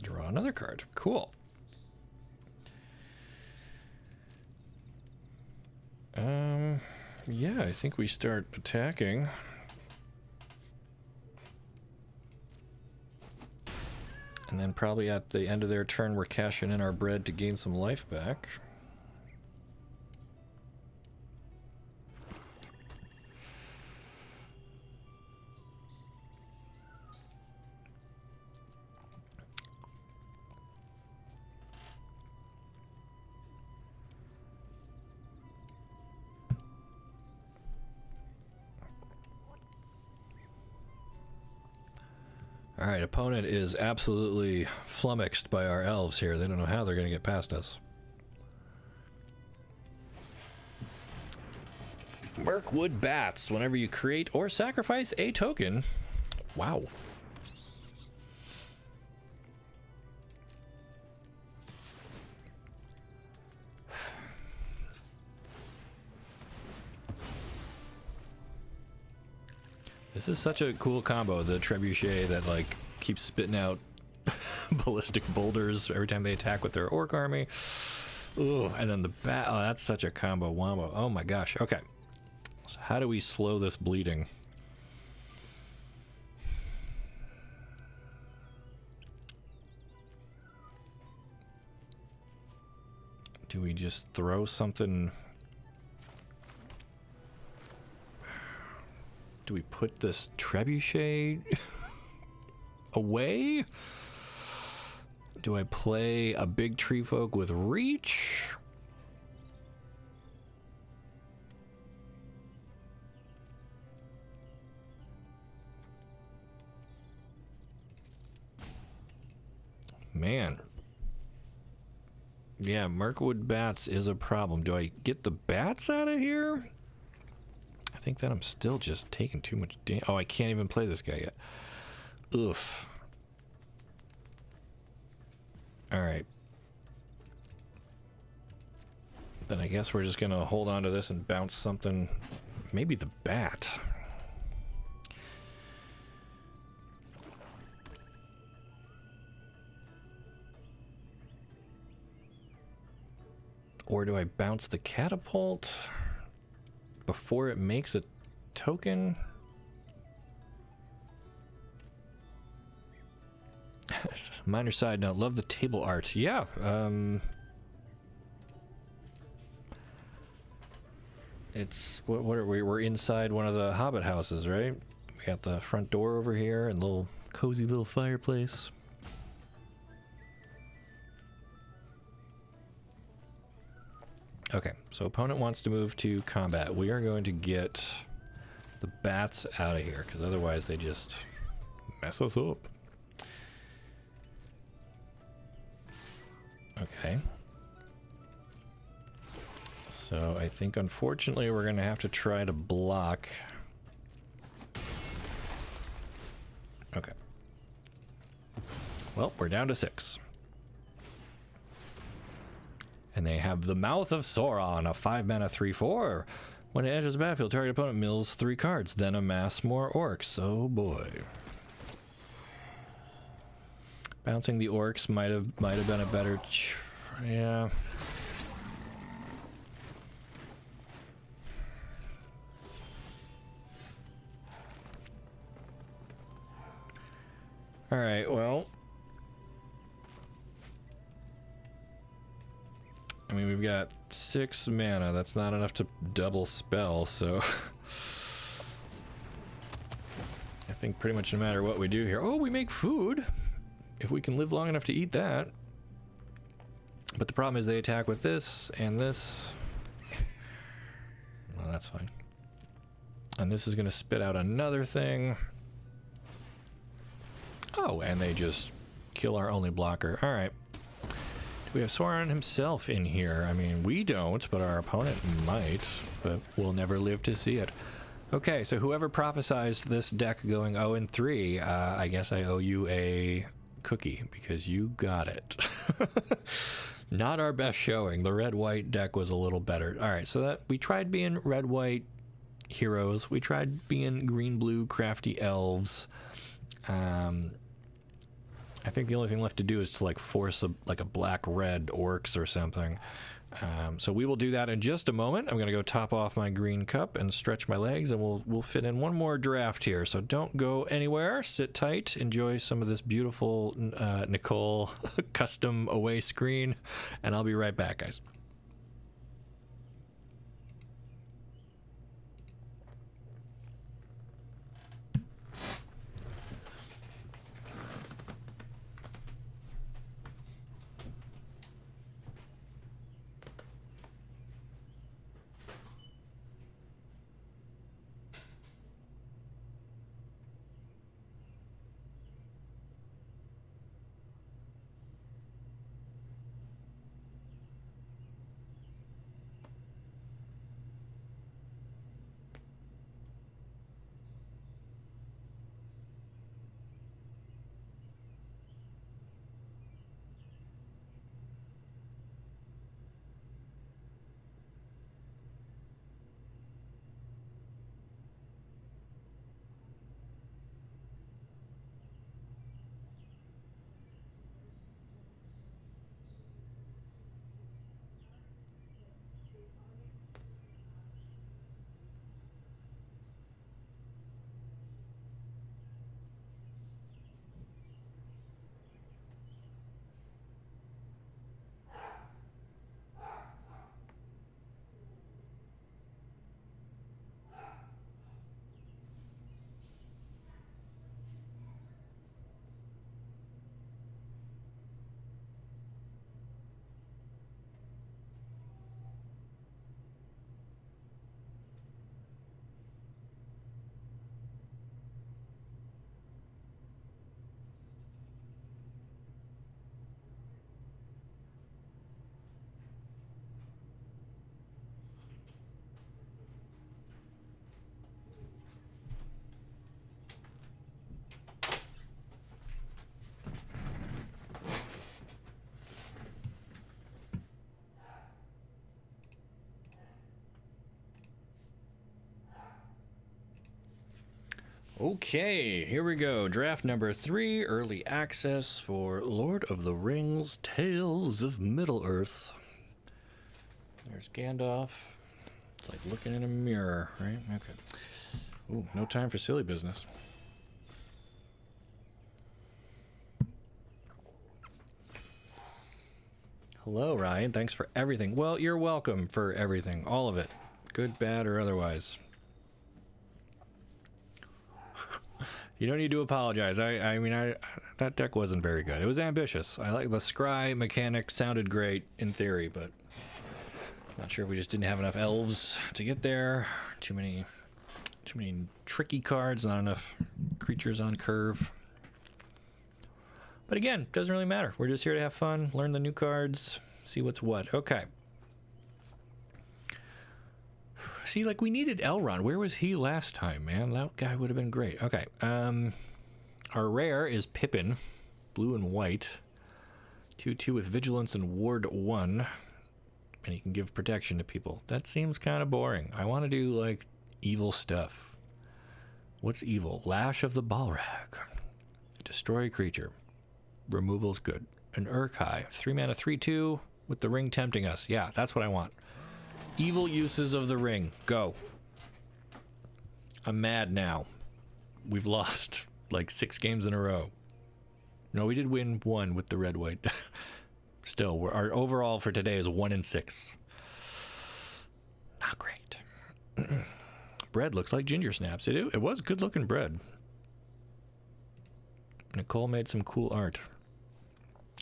Draw another card. Cool. Yeah, I think we start attacking. And then probably at the end of their turn, we're cashing in our bread to gain some life back. Alright, opponent is absolutely flummoxed by our elves here. They don't know how they're going to get past us. Mirkwood Bats. Whenever you create or sacrifice a token. Wow. This is such a cool combo, the Trebuchet that like keeps spitting out ballistic boulders every time they attack with their orc army. Ooh, and then the bat. Oh, that's such a combo wombo. Oh my gosh. Okay. So how do we slow this bleeding? Do Do we just throw something? Do we put this trebuchet away? Do I play a big tree folk with reach? Man. Yeah, Mirkwood bats is a problem. Do I get the bats out of here? I think that I'm still just taking too much damage. Oh, I can't even play this guy yet. Oof. Alright. Then I guess we're just gonna hold on to this and bounce something. Maybe the bat. Or do I bounce the catapult before it makes a token? Minor side note, love the table art. Yeah, it's, what are we? We're inside one of the Hobbit houses, right? We got the front door over here and little cozy little fireplace. Okay, so opponent wants to move to combat. We are going to get the bats out of here, because otherwise they just mess us up. Okay. So I think unfortunately we're going to have to try to block. Okay. Well, we're down to 6. And they have the Mouth of Sauron, a 5-mana 3/4. When it enters the battlefield, target opponent mills 3 cards, then amass more orcs. Oh boy. Bouncing the orcs might have been a better yeah. All right, well, I mean, we've got 6 mana. That's not enough to double spell, so I think pretty much no matter what we do here. Oh, we make food if we can live long enough to eat that. But the problem is they attack with this and this. Well, that's fine. And this is going to spit out another thing. Oh, and they just kill our only blocker. All right. We have Sauron himself in here. I mean, we don't, but our opponent might, but we'll never live to see it. Okay, so whoever prophesized this deck going 0-3, I guess I owe you a cookie, because you got it. Not our best showing. The red-white deck was a little better. All right, so that we tried being red-white heroes. We tried being green-blue crafty elves. I think the only thing left to do is to like force a black-red orcs or something. So we will do that in just a moment. I'm gonna go top off my green cup and stretch my legs, and we'll fit in one more draft here. So don't go anywhere. Sit tight. Enjoy some of this beautiful Nicole custom away screen, and I'll be right back, guys. Okay, here we go. Draft number 3, early access for Lord of the Rings, Tales of Middle-earth. There's Gandalf. It's like looking in a mirror, right? Okay. Ooh, no time for silly business. Hello, Ryan. Thanks for everything. Well, you're welcome for everything. All of it. Good, bad, or otherwise. You don't need to apologize. I mean, that deck wasn't very good. It was ambitious. I like the scry mechanic. Sounded great in theory, but not sure if we just didn't have enough elves to get there. Too many tricky cards. Not enough creatures on curve. But again, doesn't really matter. We're just here to have fun, learn the new cards, see what's what. Okay. See, like, we needed Elrond. Where was he last time, man? That guy would have been great. Okay. Our rare is Pippin, blue and white. 2/2 with vigilance and ward 1. And he can give protection to people. That seems kind of boring. I want to do, like, evil stuff. What's evil? Lash of the Balrog. Destroy a creature. Removal's good. An Urkai. 3 mana, 3/2 with the ring tempting us. Yeah, that's what I want. Evil uses of the ring. Go. I'm mad now. We've lost like 6 games in a row. No, we did win 1 with the red-white. Still, our overall for today is 1-6. Not great. Bread looks like ginger snaps. It was good-looking bread. Nicole made some cool art.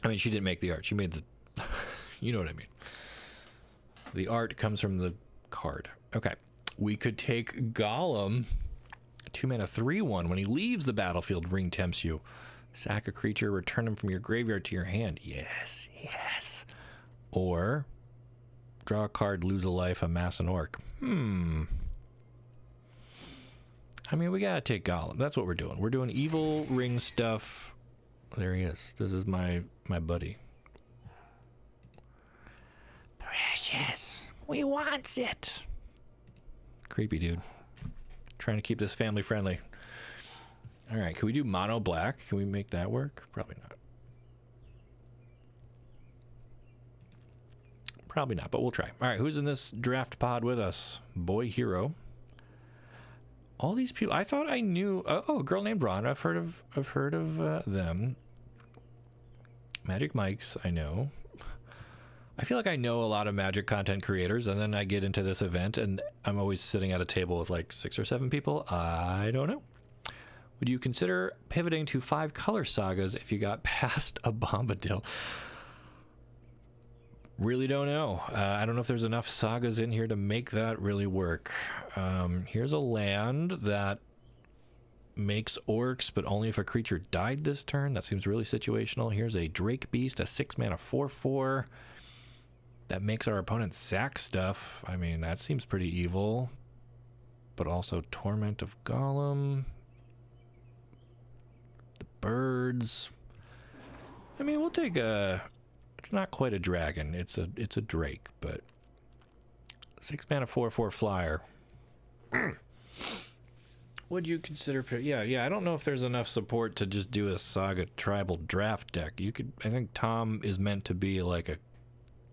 I mean, she didn't make the art. She made the... You know what I mean. The art comes from the card. Okay. We could take Gollum. 2 mana, 3/1. When he leaves the battlefield, ring tempts you. Sack a creature, return him from your graveyard to your hand. Yes, yes. Or draw a card, lose a life, amass an orc. I mean, we gotta take Gollum. That's what we're doing. We're doing evil ring stuff. There he is. This is my buddy. Precious. We wants it. Creepy, dude. Trying to keep this family friendly. All right, can we do mono black? Can we make that work? Probably not. Probably not, but we'll try. All right, who's in this draft pod with us? Boy Hero. All these people. I thought I knew. Oh, a girl named Ron. I've heard of them. Magic Mike's. I know. I feel like I know a lot of Magic content creators, and then I get into this event, and I'm always sitting at a table with like 6 or 7 people. I don't know. Would you consider pivoting to 5 color sagas if you got past a Bombadil? Really don't know. I don't know if there's enough sagas in here to make that really work. Here's a land that makes orcs, but only if a creature died this turn. That seems really situational. Here's a Drake Beast, a 6 mana 4/4. That makes our opponent sack stuff. I mean, that seems pretty evil. But also Torment of Gollum. The birds. I mean, we'll take a... It's not quite a dragon. It's a drake, but... 6 mana 4/4 flyer. Would you consider... Yeah, I don't know if there's enough support to just do a Saga Tribal draft deck. You could... I think Tom is meant to be like a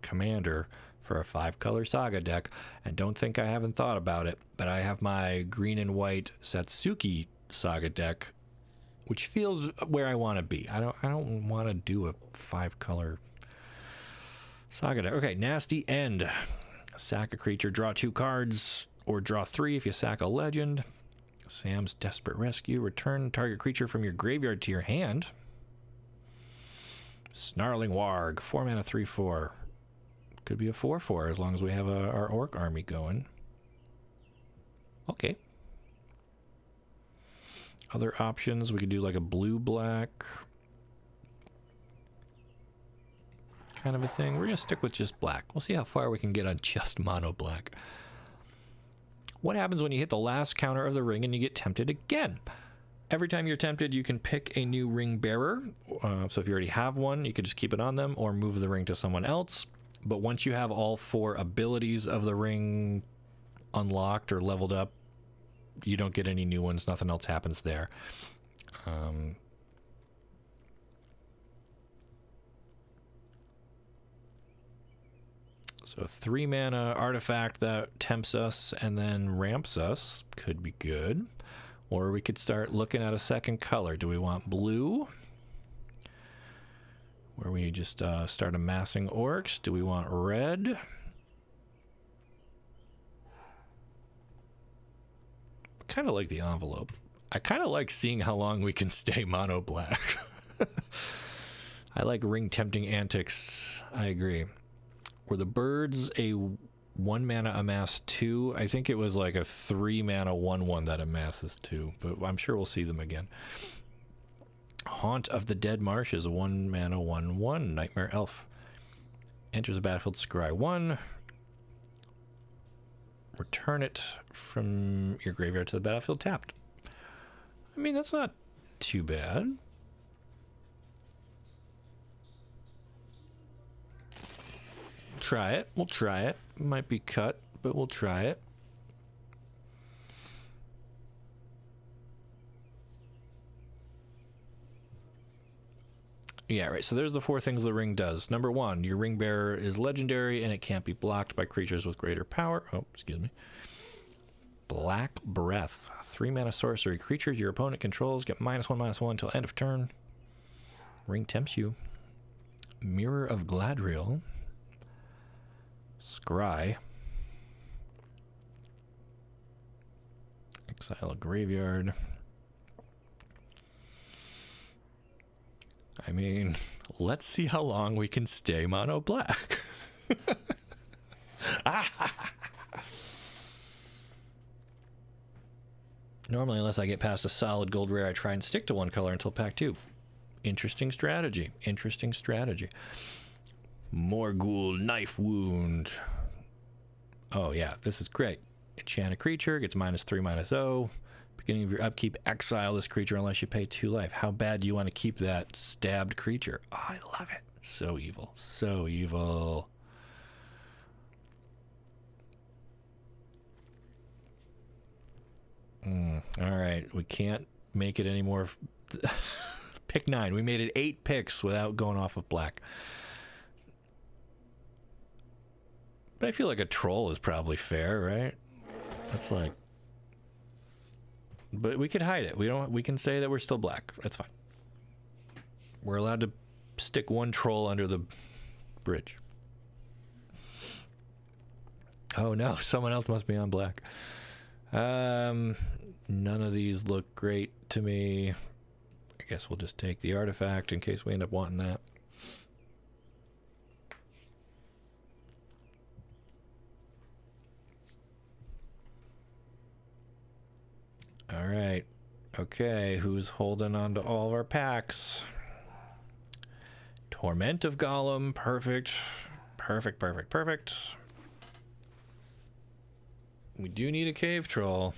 commander for a 5-color saga deck, and don't think I haven't thought about it, but I have my green and white Satsuki saga deck, which feels where I want to be. I don't want to do a 5-color saga deck. Okay, Nasty End. Sack a creature, draw 2 cards, or draw 3 if you sack a legend. Sam's Desperate Rescue. Return target creature from your graveyard to your hand. Snarling Warg. 4 mana 3/4. Could be a 4/4 as long as we have our orc army going. Okay. Other options, we could do like a blue-black kind of a thing. We're going to stick with just black. We'll see how far we can get on just mono black. What happens when you hit the last counter of the ring and you get tempted again? Every time you're tempted, you can pick a new ring bearer. So if you already have one, you could just keep it on them or move the ring to someone else. But once you have all 4 abilities of the ring unlocked or leveled up, you don't get any new ones. Nothing else happens there. So 3 mana artifact that tempts us and then ramps us could be good. Or we could start looking at a second color. Do we want blue? Where we just start amassing orcs. Do we want red? Kind of like the envelope. I kind of like seeing how long we can stay mono black. I like ring tempting antics. I agree. Were the birds a 1 mana amass 2? I think it was like a 3 mana 1/1 that amasses 2, but I'm sure we'll see them again. Haunt of the Dead Marsh is a 1 mana 1/1 nightmare elf. Enters the battlefield, scry 1. Return it from your graveyard to the battlefield tapped. I mean, that's not too bad. Try it. We'll try it. Might be cut, but we'll try it. Yeah, right. So there's the 4 things the ring does. Number 1, your ring bearer is legendary and it can't be blocked by creatures with greater power. Oh, excuse me. Black Breath. 3 mana sorcery. Creatures your opponent controls get -1/-1 until end of turn. Ring tempts you. Mirror of Gladriel. Scry. Exile a graveyard. I mean, let's see how long we can stay mono black. Normally, unless I get past a solid gold rare, I try and stick to 1 color until pack 2. Interesting strategy. Interesting strategy. Morgul Knife Wound. Oh yeah, this is great. Enchant a creature, gets -3/-0. Beginning of your upkeep, exile this creature unless you pay 2 life. How bad do you want to keep that stabbed creature? Oh, I love it. So evil. So evil. Alright, we can't make it anymore. Pick 9. We made it 8 picks without going off of black. But I feel like a troll is probably fair, right? That's like... But we could hide it. We can say that we're still black. That's fine. We're allowed to stick 1 troll under the bridge. Oh no, someone else must be on black. None of these look great to me. I guess we'll just take the artifact in case we end up wanting that. All right. Okay, who's holding on to all of our packs? Torment of Golem. Perfect. Perfect, perfect, perfect. We do need a cave troll.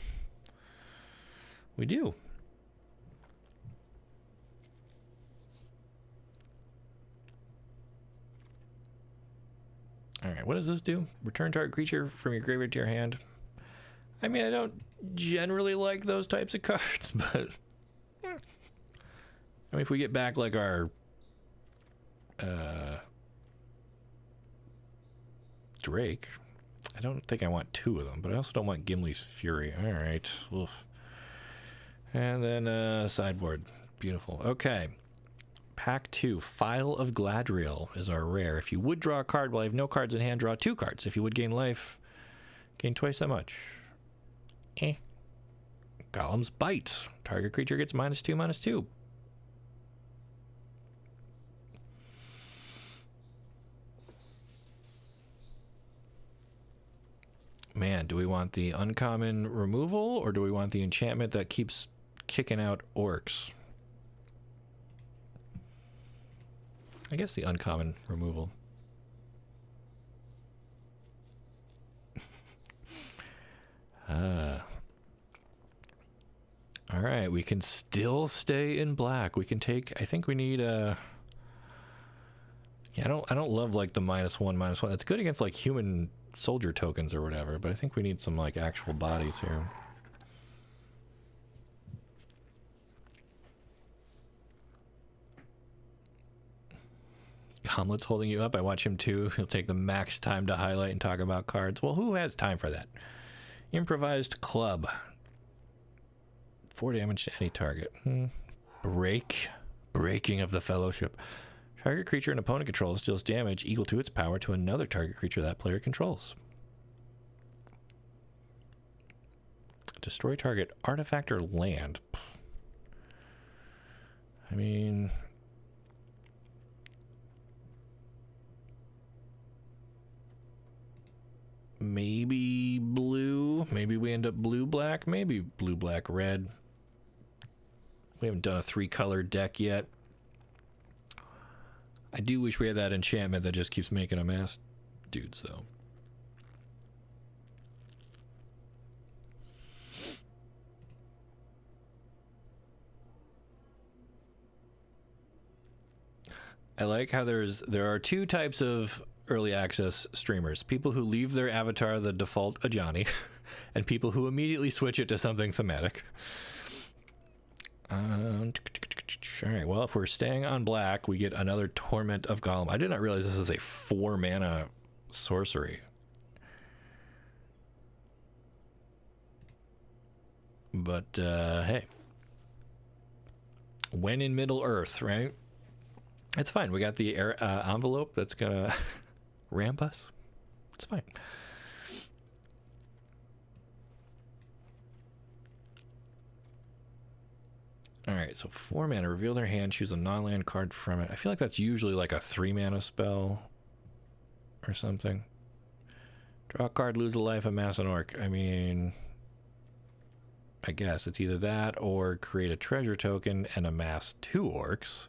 We do. All right, what does this do? Return target creature from your graveyard to your hand. I mean, I don't generally like those types of cards, but I mean, if we get back like our Drake, I don't think I want 2 of them, but I also don't want Gimli's Fury. All right. Oof. And then sideboard. Beautiful. Okay. Pack 2, Phial of Gladriel is our rare. If you would draw a card while I have no cards in hand, draw 2 cards. If you would gain life, gain twice that much. Golem's Bite. Target creature gets -2/-2. Man, do we want the uncommon removal or do we want the enchantment that keeps kicking out orcs? I guess the uncommon removal. All right, we can still stay in black. We can take, I think we need a... Yeah, I don't love like the -1/-1. It's good against like human soldier tokens or whatever, but I think we need some like actual bodies here. Hamlet's holding you up. I watch him too. He'll take the max time to highlight and talk about cards. Well, who has time for that? Improvised club. 4 damage to any target. Breaking of the Fellowship. Target creature an opponent controls deals damage equal to its power to another target creature that player controls. Destroy target artifact or land. I mean, maybe blue. Maybe we end up blue-black. Maybe blue-black-red. We haven't done a 3-color deck yet. I do wish we had that enchantment that just keeps making them ass dudes, though. I like how there are 2 types of early access streamers. People who leave their avatar the default Ajani, and people who immediately switch it to something thematic. Alright, well, if we're staying on black, we get another Torment of Golem. I did not realize this is a 4-mana sorcery. But, hey. When in Middle-earth, right? It's fine. We got the envelope that's gonna ramp us. It's fine. Alright, so 4 mana. Reveal their hand, choose a non-land card from it. I feel like that's usually like a 3-mana spell or something. Draw a card, lose a life, amass an orc. I mean, I guess it's either that or create a treasure token and amass 2 orcs.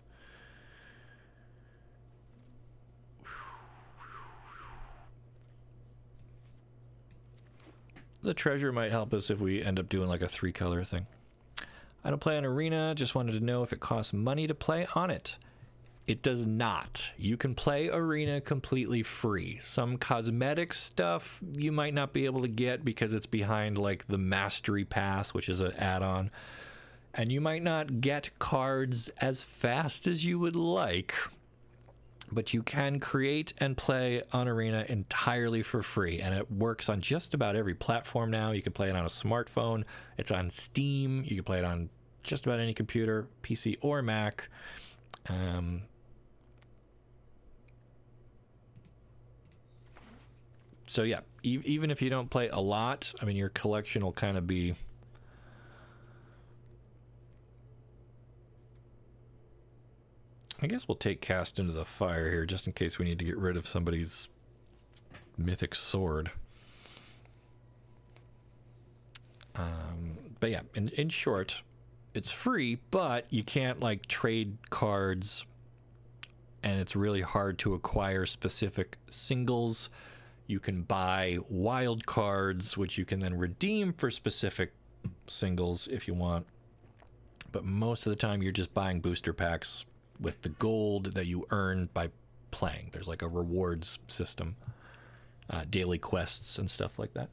The treasure might help us if we end up doing like a 3-color thing. I don't play on Arena, just wanted to know if it costs money to play on it. It does not. You can play Arena completely free. Some cosmetic stuff you might not be able to get because it's behind like the Mastery Pass, which is an add-on. And you might not get cards as fast as you would like, but you can create and play on Arena entirely for free, and it works on just about every platform now. You can play it on a smartphone. It's on Steam. You can play it on just about any computer, PC or Mac. So yeah, even if you don't play a lot, I mean, your collection will kind of be... I guess we'll take Cast into the Fire here, just in case we need to get rid of somebody's mythic sword. But yeah, in short, it's free, but you can't like trade cards, and it's really hard to acquire specific singles. You can buy wild cards, which you can then redeem for specific singles if you want. But most of the time, you're just buying booster packs with the gold that you earn by playing. There's like a rewards system, daily quests and stuff like that.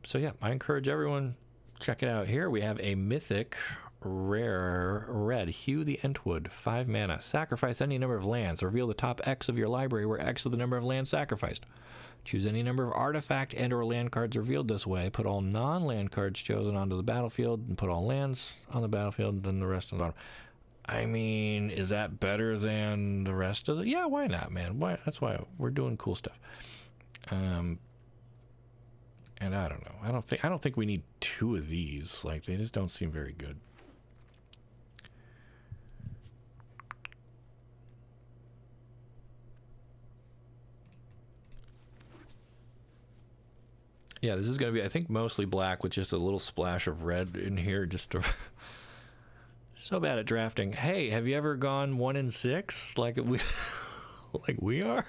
So yeah, I encourage everyone, check it out. Here we have a mythic rare red, Hue the Entwood, 5 mana. Sacrifice any number of lands. Reveal the top X of your library, where X is the number of lands sacrificed. Choose any number of artifact and or land cards revealed this way. Put all non-land cards chosen onto the battlefield, and put all lands on the battlefield, then the rest on the bottom. I mean, is that better than the rest of the... Yeah, why not, man? Why? That's why we're doing cool stuff. And I don't know. I don't think we need 2 of these. Like, they just don't seem very good. Yeah, this is going to be, I think, mostly black with just a little splash of red in here. Just to so bad at drafting. Hey, have you ever gone 1 in 6 like we like we are?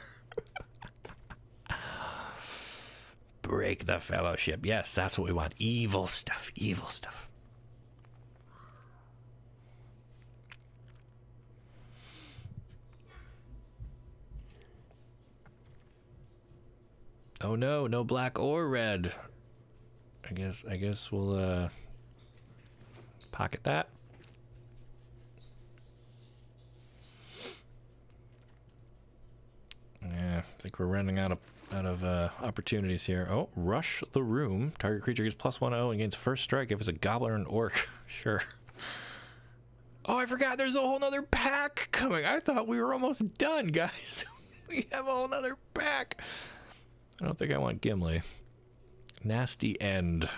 Break the Fellowship. Yes, that's what we want. Evil stuff. Evil stuff. Oh no, no black or red. I guess we'll pocket that. I think we're running out of opportunities here. Oh, rush the room. Target creature gets +1/+0 and gains first strike if it's a goblin or an orc. Sure. Oh, I forgot there's a whole nother pack coming. I thought we were almost done, guys. We have a whole nother pack. I don't think I want Gimli. Nasty End.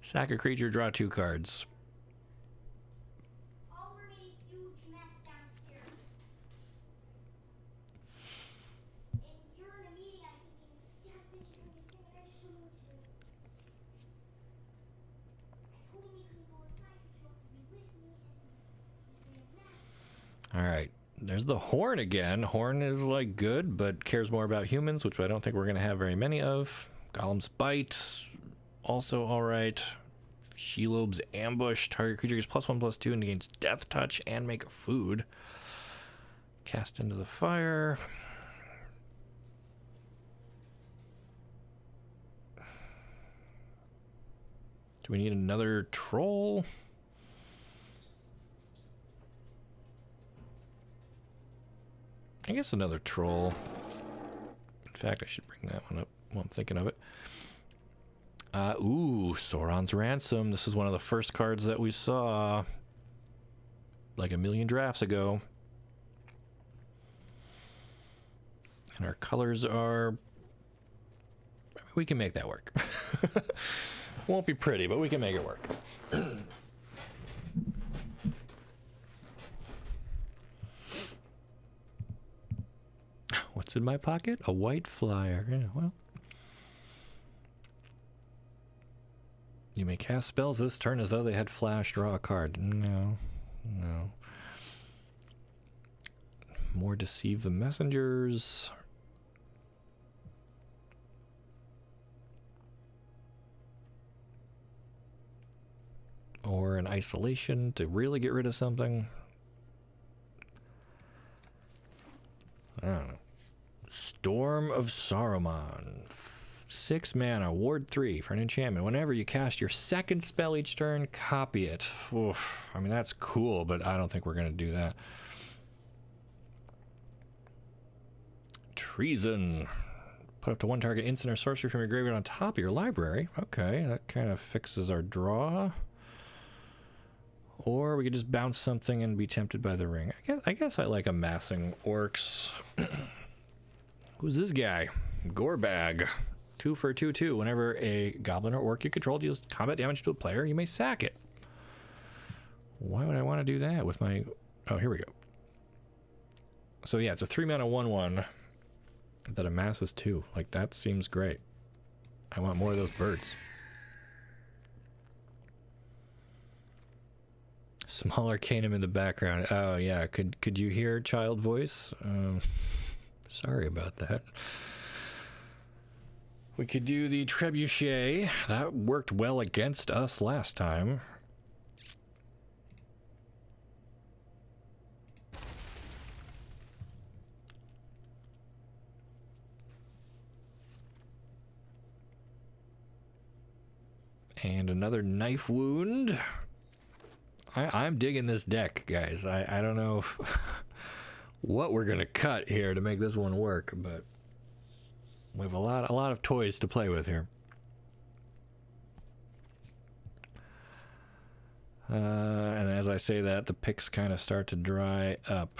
Sack a creature, draw 2 cards. Oliver made a huge mess downstairs. And you're in a meeting, I'm thinking, Dad's busy doing his thing, and I just don't know what to do. I told him he couldn't go inside because you have to be with me, and he's made a mess. Alright, there's the Horn again. Horn is, like, good, but cares more about humans, which I don't think we're going to have very many of. Golem's Bite, also alright. Shelob's Ambush. Target creature gets +1/+2 and gains Death Touch and make a food. Cast into the fire. Do we need another troll? I guess another troll. In fact, I should bring that one up while I'm thinking of it. Ooh, Sauron's Ransom. This is one of the first cards that we saw like a million drafts ago. And our colors are... we can make that work. Won't be pretty, but we can make it work. What's in my pocket? A white flyer. Yeah, well. You may cast spells this turn as though they had flash. Draw a card. No. No. More Deceive the Messengers. Or an Isolation to really get rid of something. I don't know. Storm of Saruman. 6 mana, ward 3 for an enchantment. Whenever you cast your second spell each turn, copy it. Oof. I mean, that's cool, but I don't think we're going to do that. Treason. Put up to 1 target instant or sorcery from your graveyard on top of your library. Okay, that kind of fixes our draw. Or we could just bounce something and be tempted by the ring. I guess I like amassing orcs. Who's this guy? Gorebag. 2 for a 2/2. Whenever a goblin or orc you control deals combat damage to a player, you may sack it. Why would I want to do that with my... oh, here we go. So yeah, it's a 3 mana 1/1 that amasses 2. Like, that seems great. I want more of those birds. Small Arcanum in the background. Oh yeah, could you hear child voice? Sorry about that. We could do the Trebuchet. That worked well against us last time. And another Knife Wound. I'm digging this deck, guys. I don't know what we're gonna cut here to make this one work, but we have a lot of toys to play with here. And as I say that, the picks kind of start to dry up.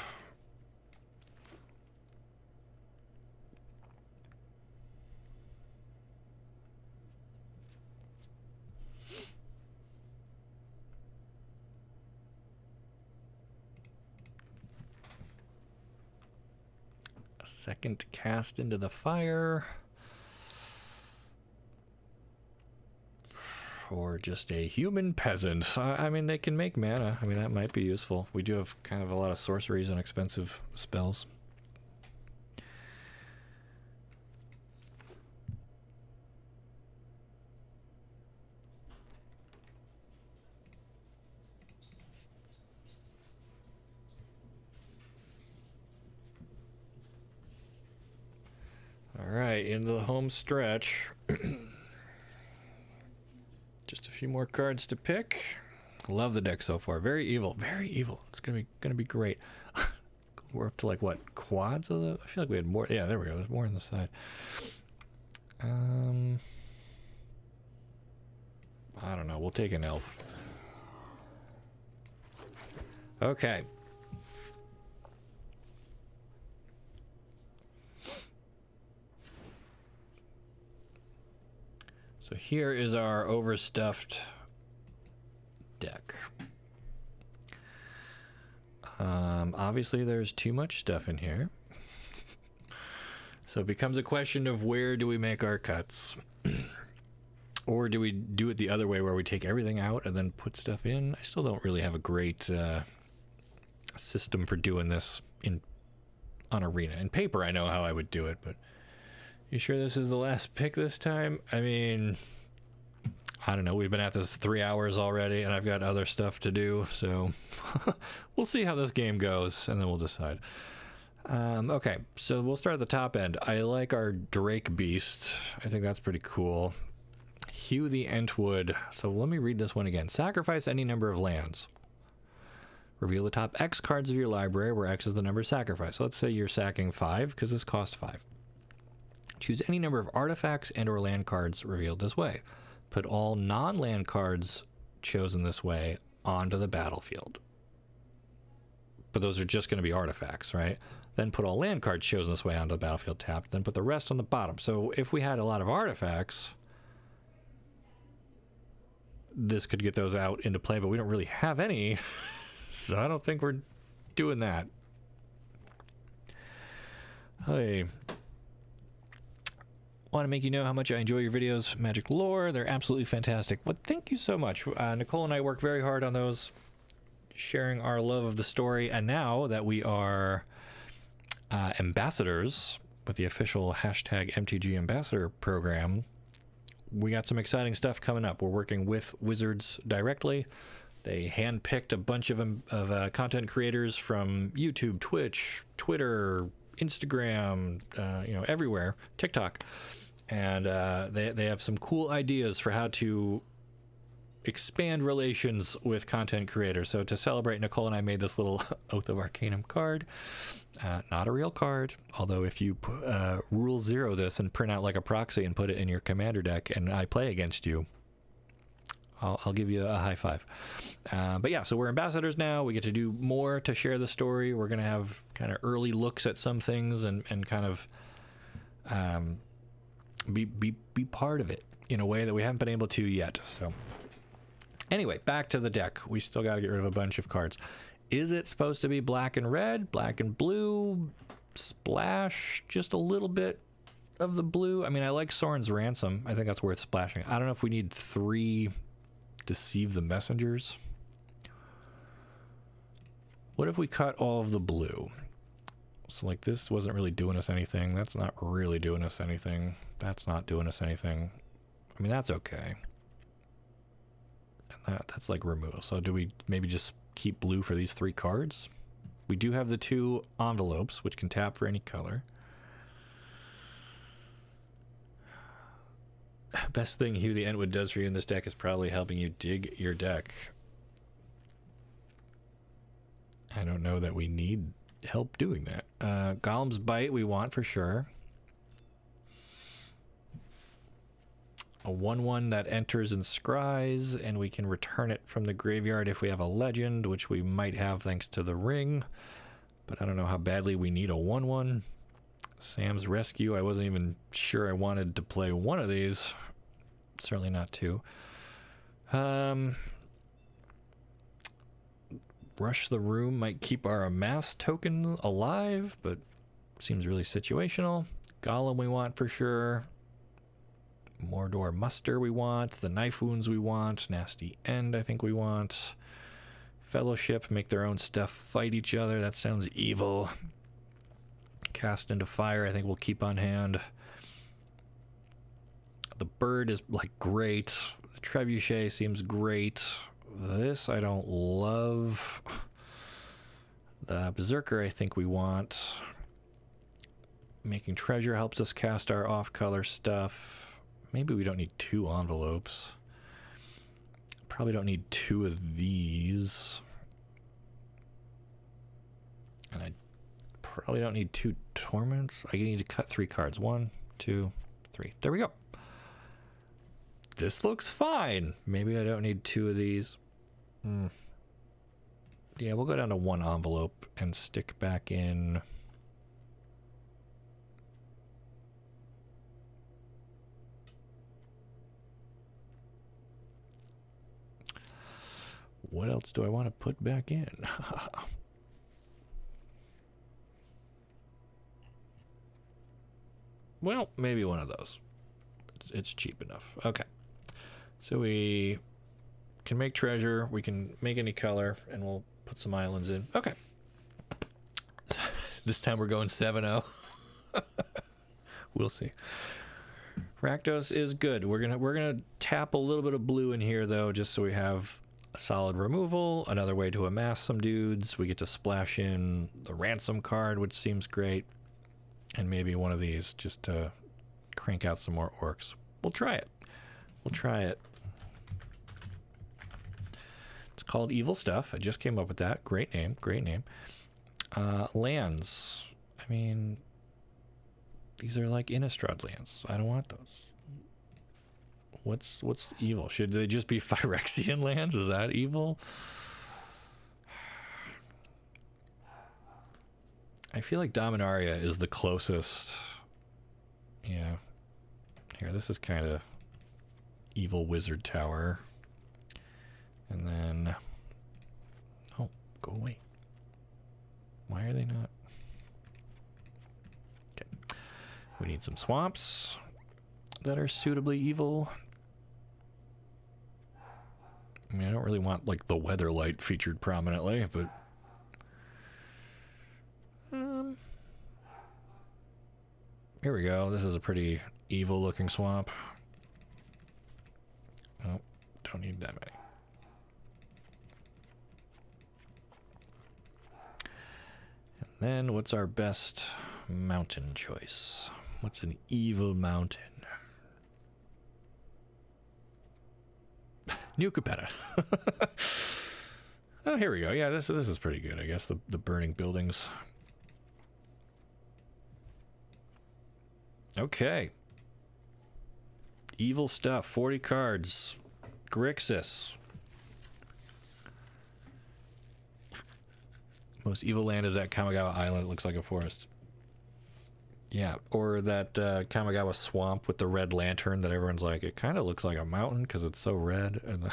Second cast into the fire. Or just a human peasant. I mean, they can make mana. I mean, that might be useful. We do have kind of a lot of sorceries and expensive spells. Alright, into the home stretch. Just a few more cards to pick. Love the deck so far. Very evil. Very evil. It's gonna be great. We're up to like what, quads of the? I feel like we had more. Yeah, there we go. There's more on the side. I don't know. We'll take an elf. Okay. So here is our overstuffed deck. Obviously there's too much stuff in here. So it becomes a question of where do we make our cuts? Or do we do it the other way where we take everything out and then put stuff in? I still don't really have a great system for doing this on Arena. In paper I know how I would do it, but you sure this is the last pick this time? I mean, I don't know. We've been at this 3 hours already, and I've got other stuff to do, so we'll see how this game goes, and then we'll decide. Okay, so we'll start at the top end. I like our Drake Beast. I think that's pretty cool. Hew the Entwood. So let me read this one again. Sacrifice any number of lands. Reveal the top X cards of your library, where X is the number sacrificed. So let's say you're sacking 5, because this costs 5. Choose any number of artifacts and or land cards revealed this way. Put all non-land cards chosen this way onto the battlefield. But those are just going to be artifacts, right? Then put all land cards chosen this way onto the battlefield tapped. Then put the rest on the bottom. So if we had a lot of artifacts, this could get those out into play, but we don't really have any. So I don't think we're doing that. Hey. Want to make you know how much I enjoy your videos, Magic Lore. They're absolutely fantastic. Well, thank you so much. Nicole and I work very hard on those, sharing our love of the story. And now that we are ambassadors with the official hashtag MTG Ambassador program, we got some exciting stuff coming up. We're working with Wizards directly. They handpicked a bunch of content creators from YouTube, Twitch, Twitter, Instagram, everywhere, TikTok. And they have some cool ideas for how to expand relations with content creators. So to celebrate, Nicole and I made this little Oath of Arcanum card. Not a real card, although if you rule 0 this and print out like a proxy and put it in your commander deck and I play against you, I'll give you a high five. But yeah, so we're ambassadors now. We get to do more to share the story. We're going to have kind of early looks at some things and kind of be part of it in a way that we haven't been able to yet. So anyway, back to the deck. We still got to get rid of a bunch of cards. Is it supposed to be black and red, black and blue, splash just a little bit of the blue? I mean, I like Sorin's Ransom. I think that's worth splashing. I don't know if we need 3 Deceive the Messengers. What if we cut all of the blue? So like this wasn't really doing us anything. That's not really doing us anything. That's not doing us anything. I mean, that's okay. And that's like removal. So do we maybe just keep blue for these 3 cards? We do have the 2 envelopes, which can tap for any color. Best thing Hew the Entwood does for you in this deck is probably helping you dig your deck. I don't know that we need help doing that. Golem's Bite we want for sure. A 1/1 that enters and scries, and we can return it from the graveyard if we have a legend, which we might have thanks to the ring. But I don't know how badly we need a 1/1. Sam's Rescue, I wasn't even sure I wanted to play one of these. Certainly not 2. Rush the Room might keep our Amass token alive, but seems really situational. Golem we want for sure. Mordor Muster we want. The Knife Wounds we want. Nasty End I think we want. Fellowship, make their own stuff, fight each other. That sounds evil. Cast into Fire I think we'll keep on hand. The Bird is like great. The Trebuchet seems great. This I don't love. The Berserker I think we want. Making Treasure helps us cast our off-color stuff. Maybe we don't need 2 envelopes. Probably don't need 2 of these. And I Probably don't need 2 torments. I need to cut 3 cards. 1, 2, 3. There we go. This looks fine. Maybe I don't need 2 of these. Yeah, we'll go down to 1 envelope and stick back in. What else do I want to put back in? Well, maybe one of those. It's cheap enough. Okay. So we can make treasure. We can make any color, and we'll put some islands in. Okay. This time we're going 7-0. We'll see. Rakdos is good. We're gonna tap a little bit of blue in here though, just so we have a solid removal. Another way to amass some dudes. We get to splash in the ransom card, which seems great. And maybe one of these just to crank out some more orcs. We'll try it. We'll try it. It's called Evil Stuff. I just came up with that. Great name. Great name. Lands. I mean, these are like Innistrad lands. I don't want those. What's evil? Should they just be Phyrexian lands? Is that evil? I feel like Dominaria is the closest. Yeah. Here, this is kind of evil wizard tower. And then... Oh, go away. Why are they not? Okay. We need some swamps that are suitably evil. I mean, I don't really want, like, the Weatherlight featured prominently, but... Here we go. This is a pretty evil-looking swamp. Oh, don't need that many. And then, what's our best mountain choice? What's an evil mountain? New Capetta. Oh, here we go. Yeah, this is pretty good, I guess. The burning buildings. Okay. Evil stuff. 40 cards. Grixis. Most evil land is that Kamigawa Island. It looks like a forest. Yeah, or that Kamigawa swamp with the red lantern that everyone's like, it kind of looks like a mountain because it's so red. And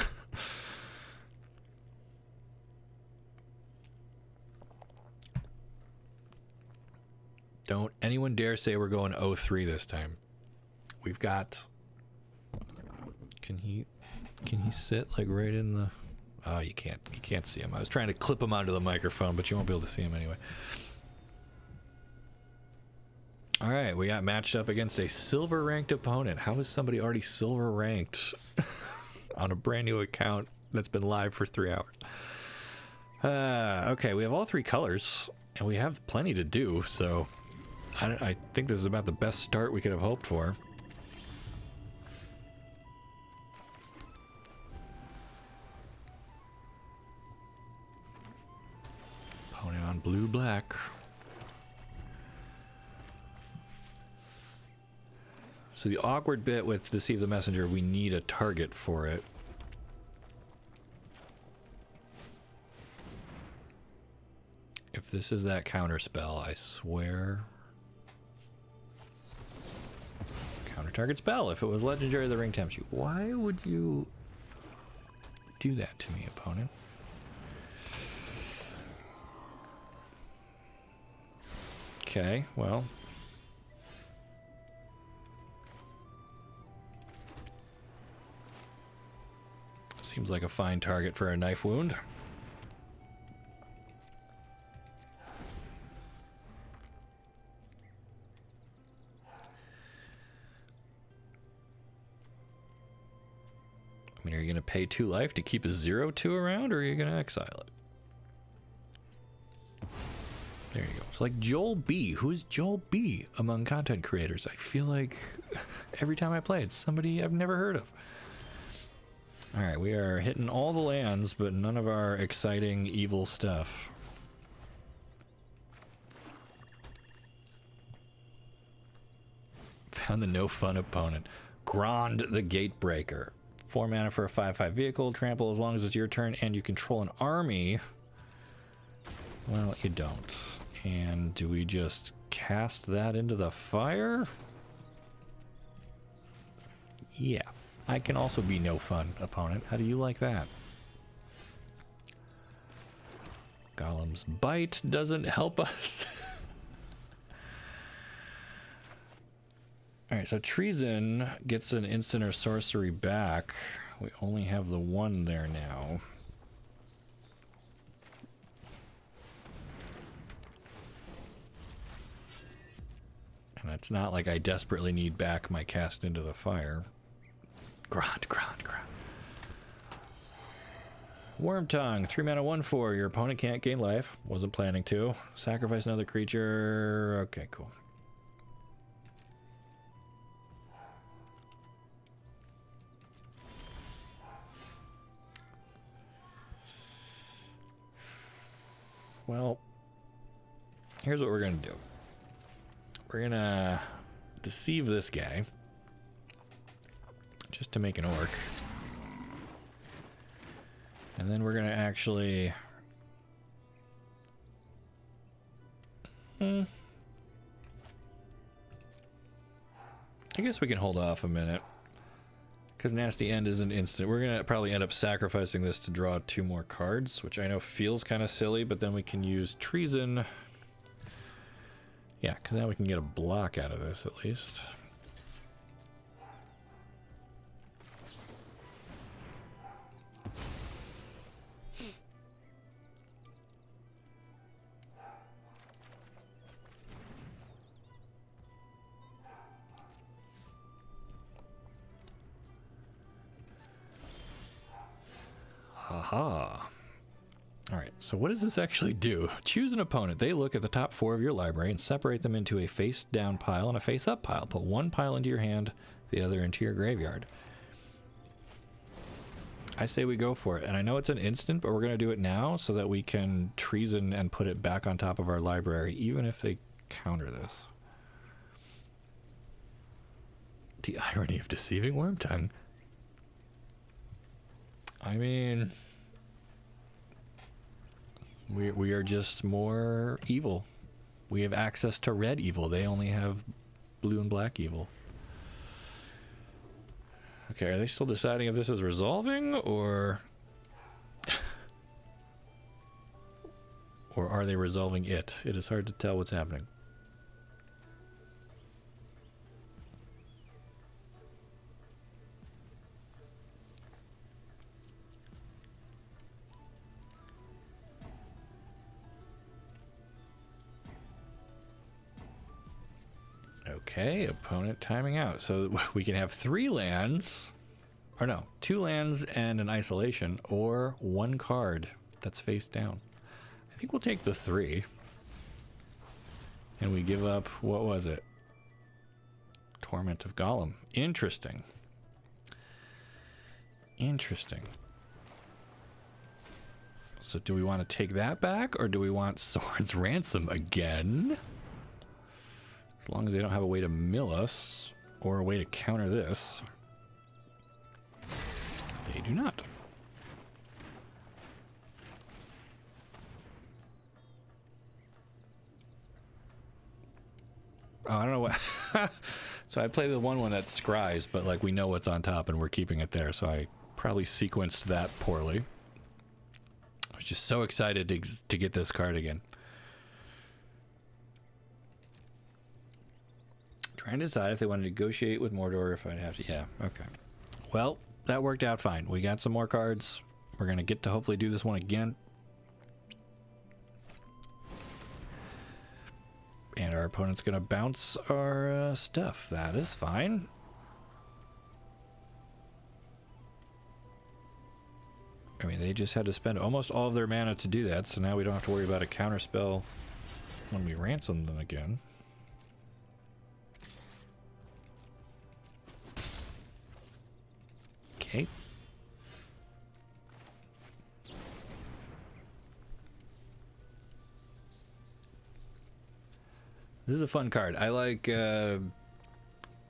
don't anyone dare say we're going 0-3 this time. We've got... Can he sit like right in the... Oh, you can't see him. I was trying to clip him onto the microphone, but you won't be able to see him anyway. All right, we got matched up against a silver ranked opponent. How is somebody already silver ranked on a brand new account that's been live for 3 hours? Okay, we have all 3 colors, and we have plenty to do, so I think this is about the best start we could have hoped for. Opponent on blue-black. So the awkward bit with Deceive the Messenger, we need a target for it. If this is that counter spell, I swear. Counter target spell. If it was legendary, the ring tempts you. Why would you do that to me, opponent? Okay, well. Seems like a fine target for a knife wound. I mean, are you going to pay 2 life to keep a 0/2 around, or are you going to exile it? There you go. It's like Joel B. Who's Joel B. among content creators? I feel like every time I play, it's somebody I've never heard of. All right, we are hitting all the lands, but none of our exciting evil stuff. Found the no fun opponent. Grand the Gatebreaker. 4 mana for a 5/5 vehicle. Trample as long as it's your turn and you control an army. Well, you don't. And do we just cast that into the fire? Yeah. I can also be no fun opponent. How do you like that? Golem's Bite doesn't help us. Alright, so Treason gets an instant or sorcery back. We only have the one there now. And it's not like I desperately need back my cast into the fire. Grunt. Worm Tongue, 3 mana, 1/4. Your opponent can't gain life. Wasn't planning to. Sacrifice another creature. Okay, cool. Well, here's what we're gonna do. We're gonna deceive this guy. Just to make an orc. And then we're gonna actually... I guess we can hold off a minute. Because Nasty End isn't instant. We're gonna probably end up sacrificing this to draw 2 more cards, which I know feels kind of silly, but then we can use Treason. Yeah, because now we can get a block out of this at least. Haha. Alright, so what does this actually do? Choose an opponent. They look at the top 4 of your library and separate them into a face-down pile and a face-up pile. Put one pile into your hand, the other into your graveyard. I say we go for it. And I know it's an instant, but we're going to do it now so that we can Treason and put it back on top of our library, even if they counter this. The irony of deceiving Wormtongue. I mean... We are just more evil. We have access to red evil. They only have blue and black evil. Okay, are they still deciding if this is resolving, or... or are they resolving it? It is hard to tell what's happening. Okay, opponent timing out. So we can have 3 lands, or no, 2 lands and an isolation, or 1 card that's face down. I think we'll take the 3. And we give up, what was it? Torment of Golem. Interesting. Interesting. So do we want to take that back, or do we want Sword's Ransom again? As long as they don't have a way to mill us, or a way to counter this. They do not. Oh, I don't know what... So I play the one that scries, but like we know what's on top and we're keeping it there, so I probably sequenced that poorly. I was just so excited to get this card again. Trying to decide if they want to negotiate with Mordor or if I'd have to... Yeah, okay. Well, that worked out fine. We got some more cards. We're going to get to hopefully do this one again. And our opponent's going to bounce our stuff. That is fine. I mean, they just had to spend almost all of their mana to do that, so now we don't have to worry about a counterspell when we ransom them again. Okay. This is a fun card. I like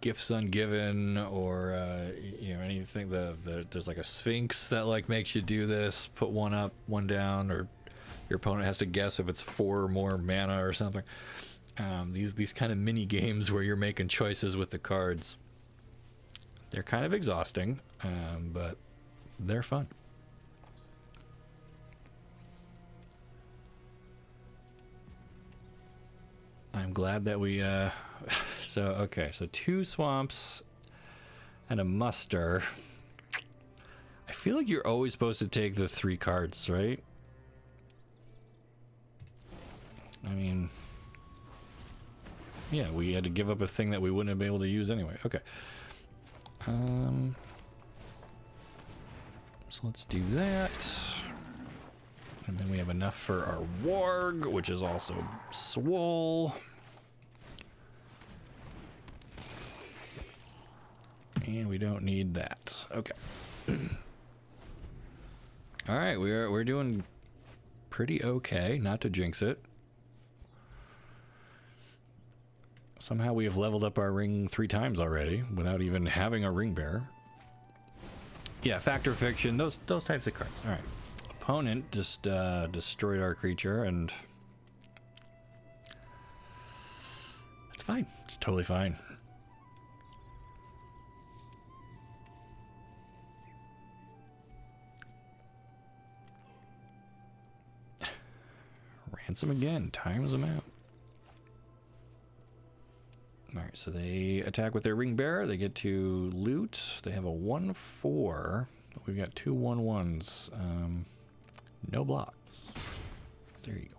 gifts ungiven, or you know, anything. There's like a sphinx that like makes you do this. Put one up, one down, or your opponent has to guess if it's 4 or more mana or something. These kind of mini games where you're making choices with the cards. They're kind of exhausting, but they're fun. I'm glad that we, so 2 swamps and a muster. I feel like you're always supposed to take the 3 cards, right? I mean, yeah, we had to give up a thing that we wouldn't have been able to use anyway. Okay. So let's do that. And then we have enough for our warg, which is also swole. And we don't need that. Okay. All right, we're doing pretty okay, not to jinx it. Somehow we have leveled up our ring 3 times already without even having a ring bearer. Yeah, fact or fiction, those types of cards. All right. Opponent just destroyed our creature, and it's fine. It's totally fine. Ransom again, times them out. Alright, so they attack with their ring bearer. They get to loot. They have a 1/4. We've got 2 1/1s. No blocks. There you go.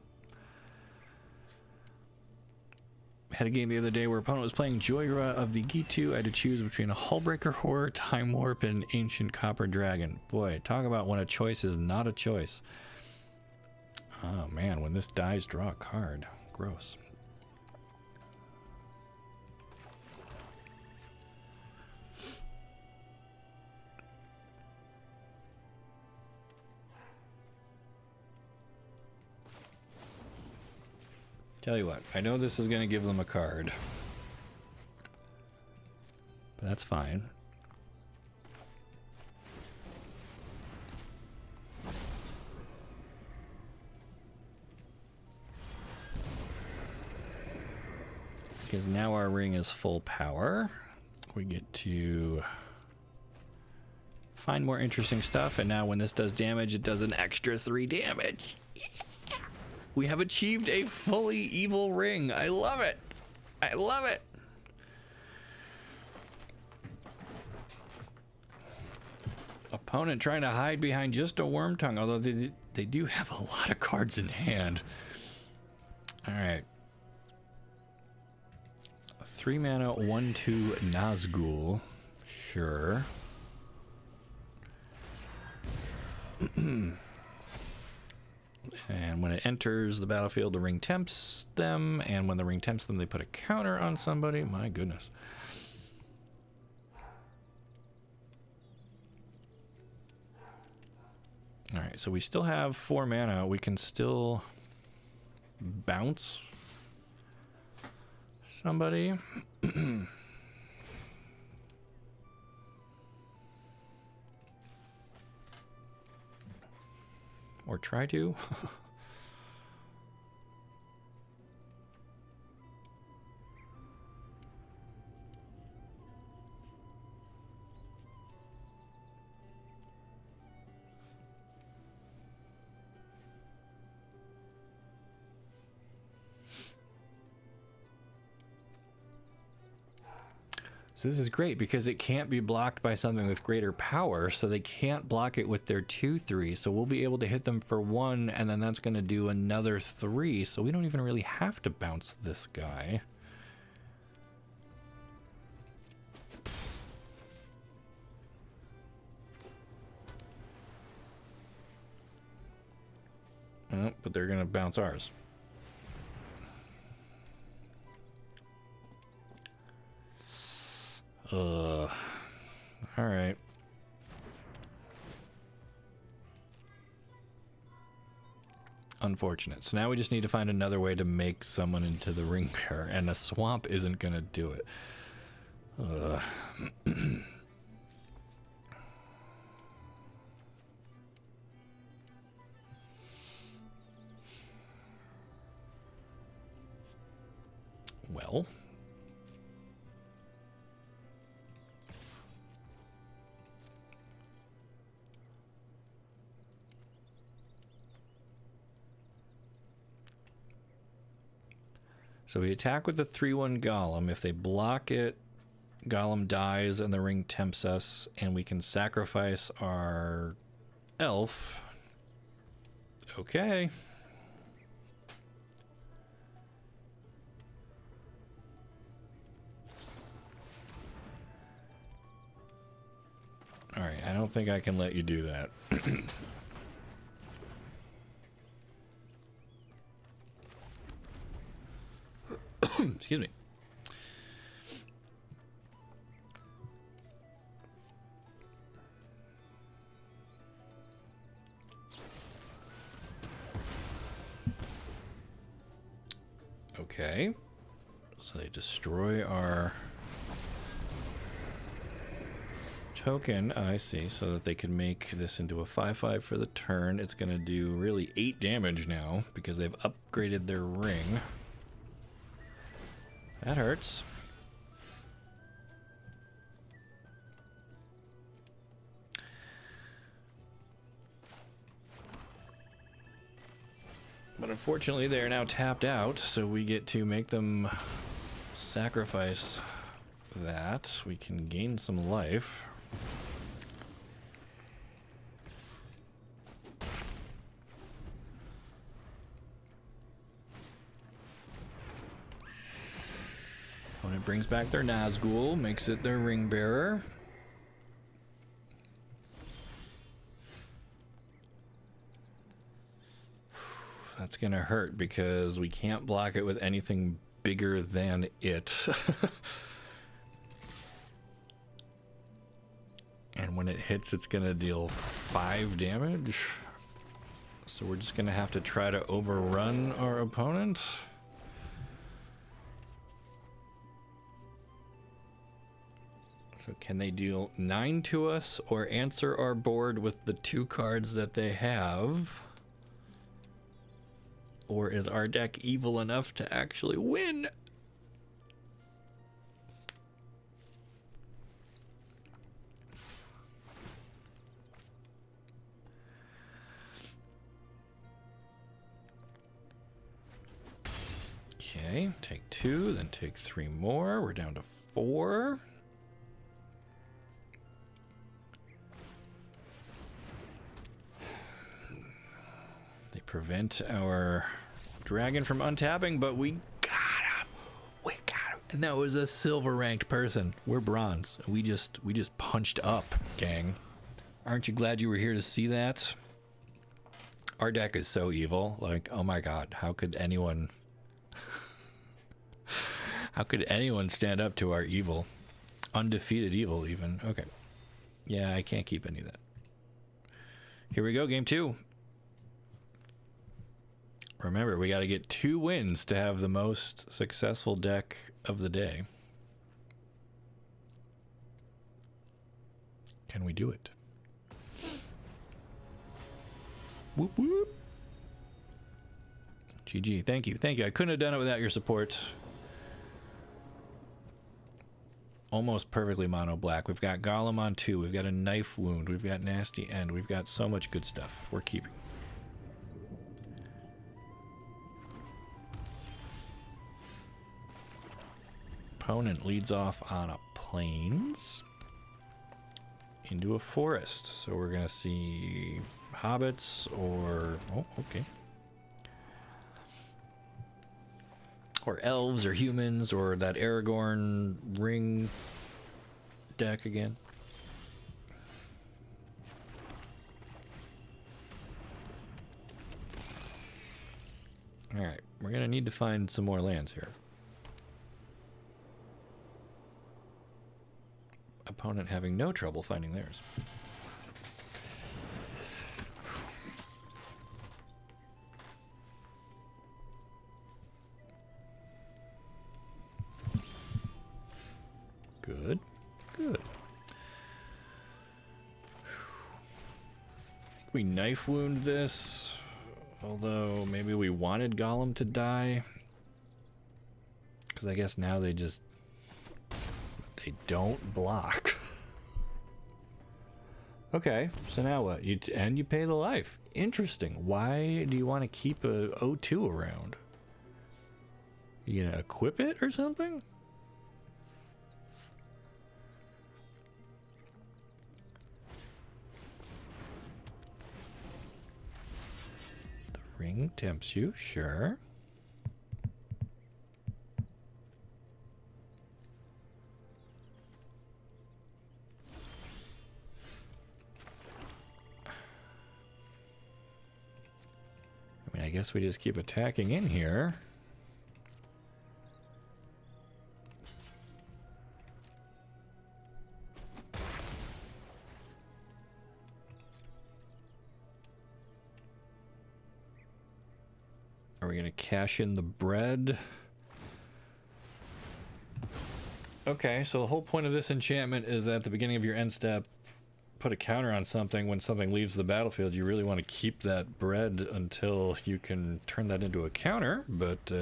Had a game the other day where opponent was playing Joyra of the Gitu. I had to choose between a Hullbreaker Horror, Time Warp, and Ancient Copper Dragon. Boy, talk about when a choice is not a choice. Oh man, when this dies, draw a card. Gross. Tell you what, I know this is going to give them a card, but that's fine. Because now our ring is full power. We get to find more interesting stuff, and now when this does damage, it does an extra 3 damage. We have achieved a fully evil ring. I love it. I love it. Opponent trying to hide behind just a worm tongue, although they do have a lot of cards in hand. All right. 3 mana, 1/2 Nazgul. Sure. And when it enters the battlefield, the ring tempts them, and when the ring tempts them, they put a counter on somebody. My goodness. All right, so we still have 4 mana. We can still bounce somebody. Or try to. So this is great because it can't be blocked by something with greater power, so they can't block it with their 2/3. So we'll be able to hit them for 1, and then that's going to do another 3. So we don't even really have to bounce this guy. Oh, but they're going to bounce ours. All right. Unfortunate. So now we just need to find another way to make someone into the ring bearer, and a swamp isn't gonna do it. Ugh. Well. So we attack with the 3/1 Golem. If they block it, Golem dies and the ring tempts us, and we can sacrifice our elf. Okay. All right, I don't think I can let you do that. Excuse me. Okay. So they destroy our token. I see. So that they can make this into a 5/5 for the turn. It's going to do really 8 damage now because they've upgraded their ring. That hurts. But unfortunately, they are now tapped out, so we get to make them sacrifice that. We can gain some life. When it brings back their Nazgul, makes it their ring bearer. That's gonna hurt because we can't block it with anything bigger than it. And when it hits, it's gonna deal 5 damage. So we're just gonna have to try to overrun our opponent. So can they deal 9 to us or answer our board with the 2 cards that they have? Or is our deck evil enough to actually win? Okay, take 2, then take 3 more. We're down to 4. They prevent our dragon from untapping, but we got him. We got him. And that was a silver ranked person. We're bronze. We just punched up, gang. Aren't you glad you were here to see that? Our deck is so evil. Like, oh my god, how could anyone stand up to our evil? Undefeated evil, even. Okay. Yeah, I can't keep any of that. Here we go, game 2. Remember, we got to get 2 wins to have the most successful deck of the day. Can we do it? Whoop whoop. GG. Thank you. Thank you. I couldn't have done it without your support. Almost perfectly mono black. We've got Golem on 2. We've got a knife wound. We've got nasty end. We've got so much good stuff. We're keeping. Opponent leads off on a plains into a forest. So we're going to see hobbits or... Oh, okay. Or elves or humans or that Aragorn ring deck again. Alright, we're going to need to find some more lands here. Opponent having no trouble finding theirs. Good. We knife wound this, although maybe we wanted Gollum to die. Because I guess now they don't block. Okay, so now what? You pay the life. Interesting. Why do you want to keep a O2 around? You gonna equip it or something? The ring tempts you, sure. I mean, I guess we just keep attacking in here. Are we going to cash in the bread? Okay, so the whole point of this enchantment is that at the beginning of your end step, put a counter on something. When something leaves the battlefield, you really want to keep that bread until you can turn that into a counter, but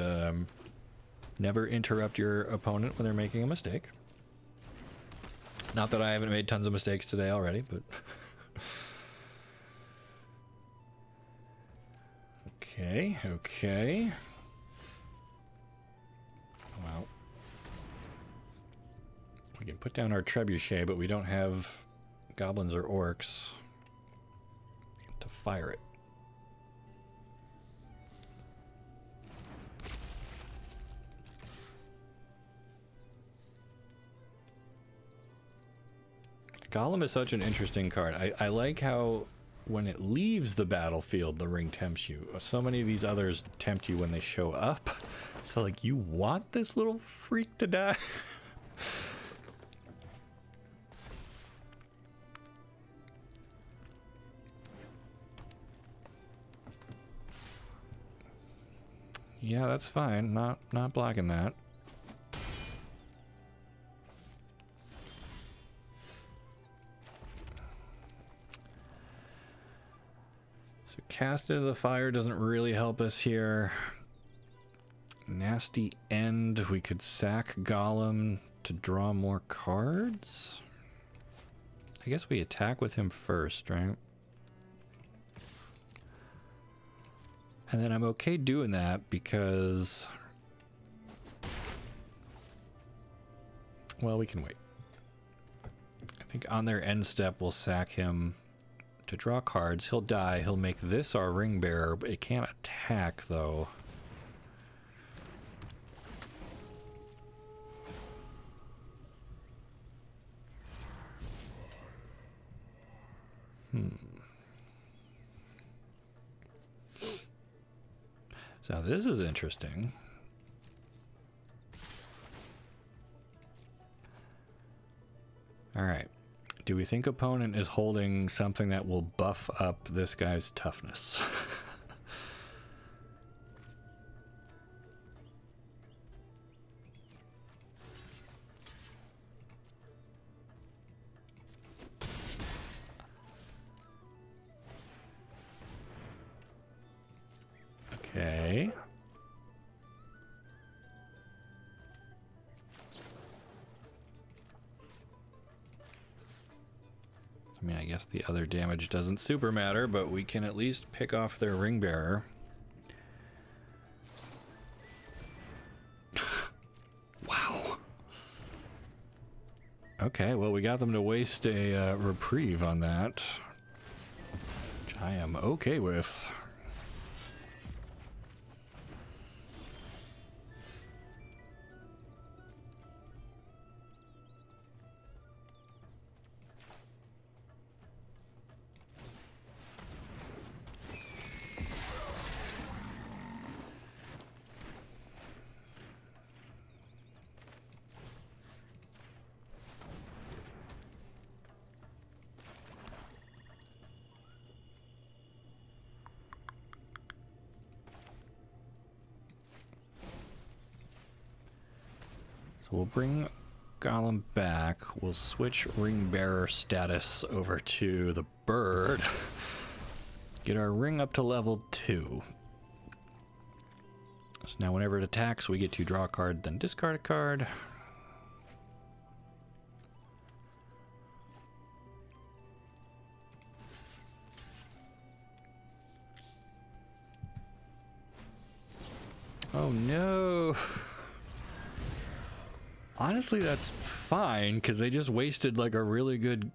never interrupt your opponent when they're making a mistake. Not that I haven't made tons of mistakes today already, but... Okay. Well, we can put down our trebuchet, but we don't have goblins or orcs to fire it. Gollum is such an interesting card. I like how when it leaves the battlefield, the ring tempts you. So many of these others tempt you when they show up. So, like, you want this little freak to die? Yeah, that's fine. Not blocking that. So cast into the fire doesn't really help us here. Nasty end. We could sack Gollum to draw more cards. I guess we attack with him first, right? And then I'm okay doing that because... well, we can wait. I think on their end step, we'll sack him to draw cards. He'll die. He'll make this our ring bearer, but it can't attack, though. So this is interesting. All right. Do we think opponent is holding something that will buff up this guy's toughness? Okay. I mean, I guess the other damage doesn't super matter, but we can at least pick off their ring bearer. Wow. Okay, well, we got them to waste a reprieve on that, which I am okay with. We'll bring Gollum back. We'll switch ring bearer status over to the bird. Get our ring up to level 2. So now whenever it attacks, we get to draw a card, then discard a card. Oh no. Honestly, that's fine, because they just wasted like a really good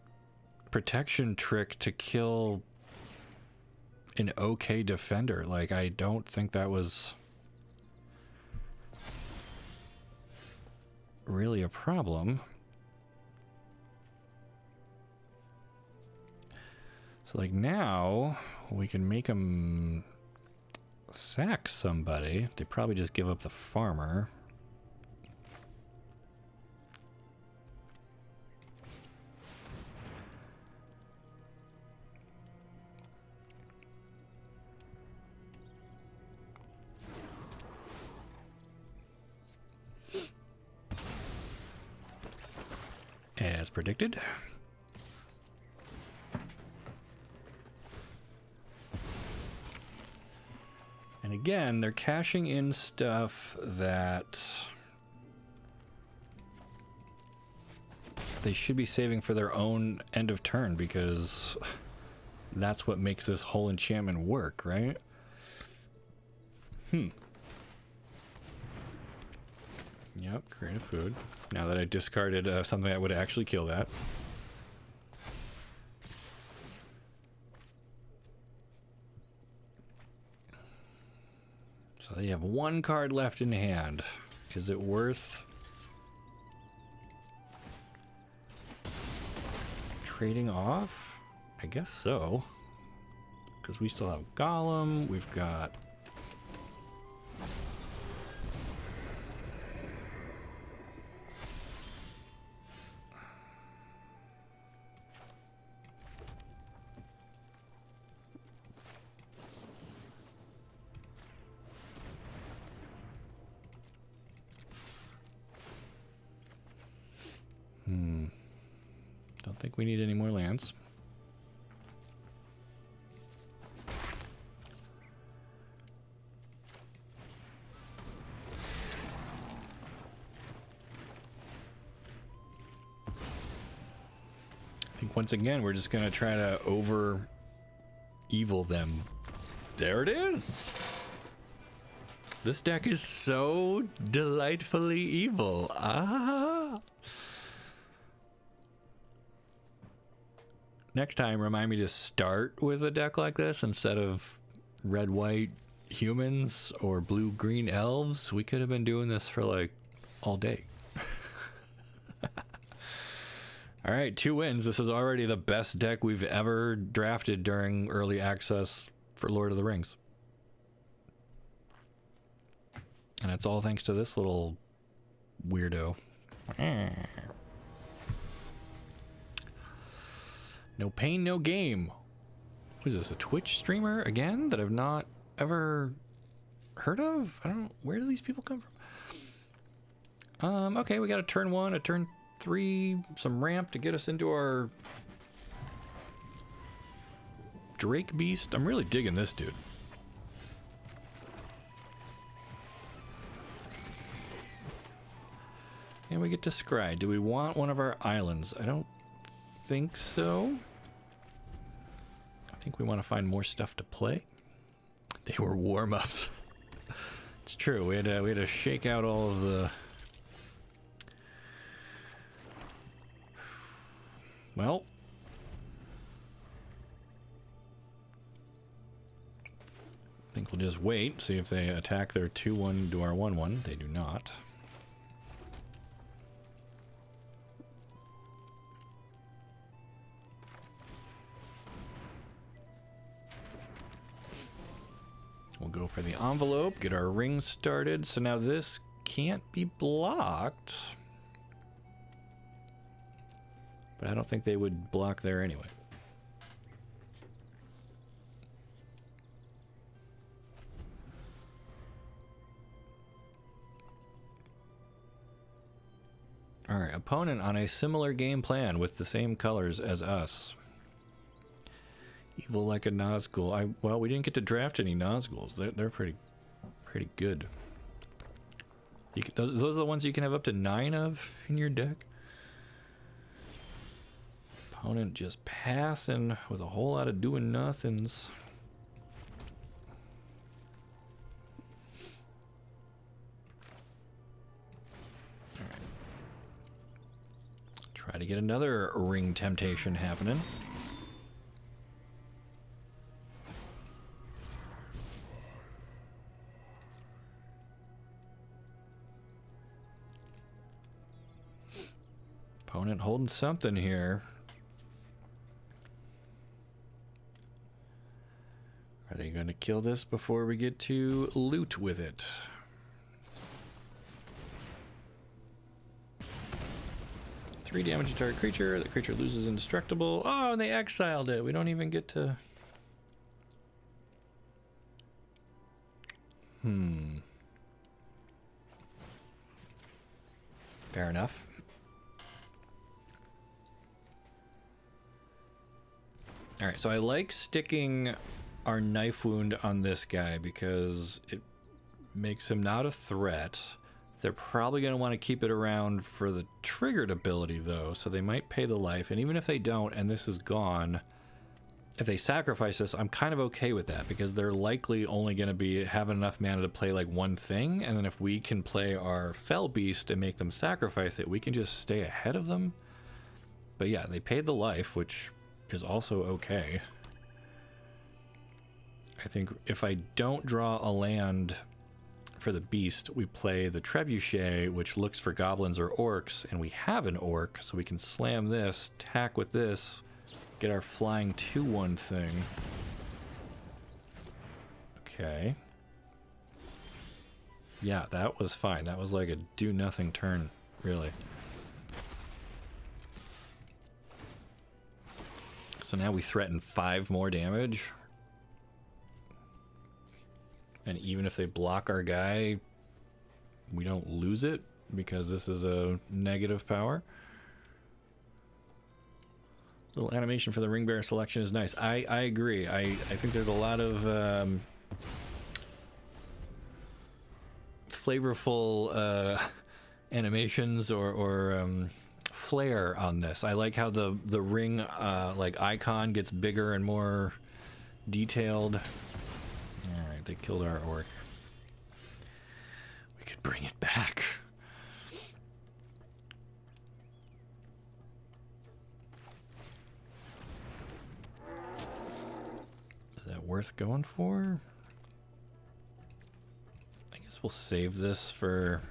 protection trick to kill an okay defender. Like, I don't think that was really a problem. So like now we can make them sack somebody. They probably just give up the farmer. As predicted. And again, they're cashing in stuff that they should be saving for their own end of turn, because that's what makes this whole enchantment work, right? Yep, creative food. Now that I discarded something that would actually kill that. So they have one card left in hand. Is it worth trading off? I guess so. Because we still have Golem, we've got... Don't think we need any more lands. I think once again we're just gonna try to over evil them. There it is! This deck is so delightfully evil. Ah! Next time, remind me to start with a deck like this instead of red-white humans or blue-green elves. We could have been doing this for like all day. All right, 2 wins. This is already the best deck we've ever drafted during early access for Lord of the Rings. And it's all thanks to this little weirdo. No pain, no game. What is this, a Twitch streamer again that I've not ever heard of? I don't know. Where do these people come from? Okay, we got a turn 1, a turn 3, some ramp to get us into our Drake Beast. I'm really digging this dude. And we get to scry. Do we want one of our islands? I don't think so. I think we want to find more stuff to play. They were warm-ups. It's true. We had to shake out all of the... Well... I think we'll just wait, see if they attack their 2-1 to our 1-1. They do not. We'll go for the envelope, get our ring started. So now this can't be blocked. But I don't think they would block there anyway. Alright, opponent on a similar game plan with the same colors as us. Evil like a Nazgul. Well, we didn't get to draft any Nazguls. They're pretty good. Those are the ones you can have up to 9 of in your deck. Opponent just passing with a whole lot of doing nothings. All right. Try to get another ring temptation happening. Opponent holding something here. Are they going to kill this before we get to loot with it? Three damage to target creature. The creature loses indestructible. Oh, and they exiled it. We don't even get to... Fair enough. Alright, so I like sticking our knife wound on this guy because it makes him not a threat. They're probably going to want to keep it around for the triggered ability, though, so they might pay the life. And even if they don't, and this is gone, if they sacrifice this, I'm kind of okay with that, because they're likely only going to be having enough mana to play like one thing, and then if we can play our Fell Beast and make them sacrifice it, we can just stay ahead of them. But yeah, they paid the life, which is also okay. I think if I don't draw a land for the beast, we play the Trebuchet, which looks for goblins or orcs, and we have an orc, so we can slam this, tack with this, get our flying 2/1 thing. Okay. Yeah, that was fine. That was like a do-nothing turn, really. So now we threaten 5 more damage. And even if they block our guy, we don't lose it because this is a negative power. Little animation for the ring bearer selection is nice. I agree. I think there's a lot of flavorful animations or flair on this. I like how the ring like icon gets bigger and more detailed. All right, they killed our orc. We could bring it back. Is that worth going for? I guess we'll save this for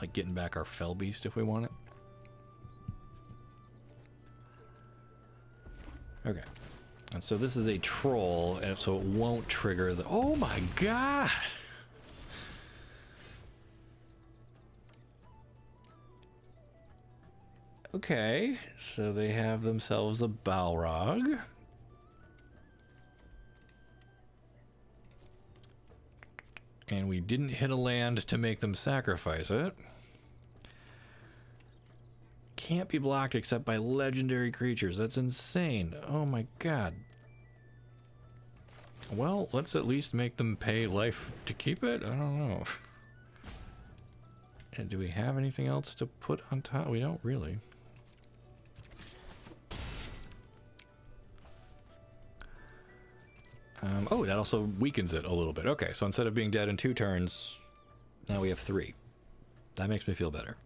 like getting back our Fell Beast if we want it. Okay. And so this is a troll, and so it won't trigger the... Oh my god! Okay, so they have themselves a Balrog. And we didn't hit a land to make them sacrifice it. Can't be blocked except by legendary creatures. That's insane. Oh my god. Well, let's at least make them pay life to keep it? I don't know. And do we have anything else to put on top? We don't really. Oh, that also weakens it a little bit. Okay, so instead of being dead in 2 turns, now we have 3. That makes me feel better.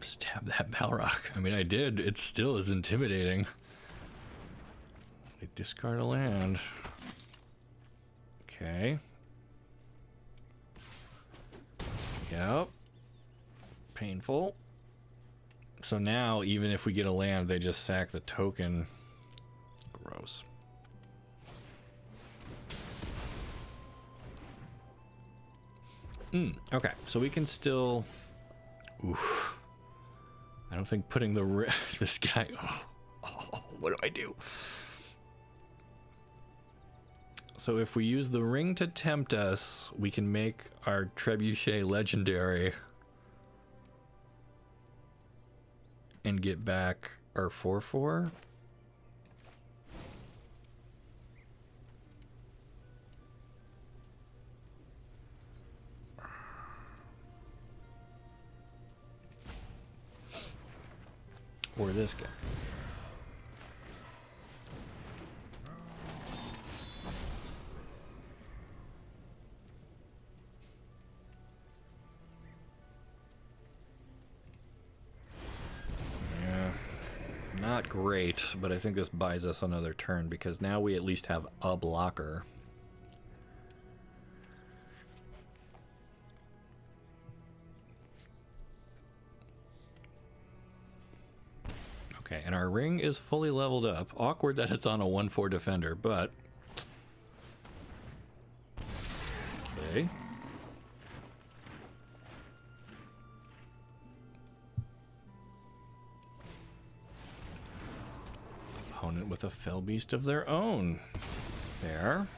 Stab that Balrog. I mean, I did. It still is intimidating. They discard a land. Okay. Yep. Painful. So now, even if we get a land, they just sack the token. Gross. Okay, so we can still... Oof. I don't think putting this guy... Oh, what do I do? So if we use the ring to tempt us, we can make our trebuchet legendary and get back our 4/4. Or this guy. Not great, but I think this buys us another turn because now we at least have a blocker. Okay, and our ring is fully leveled up. Awkward that it's on a 1/4 defender, but... Okay. Opponent with a fell beast of their own. Fair.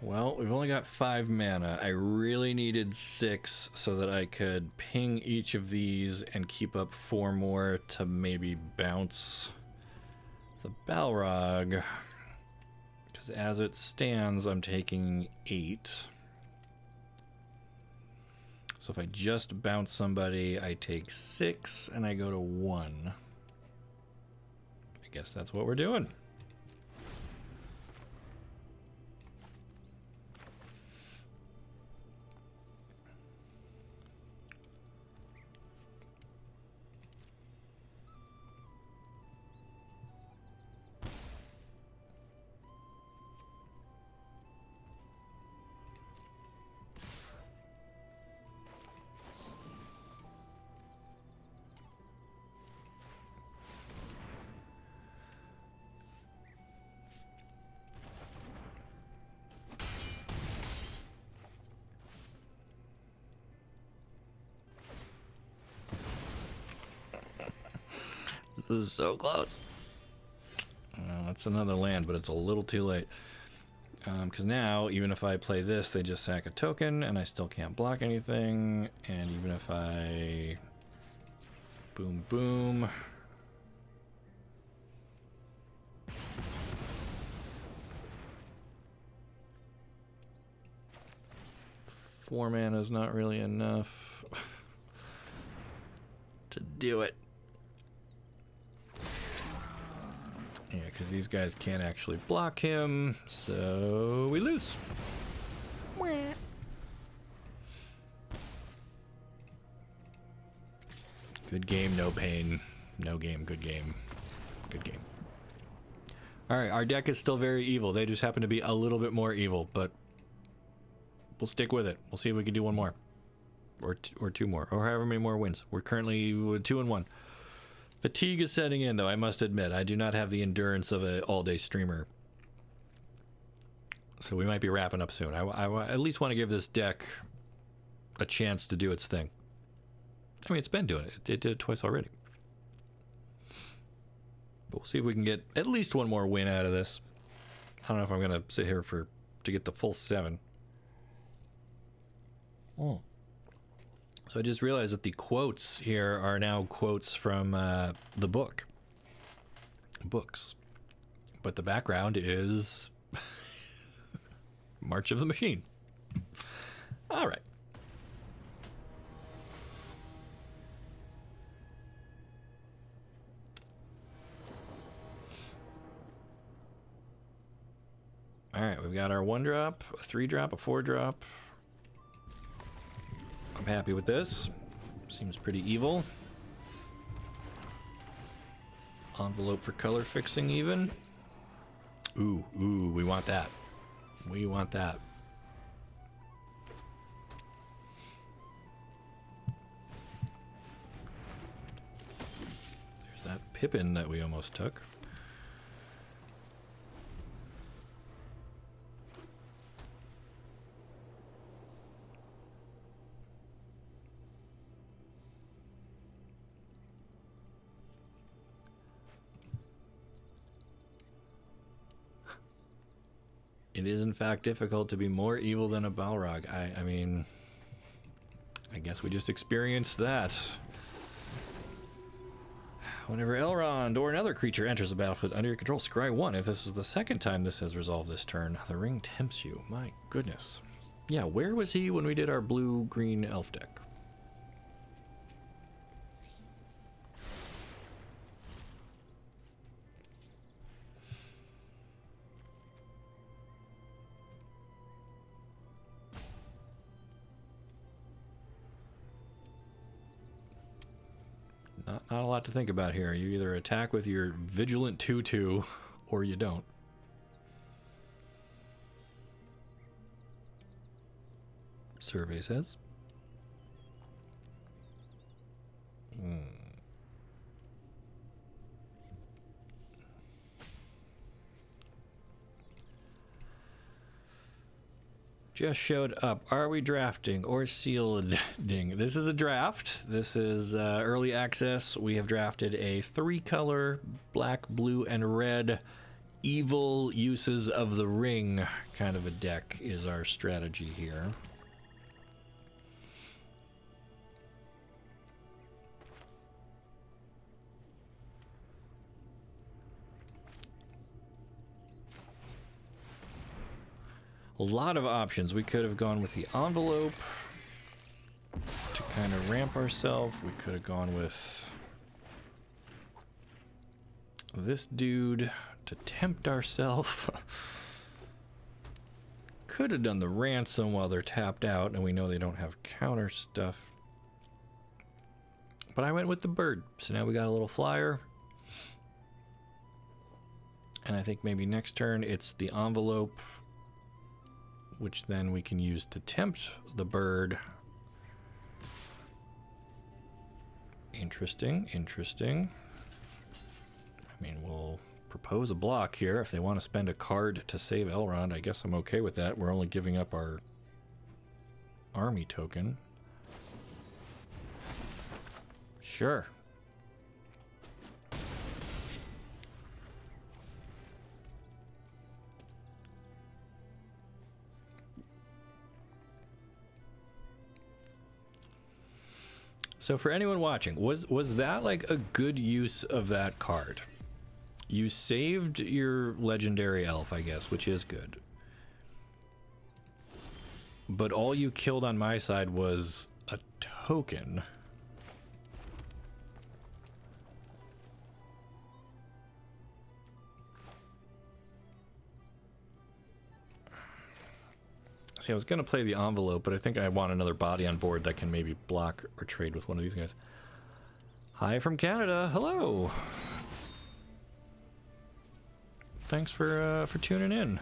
Well, we've only got 5 mana. I really needed 6 so that I could ping each of these and keep up 4 more to maybe bounce the Balrog. Because as it stands, I'm taking 8. So if I just bounce somebody, I take 6 and I go to 1. I guess that's what we're doing. This is so close. That's another land, but it's a little too late. Because now, even if I play this, they just sack a token, and I still can't block anything. And even if I... Boom, boom. Four mana is not really enough to do it. Yeah, because these guys can't actually block him, so we lose. Good game, no pain. No game, good game. Good game. Alright, our deck is still very evil. They just happen to be a little bit more evil, but we'll stick with it. We'll see if we can do one more. Or 2 more, or however many more wins. We're currently 2-1. Fatigue is setting in, though, I must admit. I do not have the endurance of an all-day streamer. So we might be wrapping up soon. I at least want to give this deck a chance to do its thing. I mean, it's been doing it. It did it twice already. But we'll see if we can get at least one more win out of this. I don't know if I'm going to sit here to get the full 7. Oh. So I just realized that the quotes here are now quotes from the books. But the background is March of the Machine. All right. All right, we've got our 1-drop, a 3-drop, a 4-drop. I'm happy with this. Seems pretty evil. Envelope for color fixing even. Ooh, we want that. We want that. Pippin that we almost took. It is in fact difficult to be more evil than a Balrog. I mean, I guess we just experienced that. Whenever Elrond or another creature enters the battlefield under your control, scry 1. If this is the second time this has resolved this turn, the ring tempts you. My goodness. Yeah, where was he when we did our blue-green elf deck? Not a lot to think about here. You either attack with your vigilant 2/2 or you don't. Survey says. Just showed up. Are we drafting or sealing? This is a draft. This is early access. We have drafted a 3-color black, blue, and red evil uses of the ring kind of a deck is our strategy here. A lot of options. We could have gone with the envelope to kind of ramp ourselves. We could have gone with this dude to tempt ourselves. Could have done the ransom while they're tapped out, and we know they don't have counter stuff. But I went with the bird, so now we got a little flyer. And I think maybe next turn it's the envelope, which then we can use to tempt the bird. Interesting, interesting. I mean, we'll propose a block here. If they want to spend a card to save Elrond, I guess I'm okay with that. We're only giving up our army token. Sure. So for anyone watching, was that like a good use of that card? You saved your legendary elf, I guess, which is good. But all you killed on my side was a token. See, I was going to play the envelope, but I think I want another body on board that can maybe block or trade with one of these guys. Hi from Canada. Hello. Thanks for tuning in.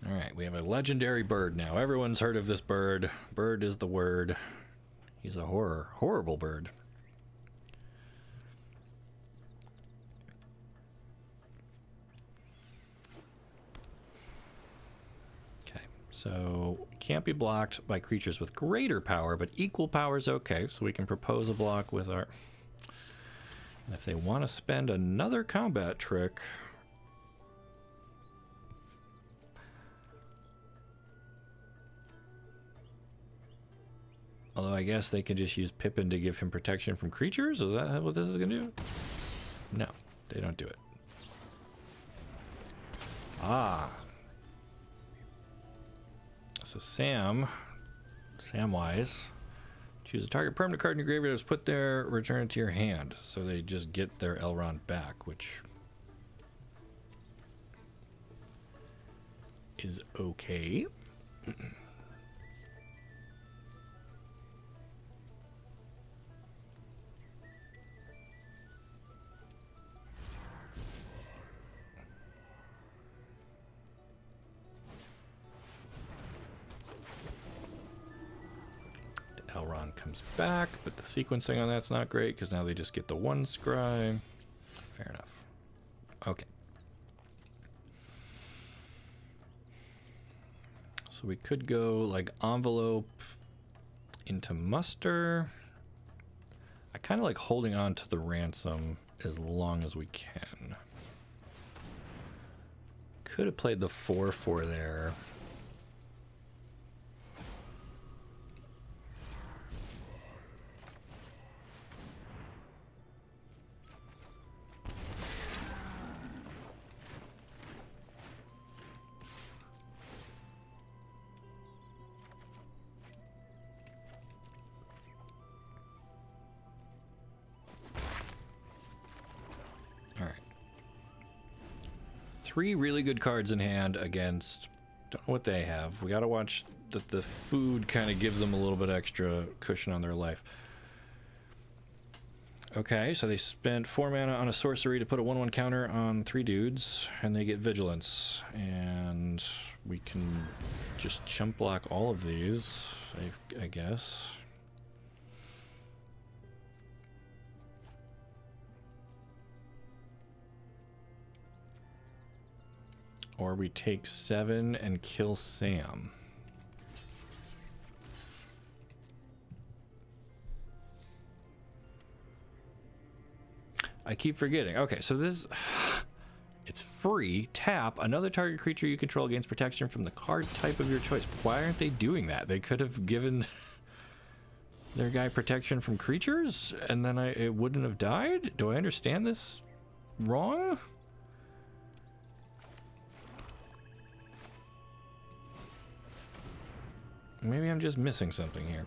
All right, we have a legendary bird now. Everyone's heard of this bird. Bird is the word. He's a horrible bird. So, can't be blocked by creatures with greater power, but equal power is okay. So we can propose a block with our... And if they want to spend another combat trick... Although I guess they can just use Pippin to give him protection from creatures? Is that what this is going to do? No, they don't do it. Ah... So Samwise, choose a target permanent card in your graveyard that was put there, return it to your hand. So they just get their Elrond back, which is okay. Elrond comes back, but the sequencing on that's not great because now they just get the one scry. Fair enough. Okay. So we could go like envelope into muster. I kind of like holding on to the ransom as long as we can. Could have played the 4/4 there. Three really good cards in hand against, don't know what they have. We gotta watch that the food kind of gives them a little bit extra cushion on their life. Okay, so they spent 4 mana on a sorcery to put a 1/1 counter on 3 dudes, and they get vigilance. And we can just chump block all of these, I guess. Or we take 7 and kill Sam. I keep forgetting. Okay, so this... It's free. Tap. Another target creature you control gains protection from the card type of your choice. Why aren't they doing that? They could have given their guy protection from creatures, and then it wouldn't have died? Do I understand this wrong? Maybe I'm just missing something here.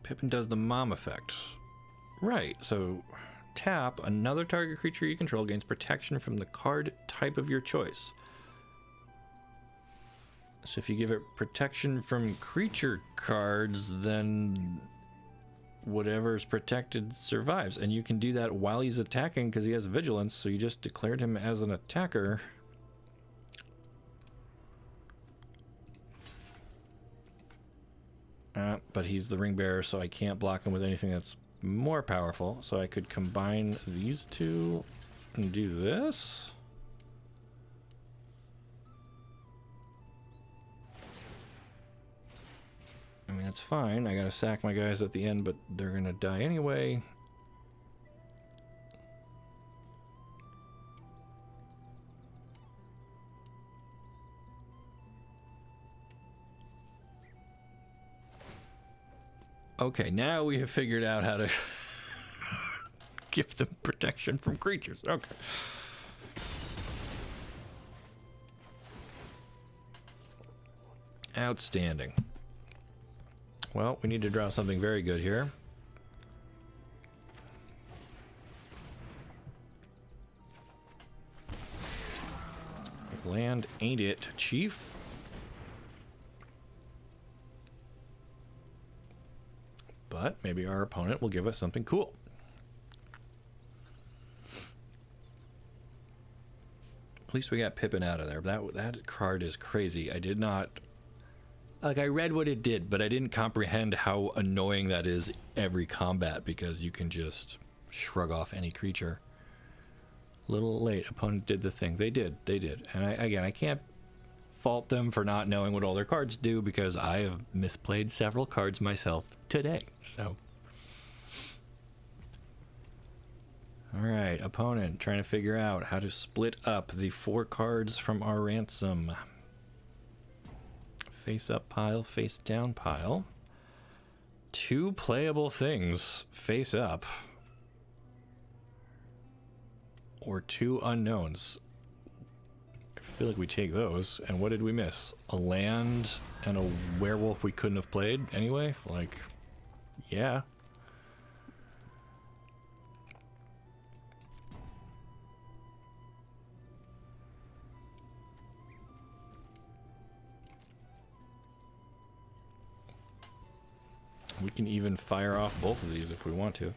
Pippin does the mom effect. Right, so tap, another target creature you control gains protection from the card type of your choice. So if you give it protection from creature cards, then whatever's protected survives. And you can do that while he's attacking because he has vigilance, so you just declared him as an attacker. But he's the ring bearer, so I can't block him with anything that's more powerful. So I could combine these two and do this. I mean, that's fine. I gotta sack my guys at the end, but they're gonna die anyway. Okay, now we have figured out how to give them protection from creatures. Okay. Outstanding. Well, we need to draw something very good here. Land ain't it, Chief? But maybe our opponent will give us something cool. At least we got Pippin out of there. That card is crazy. I did not... Like, I read what it did, but I didn't comprehend how annoying that is every combat, because you can just shrug off any creature. Little late. Opponent did the thing. They did. And I can't fault them for not knowing what all their cards do, because I have misplayed several cards myself today. So, all right, opponent trying to figure out how to split up the 4 cards from our ransom. Face up pile, face down pile. 2 playable things face up, or 2 unknowns. feel like we take those. And what did we miss? A land and a werewolf we couldn't have played anyway? Like, yeah. We can even fire off both of these if we want to.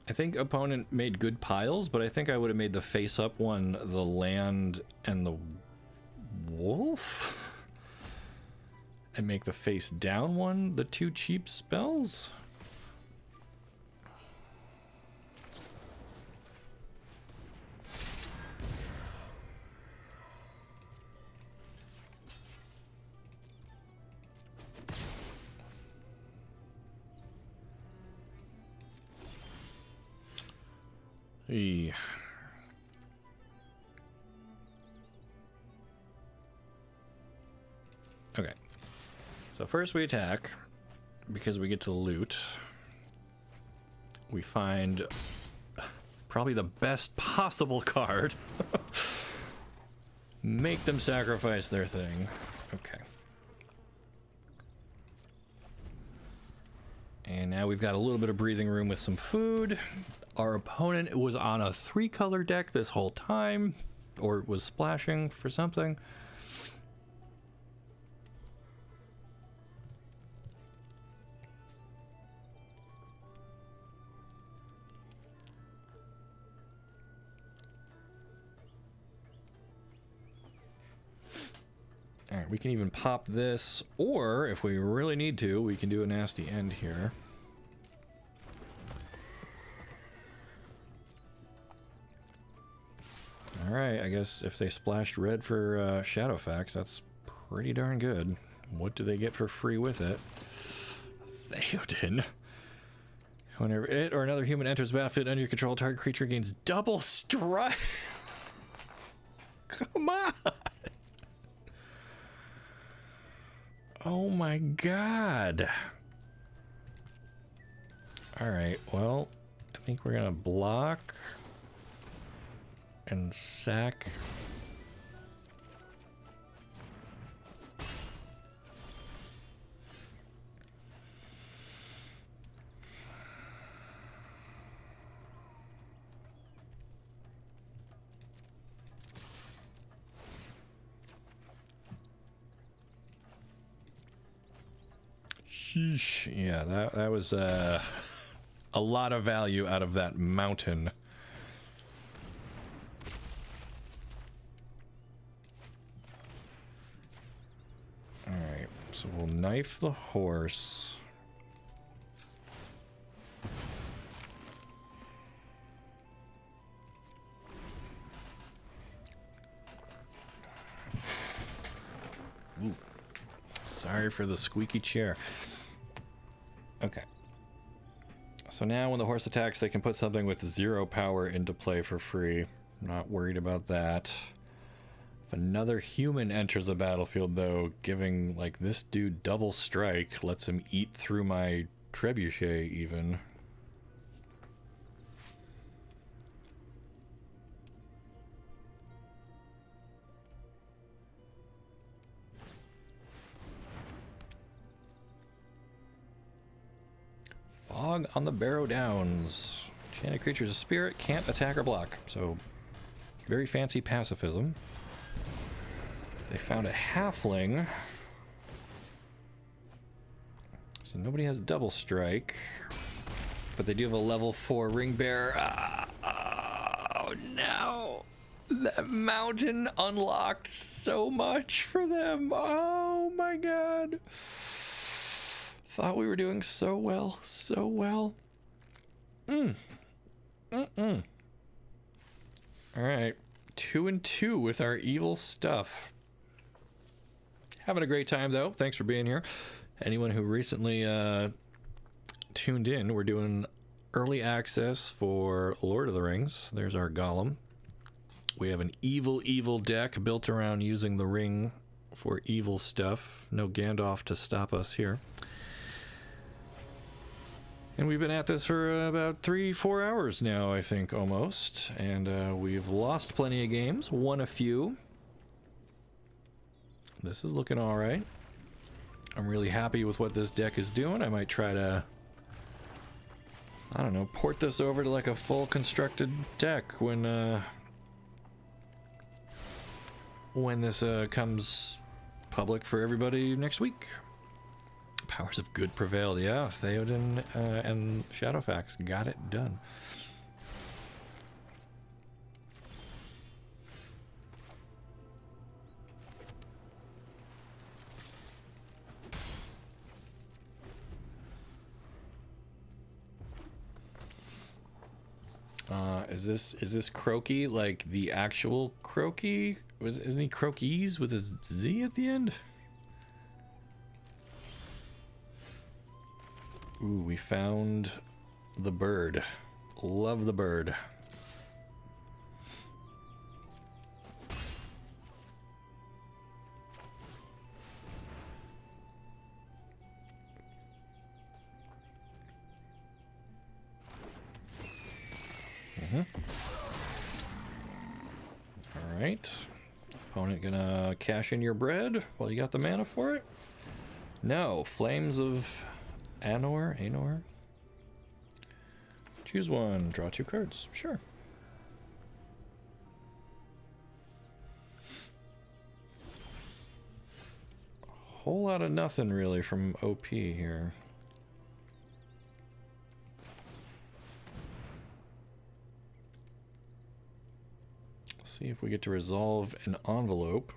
I think opponent made good piles, but I think I would have made the face-up one the land and the wolf? And make the face-down one the two cheap spells? Yeah. Okay. So first we attack because we get to loot. We find probably the best possible card. Make them sacrifice their thing. Okay. And now we've got a little bit of breathing room with some food. Our opponent was on a 3-color deck this whole time, or was splashing for something. Alright, we can even pop this, or if we really need to, we can do a nasty end here. Alright, I guess if they splashed red for Shadowfax, that's pretty darn good. What do they get for free with it? Theoden. Whenever it or another human enters the battlefield under your control, target creature gains double strike. Come on! Oh my god. Alright, well, I think we're gonna block and sack. Sheesh. Yeah, that was a lot of value out of that mountain. Alright, so we'll knife the horse. Ooh. Sorry for the squeaky chair. Okay. So now when the horse attacks, they can put something with 0 power into play for free. Not worried about that. If another human enters the battlefield, though, giving, like, this dude double strike lets him eat through my trebuchet, even. Fog on the Barrow Downs. Enchanted creature's a spirit, can't attack or block. So, very fancy pacifism. They found a halfling. So nobody has double strike. But they do have a level 4 ring bearer. Oh no! That mountain unlocked so much for them. Oh my god. Thought we were doing so well, so well. Alright. 2 and 2 with our evil stuff. Having a great time, though. Thanks for being here. Anyone who recently tuned in, we're doing early access for Lord of the Rings. There's our Gollum. We have an evil deck built around using the ring for evil stuff. No Gandalf to stop us here. And we've been at this for about 3-4 hours now, I think, almost. And we've lost plenty of games, won a few. This is looking all right. I'm really happy with what this deck is doing. I might try to, I don't know, port this over to like a full constructed deck when this comes public for everybody next week. Powers of good prevailed. Yeah, Theoden and Shadowfax got it done. Is this Croaky like the actual Croaky? Isn't he Croakies with a Z at the end? Ooh, we found the bird. Love the bird. All right. Opponent gonna cash in your bread while you got the mana for it? No. Flames of Anor? Choose one. Draw 2 cards. Sure. A whole lot of nothing really from OP here. See if we get to resolve an envelope.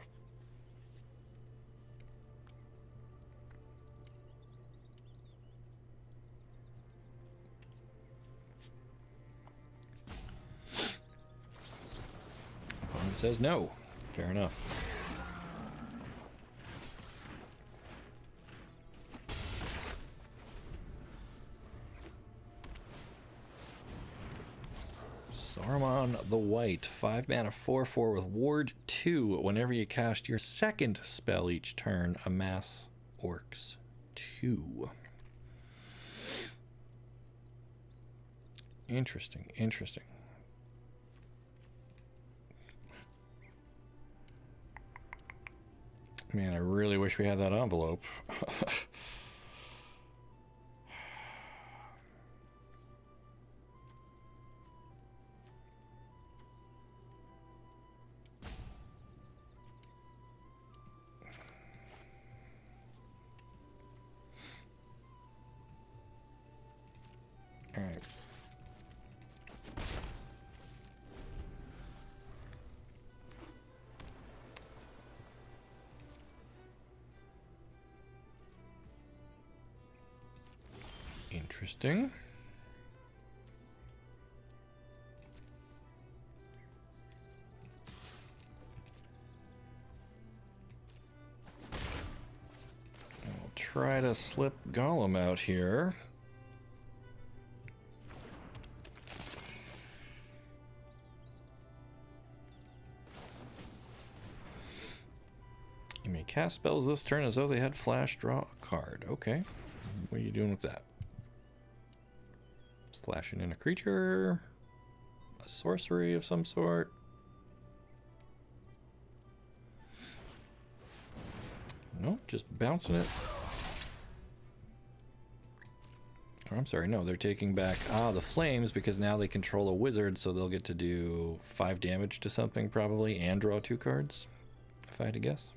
Opponent says no. Fair enough. Saruman the White, 5 mana, 4/4 with Ward 2. Whenever you cast your second spell each turn, amass orcs 2. Interesting. Man, I really wish we had that envelope. All right. Interesting. I'll try to slip Gollum out here. You may cast spells this turn as though they had flash, draw a card. Okay. What are you doing with that? Flashing in a creature, a sorcery of some sort. No, just bouncing it. Oh, I'm sorry, no, they're taking back the flames because now they control a wizard, so they'll get to do 5 damage to something probably and draw 2 cards, if I had to guess.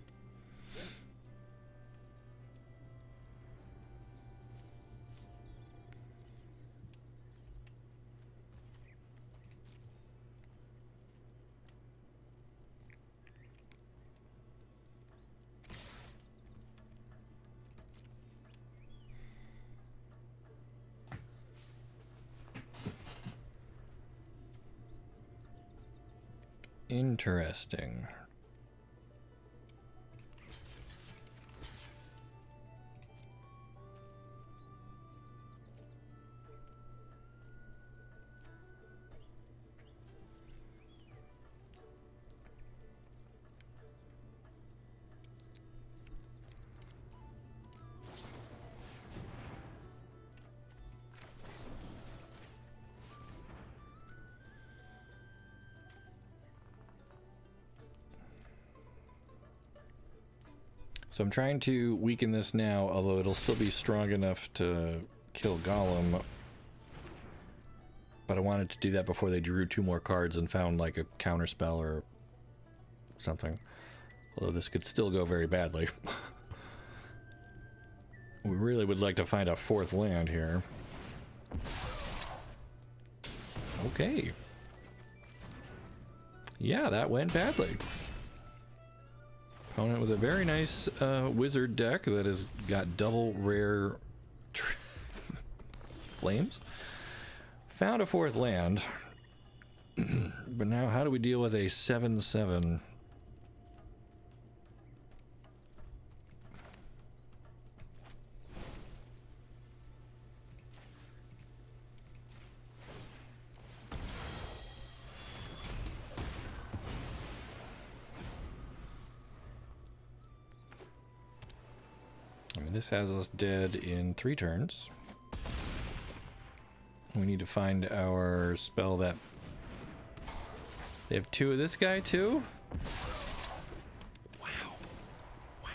Interesting. So I'm trying to weaken this now, although it'll still be strong enough to kill Golem. But I wanted to do that before they drew 2 more cards and found like a counter spell or something. Although this could still go very badly. We really would like to find a 4th land here. Okay. Yeah, that went badly. Opponent with a very nice wizard deck that has got double rare flames. Found a 4th land. But now how do we deal with a 7/7? I mean, this has us dead in 3 turns. We need to find our spell that... They have 2 of this guy, too? Wow. Wow.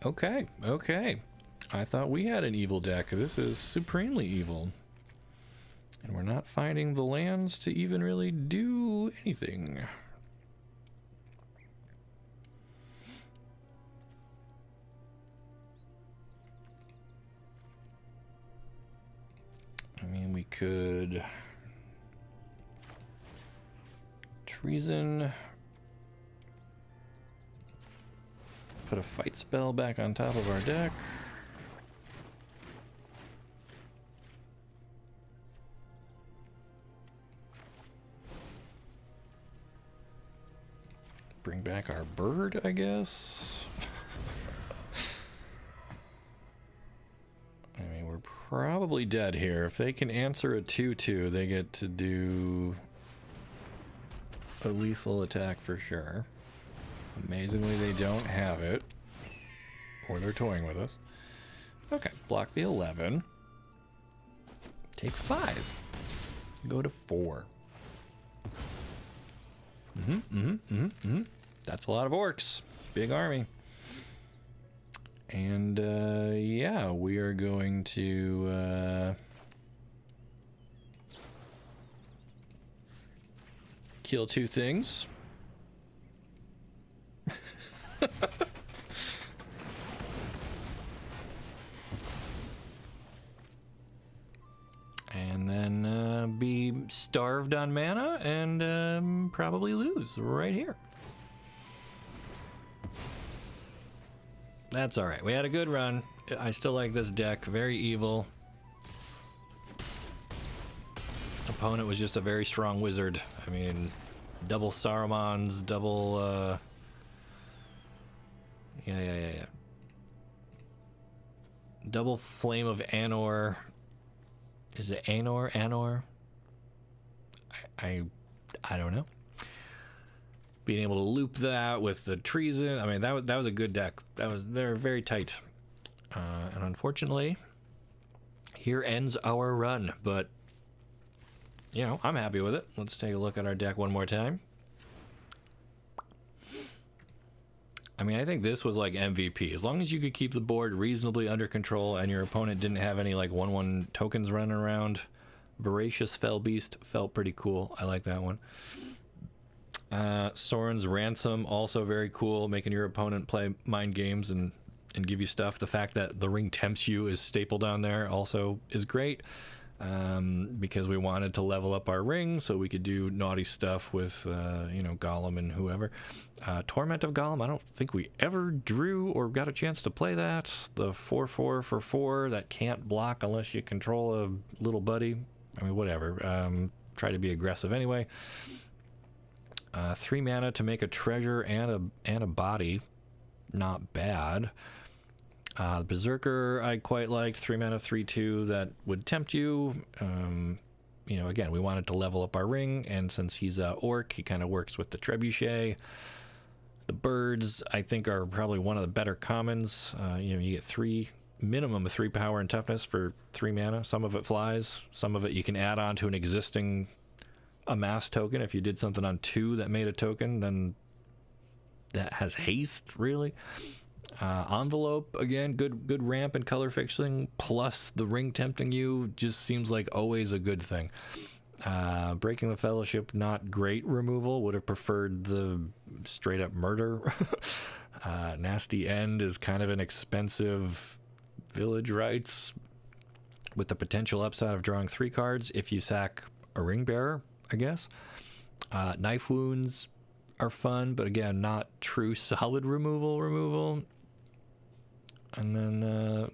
Okay, okay. I thought we had an evil deck. This is supremely evil. And we're not finding the lands to even really do anything. I mean, we could treason, put a fight spell back on top of our deck. Bring back our bird, I guess. I mean, we're probably dead here. If they can answer a 2/2, they get to do a lethal attack for sure. Amazingly, they don't have it. Or they're toying with us. Okay, block the 11. Take 5. Go to 4. That's a lot of orcs. Big army. And, yeah, we are going to, kill 2 things. And then, be starved on mana and, probably lose right here. That's alright. We had a good run. I still like this deck. Very evil. Opponent was just a very strong wizard. I mean, double Sarumans, double, yeah. Double Flame of Anor. Is it Anor? Anor? I don't know. Being able to loop that with the treason, I mean, that was a good deck. They're very tight, and unfortunately, here ends our run. But you know, I'm happy with it. Let's take a look at our deck one more time. I mean, I think this was like MVP. As long as you could keep the board reasonably under control, and your opponent didn't have any like 1/1 tokens running around. Voracious Fell Beast felt pretty cool. I like that one. Soren's Ransom, also very cool, making your opponent play mind games and give you stuff. The fact that the ring tempts you is stapled down there also is great, because we wanted to level up our ring so we could do naughty stuff with, you know, Golem and whoever. Torment of Golem, I don't think we ever drew or got a chance to play that. The 4/4 for 4 that can't block unless you control a little buddy. I mean, whatever. Try to be aggressive anyway. 3 mana to make a treasure and a body. Not bad. Berserker I quite liked. 3 mana, 3/2 that would tempt you. You know, again, we wanted to level up our ring, and since he's a orc, he kind of works with the trebuchet. The birds, I think, are probably one of the better commons. You know, you get minimum of 3 power and toughness for 3 mana. Some of it flies. Some of it you can add on to an existing a mass token. If you did something on 2 that made a token, then that has haste, really. Envelope, again, good ramp and color fixing, plus the ring tempting you just seems like always a good thing. Breaking the Fellowship, not great removal. Would have preferred the straight up murder. Nasty End is kind of an expensive village rights with the potential upside of drawing 3 cards if you sack a ring bearer, I guess. Knife Wounds are fun, but again, not true solid removal. And then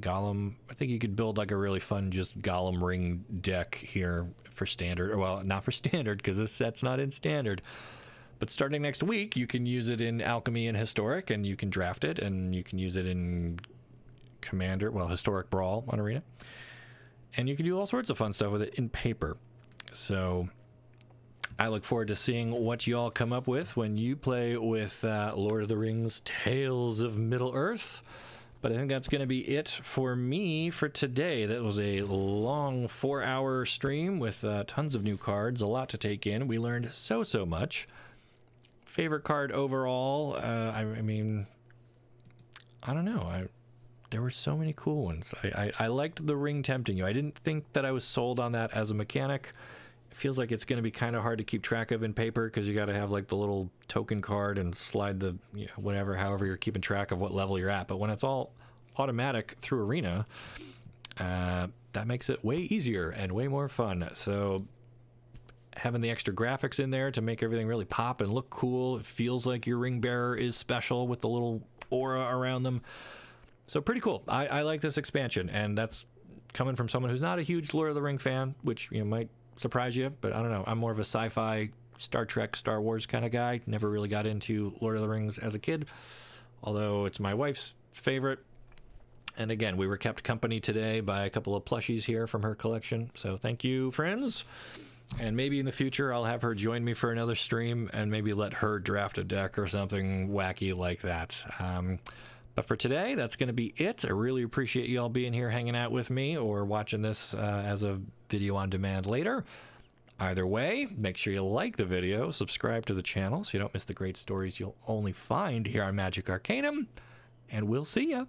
Golem, I think you could build like a really fun just Golem ring deck here for standard, or well, not for standard because this set's not in standard. But starting next week, you can use it in Alchemy and Historic, and you can draft it, and you can use it in Commander, well, Historic Brawl on Arena. And you can do all sorts of fun stuff with it in paper. So I look forward to seeing what you all come up with when you play with Lord of the Rings Tales of Middle-earth. But I think that's going to be it for me for today. That was a long 4-hour stream with tons of new cards, a lot to take in. We learned so much. Favorite card overall, I mean, I don't know. There were so many cool ones. I liked the ring tempting you. I didn't think that I was sold on that as a mechanic. It feels like it's going to be kind of hard to keep track of in paper because you got to have like the little token card and slide the however you're keeping track of what level you're at. But when it's all automatic through Arena, that makes it way easier and way more fun. So having the extra graphics in there to make everything really pop and look cool, it feels like your ring bearer is special with the little aura around them. So pretty cool. I like this expansion, and that's coming from someone who's not a huge Lord of the Ring fan, which might surprise you, but I don't know. I'm more of a sci-fi, Star Trek, Star Wars kind of guy. Never really got into Lord of the Rings as a kid, although it's my wife's favorite. And again, we were kept company today by a couple of plushies here from her collection. So thank you, friends. And maybe in the future, I'll have her join me for another stream and maybe let her draft a deck or something wacky like that. But for today, that's going to be it. I really appreciate you all being here hanging out with me or watching this as a video on demand later. Either way, make sure you like the video, subscribe to the channel so you don't miss the great stories you'll only find here on Magic Arcanum, and we'll see ya.